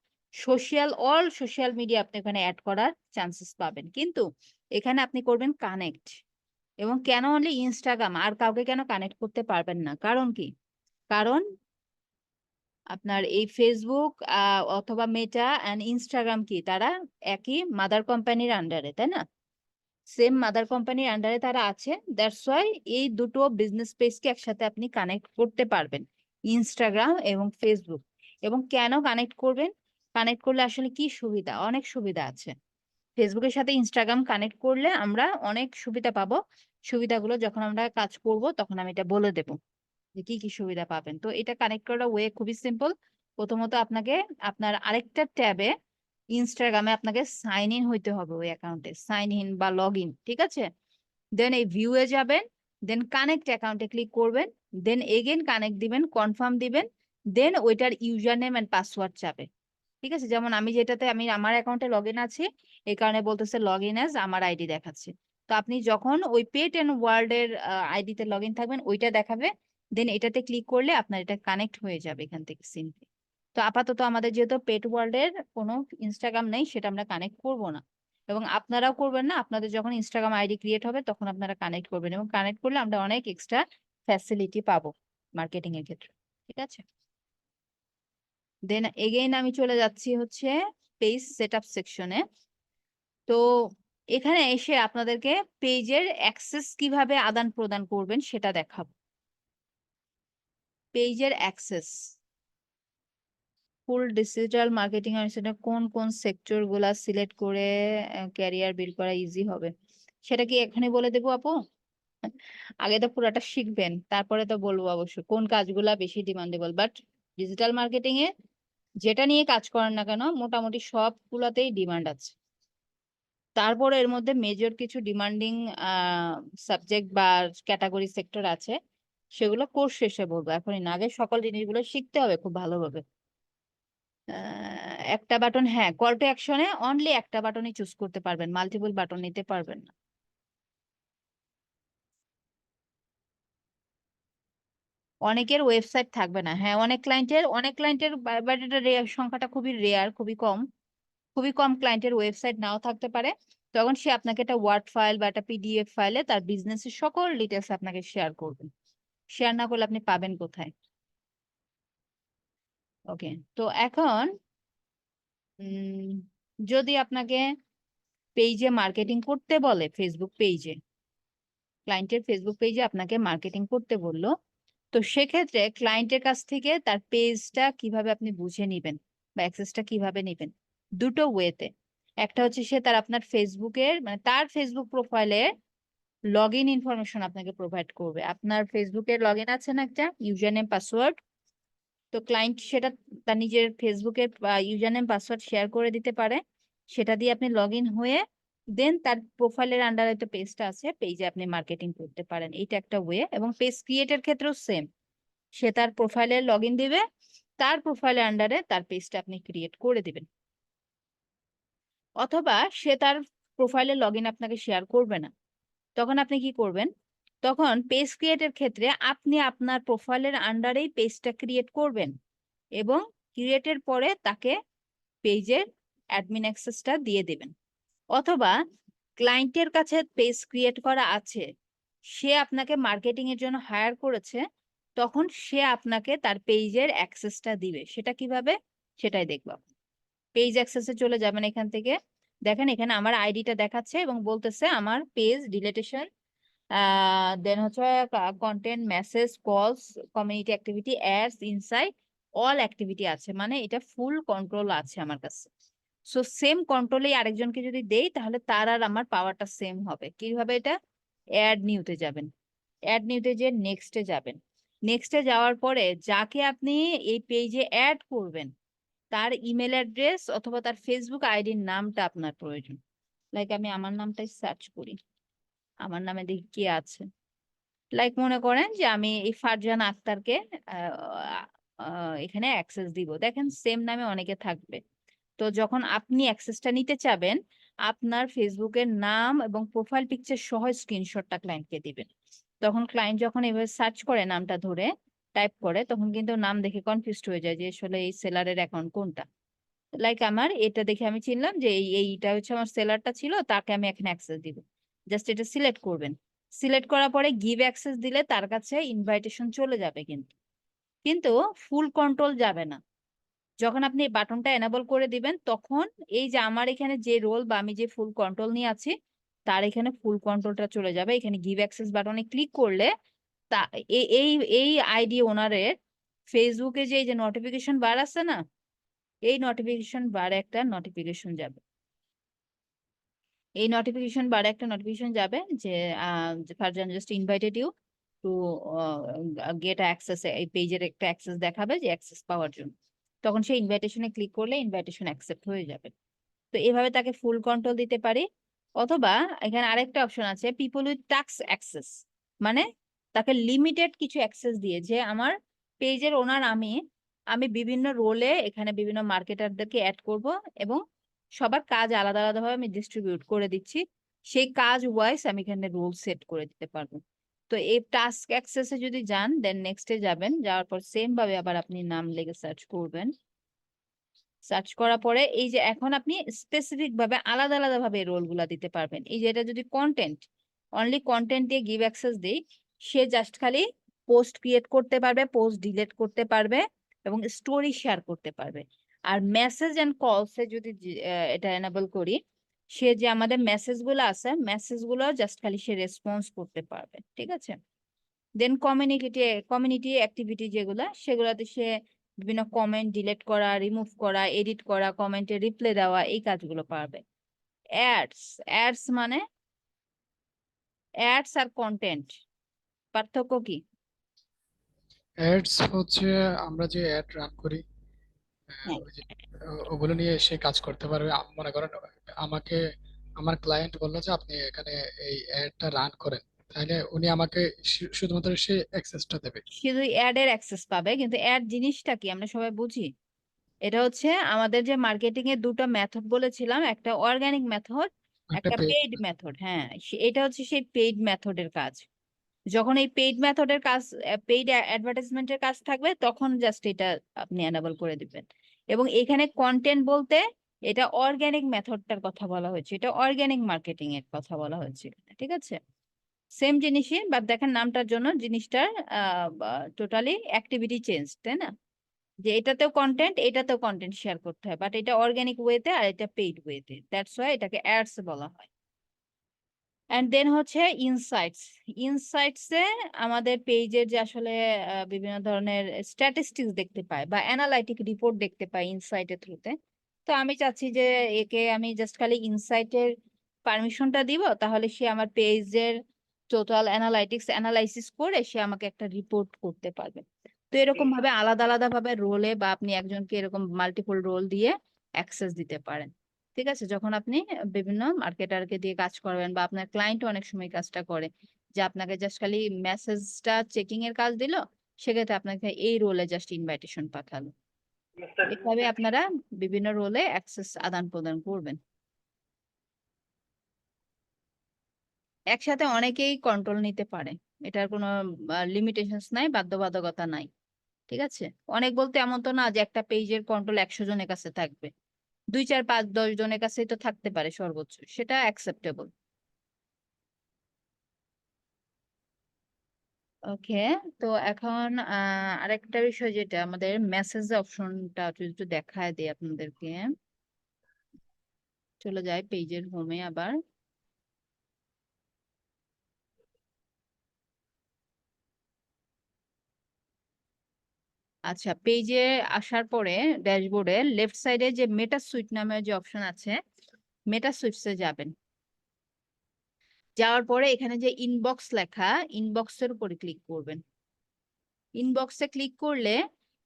অল সোশ্যাল মিডিয়া আপনি ওখানে অ্যাড করার চান্সেস পাবেন, কিন্তু এখানে আপনি করবেন কানেক্ট। এবং কেন অনলি ইনস্টাগ্রাম, আর কাউকে কেন কানেক্ট করতে পারবেন না? কারণ কি, কারণ আপনার এই ফেসবুক অথবা মেটা অ্যান্ড ইনস্টাগ্রাম কি, তারা একই মাদার কোম্পানির আন্ডারে, তাই না? সেম মাদার কোম্পানির আন্ডারে তারা আছে, দ্যাটস ওয়াই এই দুটো বিজনেস পেজকে একসাথে আপনি কানেক্ট করতে পারবেন, ইনস্টাগ্রাম এবং ফেসবুক। এবং কেন কানেক্ট করবেন, কানেক্ট করলে আসলে কি সুবিধা? অনেক সুবিধা আছে। ফেসবুকের সাথে ইনস্টাগ্রাম কানেক্ট করলে আমরা অনেক সুবিধা পাবো। সুবিধাগুলো যখন আমরা কাজ করব তখন আমি এটা বলে দেবো যে কি কি সুবিধা পাবেন। তো এটা কানেক্ট করার ওয়ে খুবই সিম্পল। প্রথমত আপনাকে আপনার আরেকটা ট্যাবে ইনস্টাগ্রামে আপনাকে সাইন ইন হইতে হবে, ওই অ্যাকাউন্টে সাইন ইন বা লগ ইন, ঠিক আছে? দেন এই ভিউয়ে যাবেন, দেন কানেক্ট অ্যাকাউন্টে ক্লিক করবেন, দেন এগেন কানেক্ট দিবেন, কনফার্ম দিবেন, দেন ওইটার ইউজার নেম এন্ড পাসওয়ার্ড চাবে, ঠিক আছে? যেমন আমি যেটাতে আমি আমার অ্যাকাউন্টে লগ ইন আছি, এই কারণে বলতেছে লগ ইন অ্যাজ আমার আইডি দেখাচ্ছে। তো আপনি যখন ওই পেট এন্ড ওয়ার্ল্ড এর আইডিতে লগ ইন থাকবেন ওইটা দেখাবে, দেন এটাতে ক্লিক করলে আপনার এটা কানেক্ট হয়ে যাবে এখান থেকে সিম্পলি। তো আপাতত আমাদের যেহেতু পেট ওয়ার্ল্ড এর কোনো ইনস্টাগ্রাম নেই, সেটা আমরা কানেক্ট করব না, এবং আপনারাও করবেন না। আপনাদের যখন ইনস্টাগ্রাম আইডি ক্রিয়েট হবে তখন আপনারা কানেক্ট করবেন, এবং কানেক্ট করলে আমরা অনেক এক্সট্রা ফ্যাসিলিটি পাবো মার্কেটিং এর ক্ষেত্রে, ঠিক আছে? দেন এগেইন আমি চলে যাচ্ছি হচ্ছে পেজ সেটআপ সেকশনে। তো এখানে এসে আপনাদেরকে পেজের অ্যাক্সেস কিভাবে আদান প্রদান করবেন সেটা দেখাবো। পেজের অ্যাক্সেস, ফুল ডিজিটাল মার্কেটিং এর সেটা কোন কোন সেক্টর গুলা সিলেক্ট করে ক্যারিয়ার বিল্ড করা ইজি হবে, সেটা কি এখনই বলে দেবো আপু? আগে তো পুরাটা শিখবেন, তারপরে তো বলবো অবশ্য কোন কাজগুলা বেশি ডিমান্ডেবল। বাট ডিজিটাল মার্কেটিং এ যেটা নিয়ে কাজ করেন না কেন মোটামুটি সবগুলাতেই ডিমান্ড আছে। তারপরে এর মধ্যে মেজর কিছু ডিমান্ডিং সাবজেক্ট বা ক্যাটাগরি সেক্টর আছে, সেগুলো কোর্স শেষে বলবো, এখনই না। আগে সকল জিনিসগুলো শিখতে হবে খুব ভালোভাবে। একটা বাটন, হ্যাঁ, কল টু অ্যাকশনে অনলি একটা বাটনই চুজ করতে পারবেন, মাল্টিপল বাটন নিতে পারবেন না। অনেকের ওয়েবসাইট থাকবে না। হ্যাঁ, অনেক ক্লায়েন্টের বাট এটা সংখ্যাটা খুবই কম ক্লায়েন্টের ওয়েবসাইট নাও থাকতে পারে। তখন সে আপনাকে একটা ওয়ার্ড ফাইল বা একটা পিডিএফ ফাইলে তার বিজনেসের সকল ডিটেলস আপনাকে শেয়ার করবে। শেয়ার না করলে আপনি পাবেন কোথায়? ওকে, তো এখন যদি আপনাকে পেজে মার্কেটিং করতে বলে, ফেসবুক পেজে, ক্লায়েন্টের ফেসবুক পেজে আপনাকে মার্কেটিং করতে বললো, তো সেক্ষেত্রে ক্লায়েন্টের কাছ থেকে তার পেজটা কিভাবে আপনি বুঝে নিবেন বা অ্যাক্সেসটা কিভাবে নিবেন? দুটো ওয়েতে। একটা হচ্ছে সে আপনার ফেসবুকের মানে তার ফেসবুক প্রোফাইলের লগ ইন ইনফরমেশন আপনাকে প্রোভাইড করবে। আপনার ফেসবুকের লগ ইন আছে না একটা ইউজার নেম পাসওয়ার্ড, তো ক্লায়েন্ট সেটা তার নিজের ফেসবুকের ইউজার নেম পাসওয়ার্ড শেয়ার করে দিতে পারে। সেটা দিয়ে আপনি লগ ইন হয়ে দেন তার প্রোফাইলের আন্ডারে একটা পেজটা আছে, পেজে আপনি মার্কেটিং করতে পারেন। এইটা একটা ওয়ে। এবং পেজ ক্রিয়েটের ক্ষেত্রেও সেম, সে তার প্রোফাইলে লগ ইন দিবে, তার প্রোফাইলের আন্ডারে তার পেজটা আপনি ক্রিয়েট করে দিবেন। অথবা সে তার প্রোফাইলে লগ ইন আপনাকে শেয়ার করবে না, তখন আপনি কি করবেন? তখন পেজ ক্রিয়েটের ক্ষেত্রে আপনি আপনার প্রোফাইলের আন্ডারেই পেজটা ক্রিয়েট করবেন এবং ক্রিয়েটের পরে তাকে পেজের অ্যাডমিন অ্যাক্সেসটা দিয়ে দেবেন। অথবা ক্লায়েন্টের কাছে পেজ ক্রিয়েট করা আছে, সে আপনাকে মার্কেটিং এর জন্য হায়ার করেছে, তখন সে আপনাকে তার পেজের অ্যাক্সেসটা দিবে। সেটা কিভাবে? সেটাই দেখব। পেজ অ্যাক্সেসে চলে যাবেন। এখান থেকে দেখেন এখানে আমার আইডিটা দেখাচ্ছে এবং বলতেছে আমার পেজ ডিলেটেশন, দেন হচ্ছে কন্টেন্ট, মেসেজ, কলস, community activity, ads, insight, all activity আছে, মানে এটা ফুল কন্ট্রোল আছে আমার কাছে। সো সেম কন্ট্রোলেই আরেকজনকে যদি দেই তাহলে তার আর আমার পাওয়ারটা সেম হবে। কিভাবে? এটা অ্যাড নিউতে যাবেন, অ্যাড নিউতে যে নেক্সটে যাবেন, নেক্সটে যাওয়ার পরে যাকে আপনি এই পেজে অ্যাড করবেন তার ইমেল অ্যাড্রেস অথবা তার ফেসবুক আইডির নামটা আপনার প্রয়োজন। লাইক আমি আমার নামটাই সার্চ করি, আমার নামে দেখি কে আছে। লাইক মনে করেন যে আমি এই ফারজানা আক্তারকে এখানে অ্যাক্সেস দিব। দেখেন সেম নামে অনেকে থাকবে। তো যখন আপনি অ্যাক্সেসটা নিতে চাবেন, আপনার ফেসবুকের নাম এবং প্রোফাইল পিকচার সহ স্ক্রিনশটটা ক্লায়েন্টকে দিবেন। তখন ক্লায়েন্ট যখন এভাবে সার্চ করে নামটা ধরে টাইপ করে, তখন কিন্তু নাম দেখে কনফিউজড হয়ে যায় যে আসলে এই সেলারের অ্যাকাউন্ট কোনটা। লাইক আমার এটা দেখে আমি চিনলাম যে এইটা হচ্ছে আমার সেলারটা ছিল, তাকে আমি এখানে অ্যাক্সেস দিব। জাস্ট এটা সিলেক্ট করবেন। সিলেক্ট করার পরে গিভ অ্যাক্সেস দিলে তার কাছে ইনভাইটেশন চলে যাবে, কিন্তু ফুল কন্ট্রোল যাবে না। যখন আপনি এই বাটনটা এনেবল করে দিবেন, তখন এই যে আমার এখানে যে রোল বা আমি যে ফুল কন্ট্রোল নিয়ে আছি তার এখানে ফুল কন্ট্রোলটা চলে যাবে। এখানে গিভ অ্যাক্সেস বাটনে ক্লিক করলে তা এই এই আইডি ওনারের ফেসবুকে যে এই যে নোটিফিকেশন বার আছে না, এই নোটিফিকেশন বারে একটা নোটিফিকেশন যাবে। এই নোটিফিকেশন বারে একটা নোটিফিকেশন যাবে যে Farzan just invited you to get access, এই পেজের একটা অ্যাক্সেস দেখাবে যে অ্যাক্সেস পাওয়ার জন্য। তখন সেই ইনভাইটেশনে ক্লিক করলে ইনভাইটেশন অ্যাকসেপ্ট হয়ে যাবে। তো এভাবে তাকে ফুল কন্ট্রোল দিতে পারি। অথবা এখানে আরেকটা অপশন আছে পিপল উইথ টাস্ক অ্যাক্সেস, মানে তাকে লিমিটেড কিছু অ্যাক্সেস দিয়ে যে আমার পেজের ওনার আমি বিভিন্ন রোলে এখানে বিভিন্ন মার্কেটারদেরকে অ্যাড করব এবং সবার কাজ আলাদা আলাদা ভাবে আমি ডিস্ট্রিবিউট করে দিচ্ছি। সেই কাজ ওয়াইজ আমি এখানে রোল সেট করে দিতে পারবো। তো এই টাস্ক অ্যাক্সেসে যদি যান, দেন নেক্সটে যাবেন, যাওয়ার পর সেম ভাবে আবার আপনি নাম লিখে সার্চ করবেন। সার্চ করার পরে এই যে এখন আপনি স্পেসিফিক ভাবে আলাদা আলাদা ভাবে রোল গুলা দিতে পারবেন। এই যে এটা যদি কন্টেন্ট, অনলি কন্টেন্ট দিয়ে গিভ অ্যাক্সেস দেই, সে জাস্ট খালি পোস্ট ক্রিয়েট করতে পারবে, পোস্ট ডিলিট করতে পারবে এবং স্টোরি শেয়ার করতে পারবে। আর মেসেজ এন্ড কলসে যদি এটা এনেবল করি, সে যে আমাদের মেসেজ গুলো আছে, মেসেজ গুলো জাস্ট খালি সে রেসপন্স করতে পারবে। ঠিক আছে? দেন কমিউনিটি অ্যাক্টিভিটি যেগুলা, সেগুলাতে সে বিভিন্ন কমেন্ট ডিলিট করা, রিমুভ করা, এডিট করা, কমেন্টে রিপ্লাই দেওয়া, এই কাজগুলো পারবে। অ্যাডস মানে অ্যাডস আর কন্টেন্ট পার্থক্য কি? অ্যাডস হচ্ছে আমরা যে অ্যাড রান করি, হ্যাঁ, ওই যে ওগুলো নিয়ে সে কাজ করতে পারবে। মনে করেন আমাকে আমার ক্লায়েন্ট বললো যে আপনি এখানে এই অ্যাডটা রান করেন, তাহলে উনি আমাকে শুধুমাত্র সে অ্যাক্সেসটা দেবে। শুধু অ্যাড এর অ্যাক্সেস পাবে, কিন্তু অ্যাড জিনিসটা কি আমরা সবাই বুঝি? এটা হচ্ছে আমাদের যে মার্কেটিং এর দুটো মেথড বলেছিলাম, একটা অর্গানিক মেথড, একটা একটা পেজ। Paid method. হ্যাঁ, এটা হচ্ছে সেই পেইড মেথডের কাজ। যখন এই পেইড মেথডের কাজ, পেইড অ্যাডভার্টাইজমেন্টের কাজ থাকবে, তখন জাস্ট এটা আপনি এনাবল করে দিবেন। এবং এখানে কন্টেন্ট বলতে এটা অর্গানিক মেথডটার কথা বলা হয়েছে, এটা অর্গানিক মার্কেটিং এর কথা বলা হয়েছে এখানে, ঠিক আছে? সেম জিনিসই, বাট দেখেন নামটার জন্য জিনিসটার টোটালি অ্যাক্টিভিটি চেঞ্জ, তাই না? যে এটাতেও কন্টেন্ট, এটাতেও কন্টেন্ট শেয়ার করতে হয়, বাট এটা অর্গানিক ওয়েতে আর এটা পেইড ওয়েতে, দ্যাটস ওয়াই এটাকে অ্যাডস বলা হয়। অ্যান্ড দেন হচ্ছে ইনসাইটস। ইনসাইটসে আমাদের পেজের যে আসলে বিভিন্ন ধরনের স্ট্যাটিস্টিক্স দেখতে পাই বা অ্যানালাইটিক রিপোর্ট দেখতে পাই ইনসাইটের থ্রুতে। তো আমি চাচ্ছি যে একে আমি জাস্ট খালি ইনসাইটের পারমিশনটা দিব, তাহলে সে আমার পেজের টোটাল অ্যানালাইসিস করে সে আমাকে একটা রিপোর্ট করতে পারবে। তো এরকম ভাবে আলাদা আলাদা ভাবে রোলে বা আপনি একজনকে এরকম মাল্টিপল রোল দিয়ে অ্যাক্সেস দিতে পারেন। ঠিক আছে, যখন আপনি বিভিন্ন মার্কেটারকে দিয়ে কাজ করবেন বা আপনার ক্লায়েন্ট অনেক সময় কাজটা করে যে আপনাকে জাস্ট খালি মেসেজটা চেকিং এর কাজ দিল, সেক্ষেত্রে আপনাকে এই রোলে জাস্ট ইনভাইটেশন পাঠালো। এভাবে আপনারা বিভিন্ন রোলে অ্যাক্সেস আদান প্রদান করবেন। একসাথে অনেকেই কন্ট্রোল নিতে পারে, এটার কোনো লিমিটেশনস নাই, বাধ্যবাধকতা নাই। ঠিক আছে, অনেক বলতে এমন তো না যে একটা পেজের কন্ট্রোল 100 জনের কাছে থাকবে, 2 4 5 10 জনের কাছেই তো থাকতে পারে সর্বোচ্চ, সেটা অ্যাকসেপ্টেবল। ওকে, তো এখন আরেকটা বিষয় যেটা আমাদের মেসেজ অপশনটা যদি একটু দেখায় দিই আপনাদেরকে। চলে যায় পেজের হোমে আবার। আচ্ছা, পেজে আসার পরে ড্যাশবোর্ডে লেফট সাইডে যে মেটা সুইট নামের যে অপশন আছে, মেটা সুইটসে যাবেন। যাওয়ার পরে এখানে যে ইনবক্স লেখা, ইনবক্সের উপরে ক্লিক করবেন। ইনবক্সে ক্লিক করলে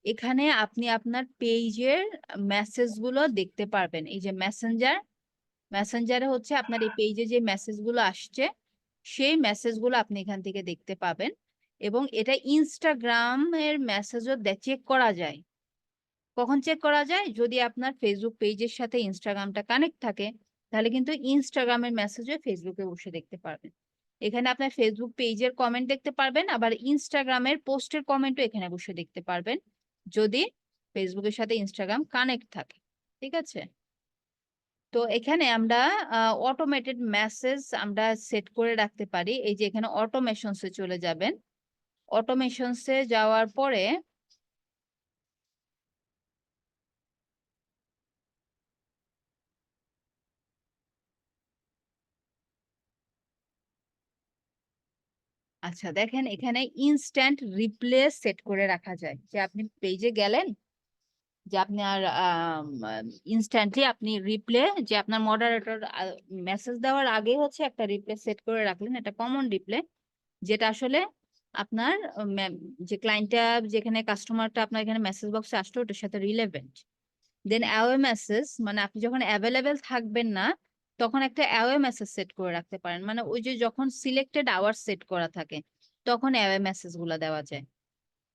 এখানে আপনি আপনার পেজের মেসেজগুলো দেখতে পারবেন। এই যে মেসেঞ্জারে হচ্ছে আপনার এই পেজে যে মেসেজগুলো আসছে, সেই মেসেজগুলো আপনি এখান থেকে দেখতে পাবেন। এবং এটা ইনস্টাগ্রামের মেসেজও চেক করা যায়। কখন চেক করা যায়? যদি আপনার ফেসবুক পেজের সাথে ইনস্টাগ্রামটা কানেক্ট থাকে, তাহলে কিন্তু ইনস্টাগ্রামের মেসেজও ফেসবুকে বসে দেখতে পারবেন। এখানে আপনার ফেসবুক পেজের কমেন্ট দেখতে পারবেন, আবার ইনস্টাগ্রামের পোস্টের কমেন্টও এখানে বসে দেখতে পারবেন, যদি ফেসবুকের সাথে ইনস্টাগ্রাম কানেক্ট থাকে। ঠিক আছে, তো এখানে আমরা অটোমেটেড মেসেজ আমরা সেট করে রাখতে পারি। এই যে এখানে অটোমেশনসে চলে যাবেন। অটোমেশনসে যাওয়ার পরে আচ্ছা দেখেন এখানে ইনস্ট্যান্ট রিপ্লে সেট করে রাখা যায়, যে আপনি পেজে গেলেন, যে আপনার ইনস্ট্যান্টলি আপনি রিপ্লে, যে আপনার মডারেটর মেসেজ দেওয়ার আগে হচ্ছে একটা রিপ্লে সেট করে রাখলেন, এটা কমন রিপ্লে, যেটা আসলে আপনার যে ক্লায়েন্টটা, যেখানে কাস্টমারটা আপনার এখানে মেসেজ বক্সে আসলো ওটার সাথে রিলেভেন্ট। দেন অ্যাওয়ে মেসেজ, মানে আপনি যখন অ্যাভেলেবেল থাকবেন না, তখন একটা অ্যাওয়ে মেসেজ সেট করে রাখতে পারেন। মানে ওই যে যখন সিলেক্টেড আওয়ার সেট করা থাকে, তখন অ্যাওয়ে মেসেজ গুলা দেওয়া যায়,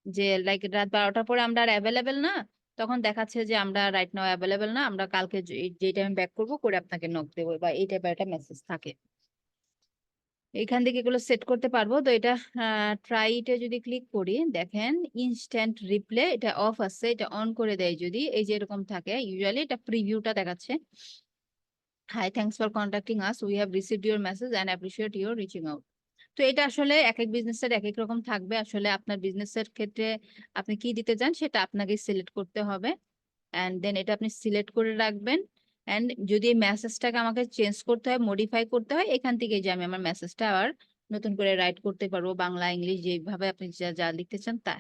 যে লাইক রাত 12টার পরে আমরা আর অ্যাভেলেবেল না, তখন দেখাচ্ছে যে আমরা রাইট নাও অ্যাভেলেবেল না, আমরা কালকে যে টাইম ব্যাক করবো করে আপনাকে নক দেবো, বা এই টাইপের একটা মেসেজ থাকে। এখান থেকে এগুলো সেট করতে পারবো। তো এটা ট্রাইটে যদি ক্লিক করি, দেখেন ইনস্ট্যান্ট রিপ্লে এটা অফ আছে, এটা অন করে দেয় যদি, এই যে এরকম থাকে, ইউজুয়ালি এটা প্রিভিউটা দেখাচ্ছে, hi thanks for contacting us, we have received your message and appreciate your reaching out. তো এটা আসলে এক এক বিজনেসের এক এক রকম থাকবে। আসলে আপনার বিজনেসের ক্ষেত্রে আপনি কি দিতে চান সেটা আপনাকে সিলেক্ট করতে হবে, এন্ড দেন এটা আপনি সিলেক্ট করে রাখবেন। এন্ড যদি এই মেসেজটাকে আমাকে চেঞ্জ করতে হয়, মডিফাই করতে হয়, এখান থেকে যে আমি আমার মেসেজটা আবার নতুন করে রাইট করতে পারবো, বাংলা ইংলিশ যেভাবে আপনি যা যা লিখতে চান তা।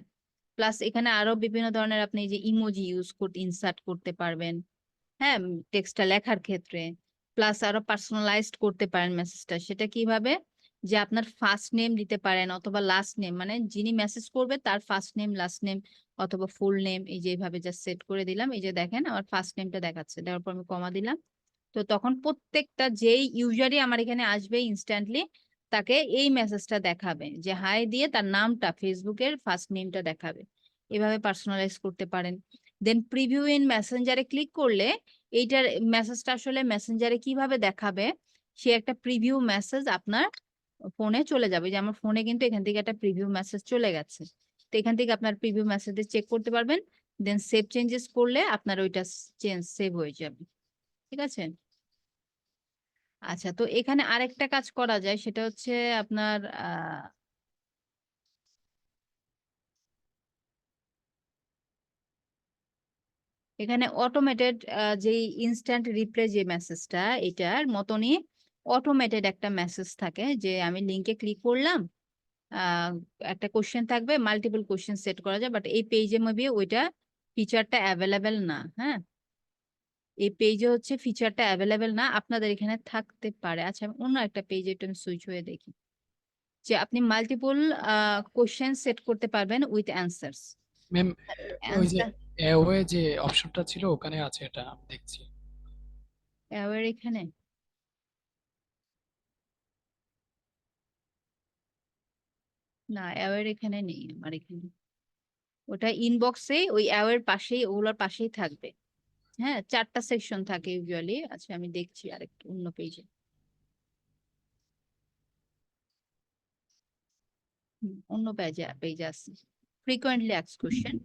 প্লাস এখানে আরো বিভিন্ন ধরনের আপনি যে ইমোজি ইউজ করতে, ইনসার্ট করতে পারবেন, হ্যাঁ, টেক্সটটা লেখার ক্ষেত্রে। প্লাস আরো পার্সোনালাইজড করতে পারেন মেসেজটা। সেটা কিভাবে? যে আপনার ফার্স্ট নেম দিতে পারেন অথবা লাস্ট নেম, মানে যিনি মেসেজ করবে তার ফার্স্ট নেম, লাস্ট নেম অথবা ফুল নেম, এই যে এইভাবে জাস্ট সেট করে দিলাম। এই যে দেখেন আমার ফার্স্ট নেমটা দেখাচ্ছে, দেওয়ার পর আমি কমা দিলাম। তো তখন প্রত্যেকটা যেই ইউজারই আমার এখানে আসবে ইনস্ট্যান্টলি তাকে এই মেসেজটা দেখাবে, যে হাই দিয়ে তার নামটা, ফেসবুকের ফার্স্ট নেমটা দেখাবে। এভাবে পার্সোনালাইজ করতে পারেন। দেন প্রিভিউ ইন মেসেঞ্জারে ক্লিক করলে এইটার মেসেজটা আসলে মেসেঞ্জারে কিভাবে দেখাবে, সে একটা প্রিভিউ মেসেজ আপনার ফোনে চলে যাবে, যে আমার ফোনে কিন্তু এখান থেকে একটা প্রিভিউ মেসেজ চলে গেছে। তো এখান থেকে আপনার প্রিভিউ মেসেজ চেক করতে পারবেন, দেন সেভ চেঞ্জেস করলে আপনার ওইটা সেভ হয়ে যাবে। ঠিক আছে। আচ্ছা, তো এখানে আরেকটা কাজ করা যায়, সেটা হচ্ছে আপনার এখানে অটোমেটেড যে ইনস্ট্যান্ট রিপ্লে যে মেসেজটা, এটার মতনই অটোমেটেড একটা মেসেজ থাকে, যে আমি লিংকে ক্লিক করলাম, আহ, একটা কোশ্চেন থাকবে, মাল্টিপল কোশ্চেন সেট করা যায়, বাট এই পেজে মেবি ওইটা ফিচারটা অ্যাভেলেবেল না। হ্যাঁ, এই পেজে হচ্ছে ফিচারটা অ্যাভেলেবেল না, আপনাদের এখানে থাকতে পারে। আচ্ছা, আমি অন্য একটা পেজে একটু সুইচ হয়ে দেখি, যে আপনি মাল্টিপল কোশ্চেন সেট করতে পারবেন উইথ অ্যান্সার্স। ম্যাম ওই যে অ্যান্সার অ্যাওয়ে যে অপশনটা ছিল ওখানে আছে, এটা আমি দেখছি। অ্যাওয়ার এখানে না, অ্যাওয়ার এখানে নেই আমার এখানে। ওটা ইনবক্সে ওই অ্যাওয়ার পাশেই, ওগুলোর পাশেই থাকবে। হ্যাঁ, 4টা সেকশন থাকে ইউজুয়ালি। আচ্ছা, আমি দেখছি আরেকটু অন্য পেজে। অন্য পেজে আছে ফ্রিকোয়েন্টলি আস্কড কোশ্চেন।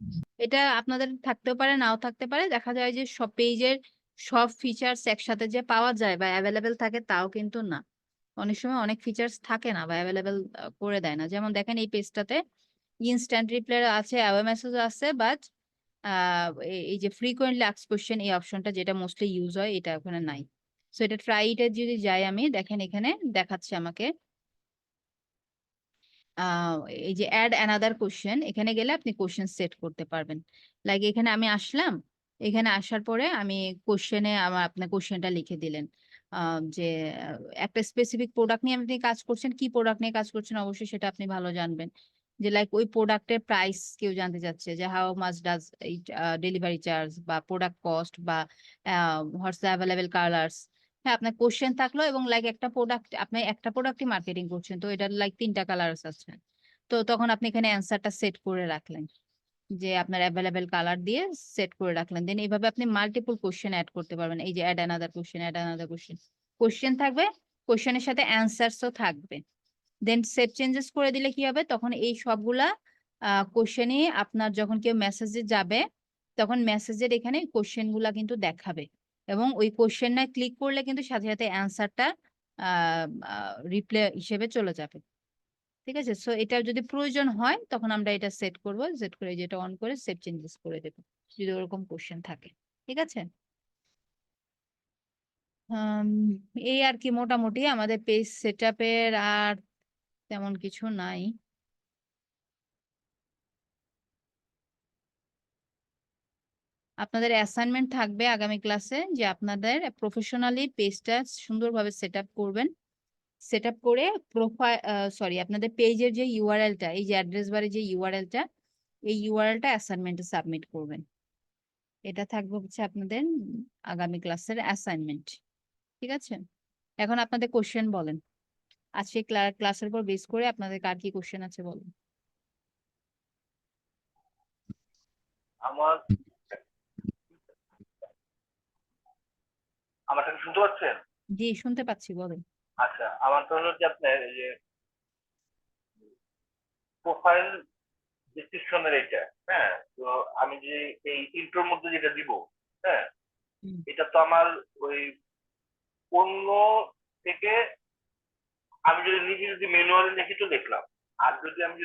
এটা আপনাদের থাকতেও পারে, নাও থাকতে পারে। দেখা যায় যে সব পেজের সব ফিচার্স একসাথে যে পাওয়া যায় বা অ্যাভেলেবেল থাকে তাও কিন্তু না। অনেক সময় অনেক ফিচার্স থাকে না বা অ্যাভেলেবেল করে দেয় না। যেমন দেখেন এই পেজটাতে ইনস্ট্যান্ট রিপ্লাই আছে, অ্যাওয়ে মেসেজ আছে, বাট এই যে ফ্রিকোয়েন্টলি আস্কড কোশ্চেন এই অপশনটা যেটা মোস্টলি ইউজ হয়, এটা ওখানে নাই। সো এটা ট্রাই ইটে যদি যাই আমি, দেখেন এখানে দেখাচ্ছে আমাকে আহ এই যে অ্যাড অ্যানাদার কোশ্চেন, এখানে গেলে আপনি কোশ্চেন সেট করতে পারবেন। লাইক এখানে আমি আসলাম, এখানে আসার পরে আমি কোশ্চেনে আমার আপনার কোশ্চেনটা লিখে দিলেন, যে একটা স্পেসিফিক প্রোডাক্ট নিয়ে আপনি কাজ করছেন, কি প্রোডাক্ট নিয়ে কাজ করছেন অবশ্যই সেটা আপনি ভালো জানবেন। যে লাইক ওই প্রোডাক্টের প্রাইস কেউ জানতে চাচ্ছে, যে how much does delivery charge বা প্রোডাক্ট কস্ট বা হোয়াটস দ্য অ্যাভেলেবেল কালার্স। হ্যাঁ, আপনার কোশ্চেন থাকলো এবং লাইক একটা প্রোডাক্ট, আপনি একটা প্রোডাক্টই মার্কেটিং করছেন, তো এটার লাইক 3টা কালার্স আছে। তো তখন আপনি এখানে অ্যান্সারটা সেট করে রাখলেন, যে আপনার অ্যাভেলেবেল কালার দিয়ে সেট করে রাখলেন। দেন এইভাবে আপনি মাল্টিপল কোশ্চেন অ্যাড করতে পারবেন। এই যে add another question, add another question, question থাকবে, কোশ্চেনের সাথে অ্যান্সারসও থাকবে। দেন সেভ চেঞ্জেস করে দিলে কি হবে, তখন এই সবগুলা কোশ্চেনই আপনার যখন কেউ মেসেজে যাবে, তখন মেসেজের এখানে কোশ্চেন গুলা কিন্তু দেখাবে, এবং ওই কোশ্চেনটা ক্লিক করলে কিন্তু সাথে সাথে অ্যান্সারটা রিপ্লে হিসেবে চলে যাবে। ঠিক আছে। সো এটা যদি প্রয়োজন হয় তখন আমরা এটা সেট করব, সেট করে যেটা অন করে সেভ চেঞ্জেস করে দেবো যদি ওরকম কোশ্চেন থাকে। ঠিক আছে। আম, এই আর কি মোটামুটি আমাদের পেজ সেটআপের, আর তেমন কিছু নাই। আপনাদের অ্যাসাইনমেন্ট থাকবে আগামী ক্লাসে, যে আপনাদের প্রফেশনালি পেজটা সুন্দরভাবে সেট আপ করবেন। সেট আপ করে প্রোফাইল, সরি, আপনাদের পেজের যে ইউআরএলটা, এই যে অ্যাড্রেস বারে যে ইউআরএলটা, এই ইউআরএলটা অ্যাসাইনমেন্টে সাবমিট করবেন। এটা থাকবে হচ্ছে আপনাদের আগামী ক্লাসের অ্যাসাইনমেন্ট। ঠিক আছে। এখন আপনাদের কোশ্চেন বলেন, আজকে ক্লাসের উপর বেস করে আপনাদের কার কি কোশ্চেন আছে বলুন। আমার আমারটা কি শুনতে পাচ্ছেন? জি, শুনতে পাচ্ছি, বলেন। আচ্ছা, আমার তো হলো যে আপনার এই যে প্রোফাইল ডিসক্রিপশনের এটা, হ্যাঁ, তো আমি যে এই ইন্ট্রোর মধ্যে যেটা দিব, হ্যাঁ, হুম। এটা তো আমার ওই অন্য থেকে আমি যদি নিজে যদি ম্যানুয়ালি লিখি তো দেখলাম, আর যদি আমি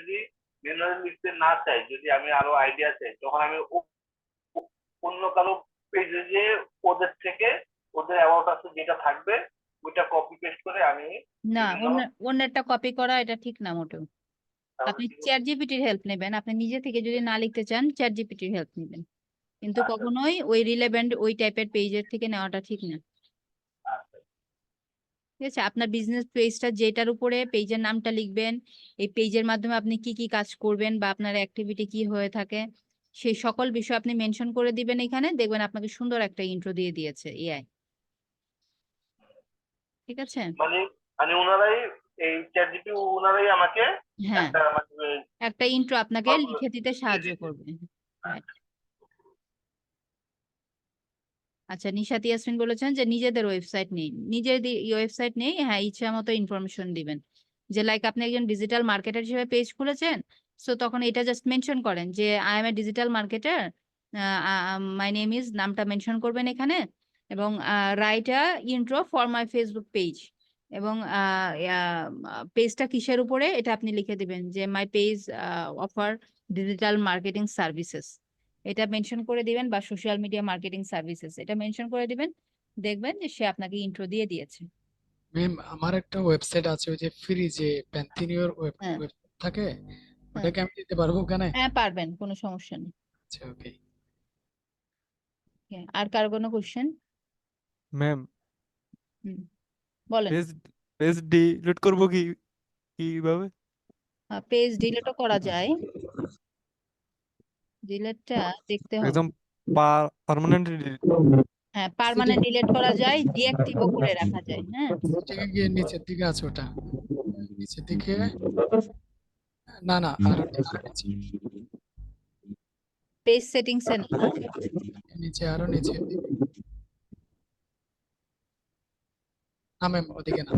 ম্যানুয়ালি লিখতে না চাই, যদি আমি আরো আইডিয়া চাই, তখন আমি অন্য কারো পেজে যে ওদের থেকে ওদের অ্যাবাউট আছে যেটা থাকবে ওইটা কপি পেস্ট করে আমি না, বিভিন্ন অন্যেরটা কপি করা এটা ঠিক না মোটেও। তাহলে আপনি কি করব? চ্যাট জিপিটির হেল্প নেবেন। আপনি নিজে থেকে যদি না লিখতে চান, চ্যাট জিপিটির হেল্প নেবেন, কিন্তু আচ্ছা কখনোই ওই রিলেভেন্ট ওই টাইপের পেজের থেকে নেওয়াটা ঠিক না। আচ্ছা ঠিক আছে। আপনার বিজনেস পেজটা যেটার উপরে পেজের নামটা লিখবেন, এই পেজের মাধ্যমে আপনি কি কি কাজ করবেন বা আপনার অ্যাক্টিভিটি কি হয়ে থাকে, সেই সকল বিষয় আপনি মেনশন করে দিবেন। এখানে দেখবেন আপনাকে সুন্দর একটা ইন্ট্রো দিয়ে দিয়েছে এআই। ঠিক আছে। মানে মানে ওনারাই এই চ্যাট জিপি ওনারাই আমাকে হ্যাঁ, একটা মানে একটা ইন্ট্রো আপনাকে ফর্মুলা লিখে দিতে দিয়ে সাহায্য দিতে। করবে। Right. আচ্ছা, নিশাত ইয়াসমিন বলেছেন যে নিজেদের ওয়েবসাইট নেই, নিজের ওয়েবসাইট নেই, হ্যাঁ, ইচ্ছা মতো ইনফরমেশন দিবেন। যে লাইক আপনি একজন ডিজিটাল মার্কেটার হিসেবে পেজ খুলেছেন, সো তখন এটা জাস্ট মেনশন করেন যে I M A digital marketer, my name is, নামটা মেনশন করবেন এখানে, এবং write a intro for my Facebook page, এবং পেজটা কিসের উপরে এটা আপনি লিখে দিবেন যে my page offer digital marketing services, এটা মেনশন করে দিবেন, বা সোশ্যাল মিডিয়া মার্কেটিং সার্ভিসেস এটা মেনশন করে দিবেন। দেখবেন যে সে আপনাকে ইন্ট্রো দিয়ে দিয়েছে। ম্যাম আমার একটা ওয়েবসাইট আছে ওই যে ফ্রি যে প্যান্থিনিওর হ্যাঁ ওয়েবসাইট থাকে, হ্যাঁ ওটাকে আমি দিতে পারবো ওখানে? হ্যাঁ পারবেন, কোনো সমস্যা নেই। আচ্ছা ওকে। হ্যাঁ, আর কারো কোনো কোশ্চেন? ম্যাম বলেন। পেজ পেজ ডিলিট করবো কিভাবে? পেজ ডিলিটও করা যায়, ডিলিটটা দেখতে হবে। একদম পার্মানেন্ট ডিলিট? হ্যাঁ, পার্মানেন্ট ডিলিট করা যায়, ডিঅ্যাক্টিভও করে রাখা যায়। হ্যাঁ, সেটিংয়ে গিয়ে নিচের দিকে আছে ওটা, নিচের দিকে, না না আর নিচে, পেজ সেটিংস এ না? নিচে আরো নিচে, না ম্যাম ওদিকে না।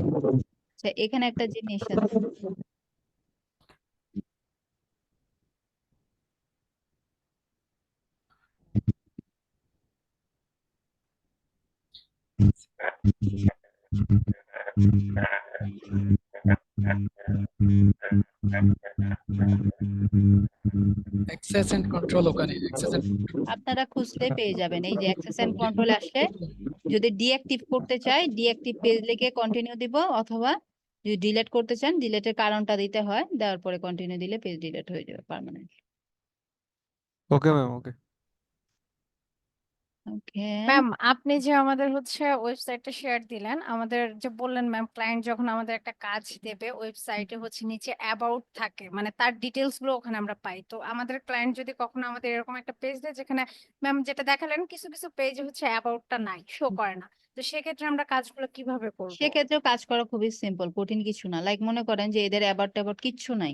আচ্ছা, এখানে একটা জিনিস আছে, অ্যাক্সেস এন্ড কন্ট্রোল, ওখানে অ্যাক্সেস এন্ড আপনারা খুঁজলে পেয়ে যাবেন। এই যে অ্যাক্সেস এন্ড কন্ট্রোল আসলে যদি ডিঅ্যাক্টিভ করতে চাই, ডিঅ্যাক্টিভ পেজ লিখে কন্টিনিউ দিব, অথবা যদি ডিলিট করতে চান ডিলিটের কারণটা দিতে হয়, দেওয়ার পরে কন্টিনিউ দিলে পেজ ডিলিট হয়ে যাবে পার্মানেন্ট। ওকে ম্যাম, ওকে। ওকে, ম্যাম আপনি যে আমাদের হচ্ছে ওয়েবসাইটটা শেয়ার দিলেন, আমাদের যে বললেন ম্যাম ক্লায়েন্ট যখন আমাদের একটা কাজ দেবে ওয়েবসাইটে হচ্ছে নিচে অ্যাবাউট থাকে, মানে তার ডিটেলস গুলো ওখানে আমরা পাই। তো আমাদের ক্লায়েন্ট যদি কখনো আমাদের এরকম একটা পেজ দেয় যেখানে ম্যাম যেটা দেখালেন কিছু কিছু পেজে হচ্ছে অ্যাবাউটটা নাই, শো করে না, তো সেক্ষেত্রে আমরা কাজগুলো কিভাবে করব? সেক্ষেত্রেও কাজ করা খুবই সিম্পল, কঠিন কিছু না। লাইক মনে করেন যে এদের অ্যাবাউট ট্যাবাউট কিচ্ছু নাই,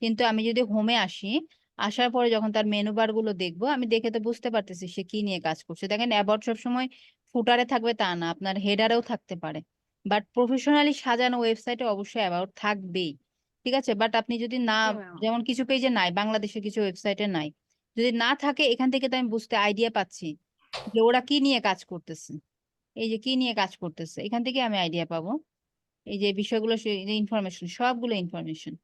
কিন্তু আমি যদি হোমে আসি, আসার পরে যখন তার মেনু বার গুলো দেখবো, আমি দেখে তো বুঝতে পারতেছি সে কি নিয়ে কাজ করছে। দেখেন, অ্যাবাউট সবসময় ফুটারে থাকবে তা না, আপনার হেডারেও থাকতে পারে, বাট প্রফেশনালি সাজানো ওয়েবসাইটে অবশ্যই অ্যাবাউট থাকবেই। ঠিক আছে, বাট আপনি যদি না, জি ম্যাম। যেমন কিছু পেজে নাই, বাংলাদেশের কিছু ওয়েবসাইটে নাই, যদি না থাকে এখান থেকে তো আমি বুঝতে আইডিয়া পাচ্ছি যে ওরা কি নিয়ে কাজ করতেছে। এই যে কি নিয়ে কাজ করতেছে, এখান থেকে আমি আইডিয়া পাবো। এই যে বিষয়গুলো, ইনফরমেশন, সবগুলো ইনফরমেশন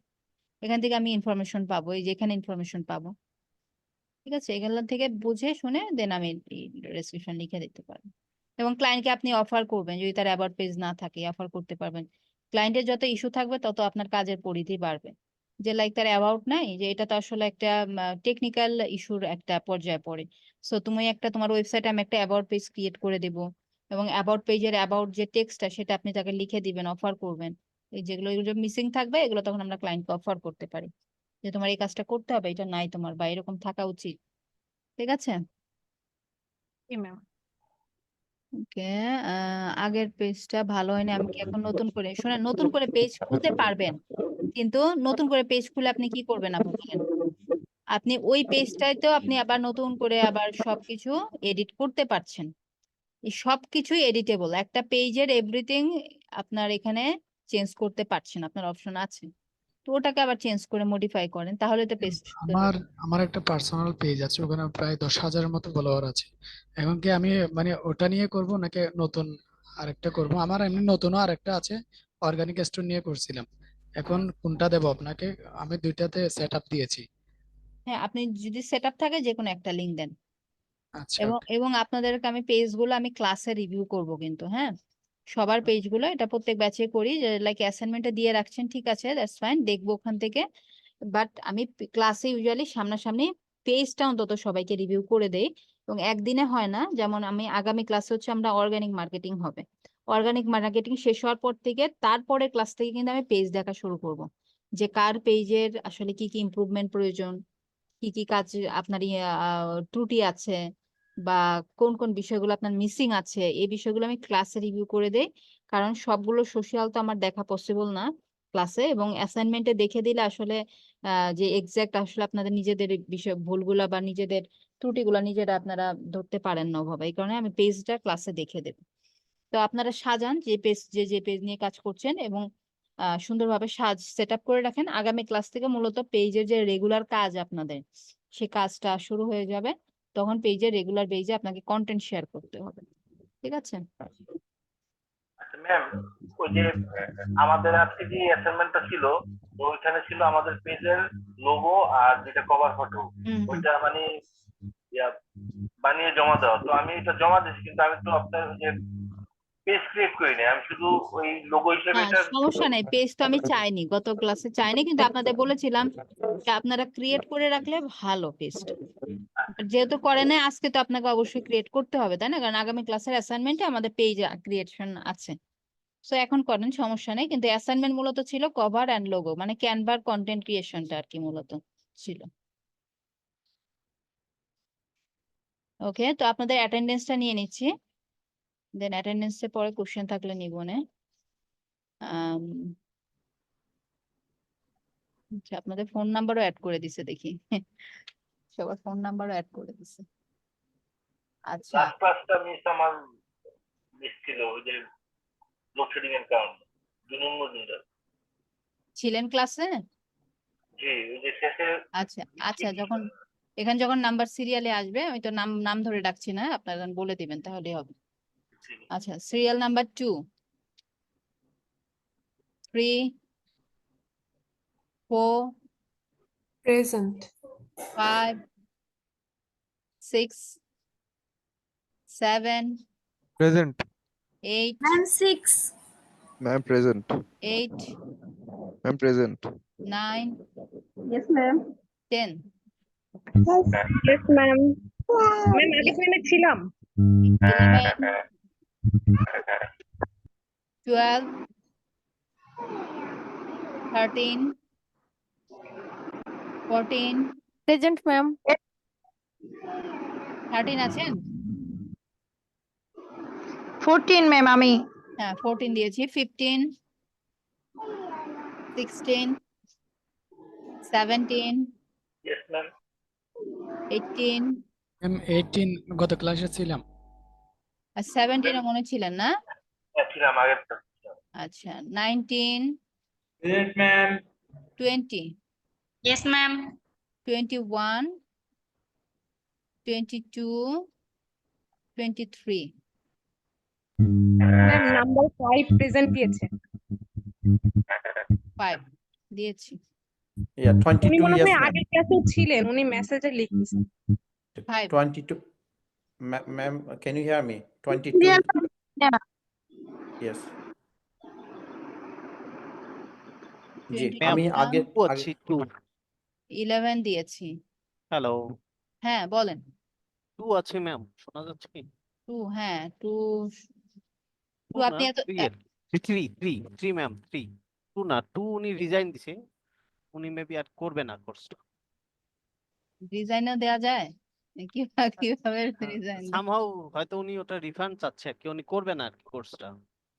এখান থেকে আমি ইনফরমেশন পাবো, এই যে এখানে ইনফরমেশন পাবো। ঠিক আছে, এগুলো থেকে বুঝে শুনে দেন আমি রেসক্রিপশন লিখে দিতে পারবো। এবং ক্লায়েন্টকে আপনি অফার করবেন, যদি তার অ্যাবাউট পেজ না থাকে অফার করতে পারবেন। ক্লায়েন্টের যত ইস্যু থাকবে তত আপনার কাজের পরিধি বাড়বে। যে লাইক তার অ্যাবাউট নাই, যে এটা তো আসলে একটা টেকনিক্যাল ইস্যুর একটা পর্যায়ে পড়ে। সো তুমি একটা, তোমার ওয়েবসাইটে আমি একটা অ্যাবাউট পেজ ক্রিয়েট করে দেবো, এবং অ্যাবাউট পেজের অ্যাবাউট যে টেক্সটটা সেটা আপনি তাকে লিখে দিবেন, অফার করবেন। এই যেগুলো, এগুলো মিসিং থাকবে, এগুলো তখন আমরা ক্লায়েন্টকে অফার করতে পারি যে তোমার এই কাজটা করতে হবে, এটা নাই তোমার, বা এরকম থাকা উচিত। ঠিক আছে, জি ম্যাম। ওকে। আগের পেজটা ভালো হয়নি, আমি কি এখন নতুন করে, শুনেন, নতুন করে পেজ খুলতে পারবেন, কিন্তু নতুন করে পেজ খুলে আপনি কি করবেন আপু বলেন? আপনি ওই পেজটাই তো আপনি আবার নতুন করে আবার সবকিছু এডিট করতে পারছেন। এই সবকিছুই এডিটেবল, একটা পেজের এভরিথিং আপনার এখানে চেঞ্জ করতে পারছেন, আপনার অপশন আছে। তো ওটাকে আবার চেঞ্জ করে মডিফাই করেন, তাহলে তো পেজ সুন্দর আমার হবে। আমার একটা পার্সোনাল পেজ আছে, ওখানে প্রায় 10,000-এর মতো ফলোয়ার আছে। এখন কি আমি মানে ওটা নিয়ে করব নাকি নতুন আরেকটা করব? আমার এমনি নতুনও আরেকটা আছে, অর্গানিক স্টোর নিয়ে করছিলাম। এখন কোনটা দেব আপনাকে? আমি দুইটাতে সেট আপ দিয়েছি। হ্যাঁ, আপনি যদি সেট আপ থাকে যে কোনো একটা লিঙ্ক দেন। আচ্ছা এবং ওকে। এবং আপনাদেরকে আমি পেজগুলো আমি ক্লাসে রিভিউ করব কিন্তু, হ্যাঁ, সবার পেজগুলো, এটা প্রত্যেক ব্যাচে করি, যে লাইক অ্যাসাইনমেন্টে দিয়ে রাখছেন, ঠিক আছে, দ্যাটস ফাইন, দেখবো ওখান থেকে। বাট আমি ক্লাসে ইউজুয়ালি সামনাসামনি পেজটা অন্তত সবাইকে রিভিউ করে দেই। এবং একদিনে হয় না, যেমন আমি আগামী ক্লাসে হচ্ছে আমরা অর্গানিক মার্কেটিং হবে, অর্গানিক মার্কেটিং শেষ হওয়ার পর থেকে তারপরে ক্লাস থেকে কিন্তু আমি পেজ দেখা শুরু করব, যে কার পেজের আসলে কি কি ইমপ্রুভমেন্ট প্রয়োজন, কি কি কাজ আপনার ত্রুটি আছে, বা কোন কোন বিষয়গুলো আপনার মিসিং আছে, এই বিষয়গুলো আমি ক্লাসে রিভিউ করে দেই। কারণ সবগুলো সোশ্যাল তো আমার দেখা পসিবল না ক্লাসে, এবং অ্যাসাইনমেন্টে দেখে দিলে আসলে যে এক্সাক্ট আসলে আপনাদের নিজেদের বিষয় ভুলগুলা বা নিজেদের ত্রুটিগুলা নিজেরা আপনারা ধরতে পারেন না ওভাবে, এই কারণে আমি পেজটা ক্লাসে দেখে দেব। তো আপনারা সাজান যে পেজ, যে যে পেজ নিয়ে কাজ করছেন, এবং সুন্দরভাবে সেট আপ করে রাখেন। আগামী ক্লাস থেকে মূলত পেজের যে রেগুলার কাজ আপনাদের, সে কাজটা শুরু হয়ে যাবে। তখন পেজের রেগুলার পেজে আপনাকে কন্টেন্ট শেয়ার করতে হবে, ঠিক আছে? আচ্ছা ম্যাম, ওই যে আমাদের আজকে যে অ্যাসাইনমেন্টটা ছিল, তো ওইখানে ছিল আমাদের পেজের লোগো আর যেটা কভার ফটো, হুম হুম। ওইটা মানে ইয়া বানিয়ে জমা দেওয়া। তো আমি এটা জমা দিচ্ছি, কিন্তু আমি তো আপনার ওই যে পেজ ক্রিয়েট করিনি, আমি শুধু ওই লোগো হিসেবে হ্যাঁ, এটা। সমস্যা নেই, পেজ তো আমি চাইনি, গত ক্লাসে চাইনি, কিন্তু আপনাদের বলেছিলাম যে আপনারা ক্রিয়েট করে রাখলে ভালো পেজটা। যেহেতু করে নাই, আজকে তো আপনাকে অবশ্যই ক্রিয়েট করতে হবে, তাই না? কারণ আগামী ক্লাসের অ্যাসাইনমেন্টে আমাদের পেজ ক্রিয়েশন আছে। সো এখন করেন, সমস্যা নেই, কিন্তু অ্যাসাইনমেন্ট মূলত ছিল কভার অ্যান্ড লোগো, মানে ক্যানভার কন্টেন্ট ক্রিয়েশনটা আর কি মূলত ছিল। ওকে, তো আপনাদের অ্যাটেন্ডেন্সটা নিয়ে নিচ্ছি, দেন অ্যাটেন্ডেন্সের পরে কোশ্চেন থাকলে নিব না। আচ্ছা, আপনাদের ফোন নাম্বারও অ্যাড করে দিছে দেখি, সবার ফোন নাম্বারও অ্যাড করে দিছে। আচ্ছা, লাস্ট ক্লাসটা আমার মিস ছিল, ওই যে লোডশেডিং এর কারণে। জুনুন মজুমদার। ছিলেন ক্লাসে? জি, ওই যে শেষে। আচ্ছা আচ্ছা, যখন নাম্বার সিরিয়ালে আসবে, আমি তো নাম নাম ধরে ডাকছি না, আপনারা বলে দিবেন তাহলেই হবে। আচ্ছা, serial number 2, 3, 4, Present. 5, 6, 7, Present. 8, Ma'am, 6. Ma'am present. 8, Ma'am present. 9, Yes, ma'am. 10, Yes, ma'am. Ma'am, আগে ক্লাসে ছিলাম। 11, 12, 13, 14, প্রেজেন্ট ম্যাম। 13 আছেন? 14 ম্যাম আমি। হ্যাঁ, 14 দিয়েছি। 15, 16, 17, ইয়েস ম্যাম। 18, ম্যাম 18 গত ক্লাসে ছিলাম। আর 17 এ মনে ছিলেন না? ছিলাম আগেরটা। আচ্ছা, 19, present ma'am. 20, Yes, ma'am. 21, 22, 23, ma'am number 5 present দিয়েছে। 5 দিয়েছি। Yeah, উনি 22, মনে yes, হয় ma'am. আগের ক্লাসেও ছিলেন, উনি মেসেজে লিখেছেন। 5 22. Ma'am, can you hear me? 22. Yes. জি, 21, আমি আগে 11 দিয়েছি। হ্যালো, হ্যাঁ, বলেন। 2 আছে ম্যাম, শোনা যাচ্ছে কি? 2, হ্যাঁ 2 2 আপনি না, এত 3 ম্যাম, 3 2 না, 2 উনি রিজাইন দিছে, উনি মেবি আর করবে না কোর্সটা। ডিজাইনও দেওয়া যায়? কিভাবে ডিজাইন? সামহাউ হয়তো উনি ওটা রিফান্ড চাচ্ছে আর কি, উনি করবে না আর কি কোর্সটা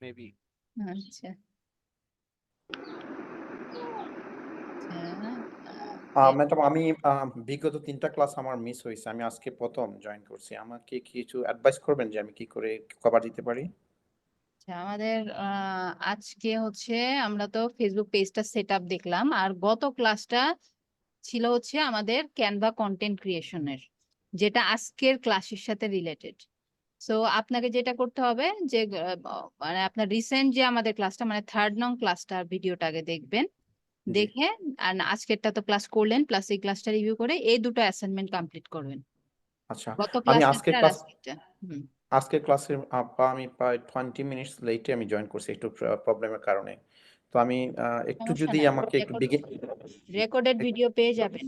মেবি। আচ্ছা ম্যাডাম, আমি বিগত 3টা ক্লাস আমার মিস হয়েছে, আমি আজকে প্রথম জয়েন করছি, আমাকে কিছু অ্যাডভাইস করবেন যে আমি কি করে কভার দিতে পারি? আচ্ছা, আমাদের আজকে হচ্ছে আমরা তো ফেসবুক পেজটা সেট আপ দেখলাম, আর গত ক্লাসটা ছিল হচ্ছে আমাদের ক্যানভা কন্টেন্ট ক্রিয়েশনের, যেটা আজকের ক্লাসের সাথে রিলেটেড। সো আপনাকে যেটা করতে হবে যে মানে আপনার রিসেন্ট যে আমাদের ক্লাসটা, মানে 3rd নং ক্লাসটার ভিডিওটা আগে দেখবেন, দেখে আর আজকেরটা তো ক্লাস করলেন, প্লাস এই ক্লাসটা রিভিউ করে এই দুটো অ্যাসাইনমেন্ট কমপ্লিট করবেন, আচ্ছা, গত আমি ক্লাসেরটা আর আজকেরটা। আজকের ক্লাসের আমি প্রায় 20 মিনিটস লেটে আমি জয়েন করছি একটু প্রবলেমের কারণে। তো আমি একটু সমস্যা যদি নাই, আমাকে একটু রেকর্ডেড ভিডিও পেয়ে যাবেন।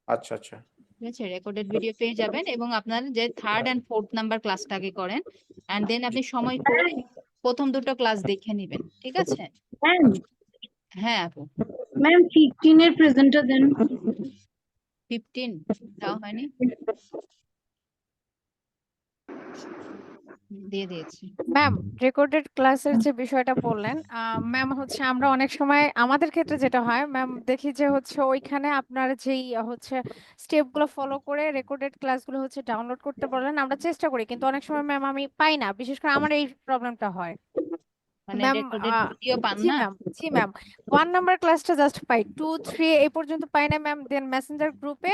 আচ্ছা আচ্ছা, ঠিক আছে, রেকর্ডেড ভিডিও পেয়ে যাবেন, এবং আপনার যে 3rd and 4th নাম্বার ক্লাসটা আগে করেন, এন্ড দেন আপনি সময় করে প্রথম দুটো ক্লাস দেখে নেবেন, ঠিক আছে? ম্যাম, হ্যাঁ আপু। ম্যাম 15 এর প্রেজেন্টটা দেন। 15 তাও হয়নি, দিয়ে দিয়েছি। ম্যাম রেকর্ডেড ক্লাসের যে বিষয়টা বললেন, ম্যাম হচ্ছে আমরা অনেক সময় আমাদের ক্ষেত্রে যেটা হয় ম্যাম, দেখি যে হচ্ছে ওইখানে আপনার যেই হচ্ছে স্টেপগুলো ফলো করে রেকর্ডেড ক্লাসগুলো হচ্ছে ডাউনলোড করতে বলেন, আমরা চেষ্টা করি, কিন্তু অনেক সময় ম্যাম আমি পাই না, বিশেষ করে আমার এই প্রবলেমটা হয়। মানে ম্যাম রেকর্ডেড ভিডিও পান জি না? ম্যাম, জি ম্যাম, 1 নাম্বার ক্লাসটা জাস্ট পাই, 2, 3 এই পর্যন্ত পাই না ম্যাম। দেন মেসেঞ্জার গ্রুপে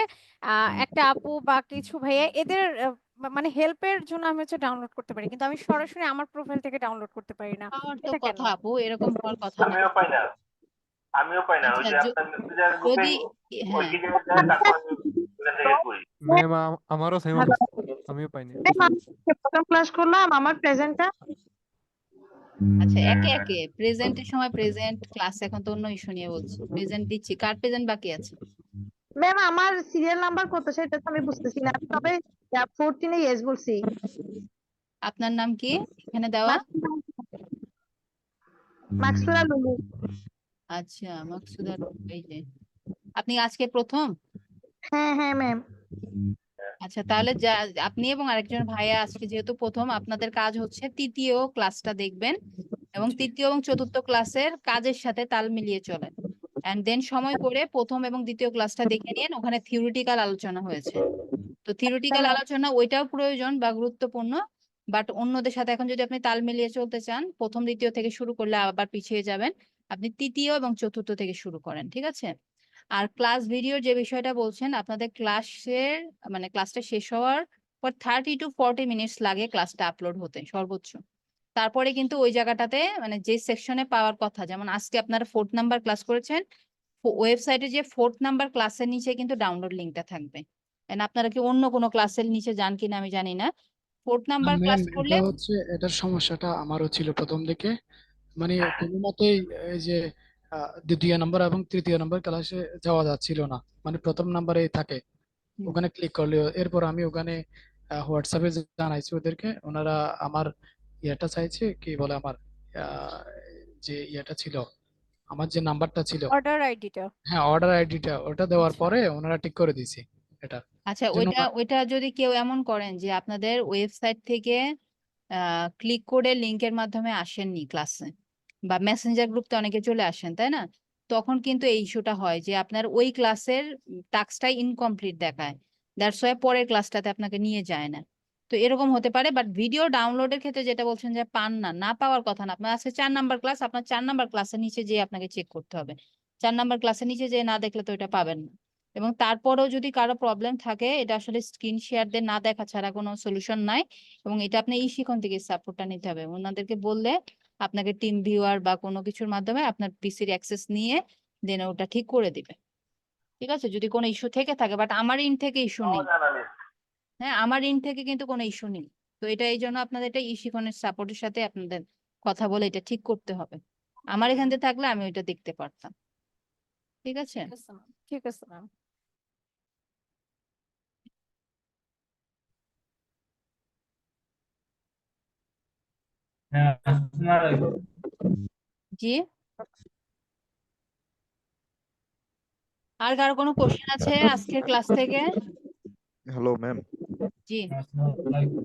একটা আপু বা কিছু ভাইয়া এদের মানে হেল্পের জন্য আমি হচ্ছে ডাউনলোড করতে পারি, কিন্তু আমি সরাসরি আমার প্রোফাইল থেকে ডাউনলোড করতে পারি না। পাওয়ার তো এটা কেন? কথা আপু, এরকম হওয়ার কথা না। আমিও পাই না, আমিও পাই না। ওই আচ্ছা যে আপনার মেসেঞ্জার গ্রুপে যদি ওই হ্যাঁ ভিডিও দেয়, তারপর আমি ওখান থেকে করি। ম্যাম আমারও সেম অবস্থা, আমিও পাইনি। প্রথম ক্লাস করলাম আমার প্রেজেন্টটা আচ্ছা, একে একে প্রেজেন্টের সময় প্রেজেন্ট, ক্লাস এখন তো অন্য ইস্যু নিয়ে বলছি, প্রেজেন্ট দিচ্ছি, কার প্রেজেন্ট বাকি আছে? ম্যাম আমার সিরিয়াল নাম্বার কত সেটা তো আমি বুঝতেছি না, আমি তবে 14 ইয়েস বলছি। আপনার নাম কি এখানে দেওয়া? মাকসুদা লুলু। আচ্ছা, মাকসুদা, এই যে আপনি আজকে প্রথম? হ্যাঁ হ্যাঁ ম্যাম। আচ্ছা, তাহলে আপনি এবং আরেকজন ভাইয়া আজকে যেহেতু প্রথম, আপনাদের কাজ হচ্ছে তৃতীয় ক্লাসটা দেখবেন এবং তৃতীয় এবং চতুর্থ ক্লাসের কাজের সাথে তাল মিলিয়ে চলেন। এন্ড দেন সময় করে প্রথম এবং দ্বিতীয় ক্লাসটা দেখে নিন, ওখানে থিওরিটিক্যাল আলোচনা হয়েছে। তো থিওরিটিক্যাল আলোচনা ওইটাও প্রয়োজন বা গুরুত্বপূর্ণ, বাট অন্যদের সাথে এখন যদি আপনি তাল মিলিয়ে চলতে চান, প্রথম দ্বিতীয় থেকে শুরু করলে আবার পিছিয়ে যাবেন। আপনি তৃতীয় এবং চতুর্থ থেকে শুরু করেন, ঠিক আছে? আর ক্লাস ভিডিওর যে বিষয়টা বলছেন, আপনাদের ক্লাসের মানে ক্লাসটা শেষ হওয়ার পর 30 to 40 মিনিটস লাগে ক্লাসটা আপলোড হতে সর্বোচ্চ। তারপরে কিন্তু ওই জায়গাটাতে মানে যে সেকশনে পাওয়ার কথা, যেমন আজকে আপনারা 4th নাম্বার ক্লাস করেছেন, ওয়েবসাইটে যে 4th নাম্বার ক্লাসের নিচে কিন্তু ডাউনলোড লিঙ্কটা থাকবে। And আপনারা কি অন্য কোনো ক্লাসের নিচে যান কিনা আমি জানি না, 4th নাম্বার ম্যাম ক্লাস এটা করলে হচ্ছে, এটার সমস্যাটা আমারও ছিল প্রথম দিকে, মানে কোনো মতেই এই যে দ্বিতীয় নম্বর এবং তৃতীয় নম্বর ক্লাসে যাওয়া যাচ্ছিল না, মানে প্রথম নাম্বারেই থাকে, হুম। ওখানে ক্লিক করলে। এরপর আমি ওখানে হোয়াটসঅ্যাপে জানাইছি ওদেরকে, ওনারা আমার ইয়েটা চাইছে, কি বলে আমার আহ, যে ইয়েটা ছিল, আমার যে নাম্বারটা ছিল, অর্ডার আইডিটা। হ্যাঁ অর্ডার আইডিটা, ওটা দেওয়ার আচ্ছা পরে ওনারা ঠিক করে দিয়েছে এটা আচ্ছা, জন্য। ওইটা যদি কেউ এমন করেন যে আপনাদের ওয়েবসাইট থেকে ক্লিক করে লিংকের মাধ্যমে আসেননি ক্লাসে, বা মেসেঞ্জার গ্রুপতে অনেকে চলে আসেন, তাই না? তখন কিন্তু এই ইস্যুটা হয় যে আপনার ওই ক্লাসের টাস্কটাই ইনকমপ্লিট দেখায়, দ্যাটস ওয়াই পরের ক্লাসটাতে আপনাকে নিয়ে যায় না। তো এরকম হতে পারে, বাট ভিডিও ডাউনলোডের ক্ষেত্রে যেটা বলছেন যে পান না, না পাওয়ার কথা না। আপনার আজকে 4 নাম্বার ক্লাস, আপনার 4 নাম্বার ক্লাসের নিচে যেয়ে আপনাকে চেক করতে হবে। 4 নাম্বার ক্লাসের নিচে যেয়ে না দেখলে তো এটা পাবেন না। এবং তারপরেও যদি কারো প্রবলেম থাকে, এটা আসলে স্ক্রিন শেয়ার দিয়ে না দেখা ছাড়া কোনো সলিউশন নাই। এবং এটা আপনি শিখন থেকে সাপোর্টটা নিতে হবে, ওনাদেরকে বললে আপনাকে টিম ভিউয়ার বা কোনো কিছুর মাধ্যমে আপনার পিসির অ্যাক্সেস নিয়ে দেন ওটা ঠিক করে দিবে, ঠিক আছে? যদি কোনো ইস্যু থেকে থাকে, বাট আমার ইন থেকে ইস্যু নেই। হ্যাঁ, আমার ইন থেকে কিন্তু কোনো ইস্যু নেই। তো এটা এই জন্য আপনাদের এটা শিখনের সাপোর্টের সাথে আপনাদের কথা বলে এটা ঠিক করতে হবে। আমার এখান থেকে থাকলে আমি ওইটা দেখতে পারতাম, ঠিক আছে? ঠিক আছে ম্যাম, ঠিক আছে ম্যাম। হ্যাঁ, আসসালামু আলাইকুম। জি, আর কারো কোনো কোশ্চেন আছে আজকের ক্লাস থেকে? Hello ma'am. জি, আসসালামু আলাইকুম।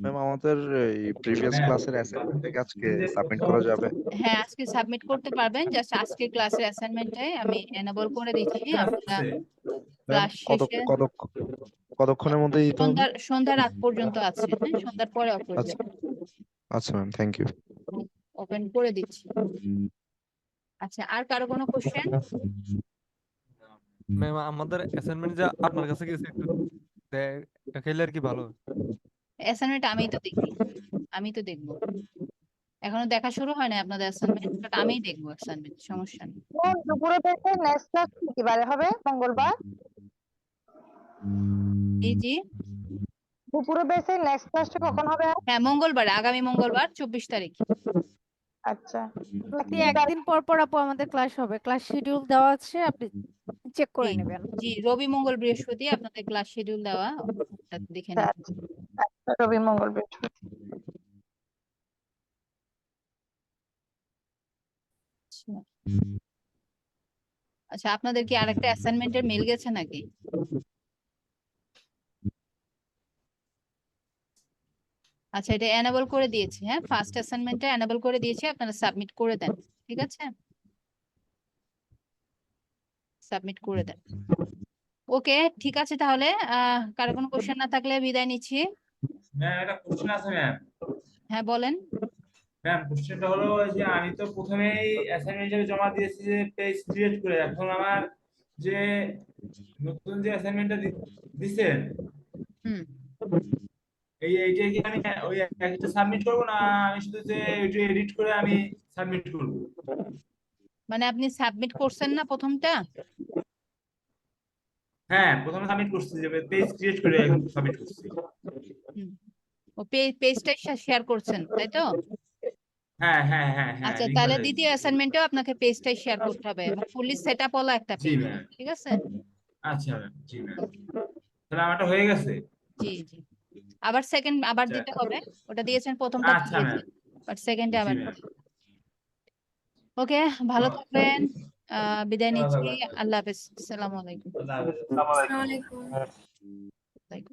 ম্যাম আমাদের এই প্রিভিয়াস হ্যাঁ, ক্লাসের অ্যাসাইনমেন্ট থেকে আজকে সাবমিট করা যাবে? হ্যাঁ আজকে সাবমিট করতে পারবেন, জাস্ট আজকের ক্লাসের অ্যাসাইনমেন্টটাই আমি এনেবল করে দিচ্ছি। আপনারা ম্যাম ক্লাস শেষে কতক্ষণের মধ্যে দিতে হবে? সন্ধ্যার আগ পর্যন্ত আছে, হ্যাঁ সন্ধ্যার পরে অফ করে আচ্ছা যাবে। আচ্ছা ম্যাম, থ্যাংক ইউ। ওপেন করে দিচ্ছি। আচ্ছা, আর কারো কোনো কোশ্চেন? ম্যাম আমাদের অ্যাসাইনমেন্ট যা আপনার কাছে গেছে একটু দেখাইলে আর কি ভালো হয়। অ্যাসাইনমেন্ট আমি তো দেখবো। এখনো দেখা শুরু হয় না আপনাদের অ্যাসাইনমেন্ট, বাট আমিই দেখবো অ্যাসাইনমেন্ট, সমস্যা নেই। দুপুরে থেকে নেক্সট ক্লাস কি বারে হবে? মঙ্গলবার। জি জি, দুপুরে বেসে নেক্সট ক্লাসটা কখন হবে? হ্যাঁ মঙ্গলবার, আগামী মঙ্গলবার 24 তারিখ। আচ্ছা প্রতি একদিন পর পর আপু আমাদের ক্লাস হবে, ক্লাস শিডিউল দেওয়া আছে, আপনি চেক করে জি নেবেন। জি, রবি মঙ্গল বৃহস্পতি আপনাদের ক্লাস শিডিউল দেওয়া, ওটা দেখে নিন। আচ্ছা, রবি মঙ্গল বৃহস্পতি। আচ্ছা। আচ্ছা, আপনাদের কি আরেকটা অ্যাসাইনমেন্টের মেল গেছে নাকি? আচ্ছা, এটা এনেবল করে দিয়েছি, হ্যাঁ ফার্স্ট অ্যাসাইনমেন্টে এনেবল করে দিয়েছি, আপনারা সাবমিট করে দেন, ঠিক আছে? সাবমিট করে দেন। ওকে, ঠিক আছে তাহলে কারো কোনো কোশ্চেন না থাকলে বিদায় নিচ্ছি। ম্যাম একটা কোশ্চেন আছে ম্যাম। হ্যাঁ বলেন। ম্যাম কোশ্চেনটা হলো যে আমি তো প্রথমেই অ্যাসাইনমেন্ট হিসেবে জমা দিয়েছি যে পেজ ক্রিয়েট করে, এখন আমার যে নতুন যে অ্যাসাইনমেন্টটা দিছেন হুম এইটা কি আমি ওই একটা সাবমিট করবো, না আমি শুধু যে ওইটা এডিট করে আমি সাবমিট করবো? মানে আপনি সাবমিট করছেন না প্রথমটা? হ্যাঁ, প্রথমে সাবমিট করছি, যে পেজ ক্রিয়েট করে সাবমিট করছি। হুম। ও পেজটাই শেয়ার করছেন তাই তো? হ্যাঁ হ্যাঁ হ্যাঁ হ্যাঁ, আচ্ছা, লিঙ্ক তাহলে পাঠাই দ্বিতীয় দিছি। অ্যাসাইনমেন্টেও আপনাকে পেজটাই শেয়ার করতে হবে এবং ফুললি সেটআপ হলো একটা জি পেজ, ম্যাম। ঠিক আছে? আচ্ছা ম্যাম, জি ম্যাম, তাহলে আমারটা হয়ে গেছে। জি জি। আবার সেকেন্ড আবার আচ্ছা দিতে হবে, ওটা দিয়েছেন প্রথমটা আচ্ছা ম্যাম, দিয়েছেন, বাট সেকেন্ডে জি আবার। ম্যাম। ওকে, ভালো থাকবেন, বিদায় ভালো নিচ্ছি। থাকবেন। আল্লাহ হাফেজ, আসসালামু আলাইকুম। আল্লাহ হাফেজ। আসসালামু আলাইকুম। আসসালামু আলাইকুম। আলাইকুম।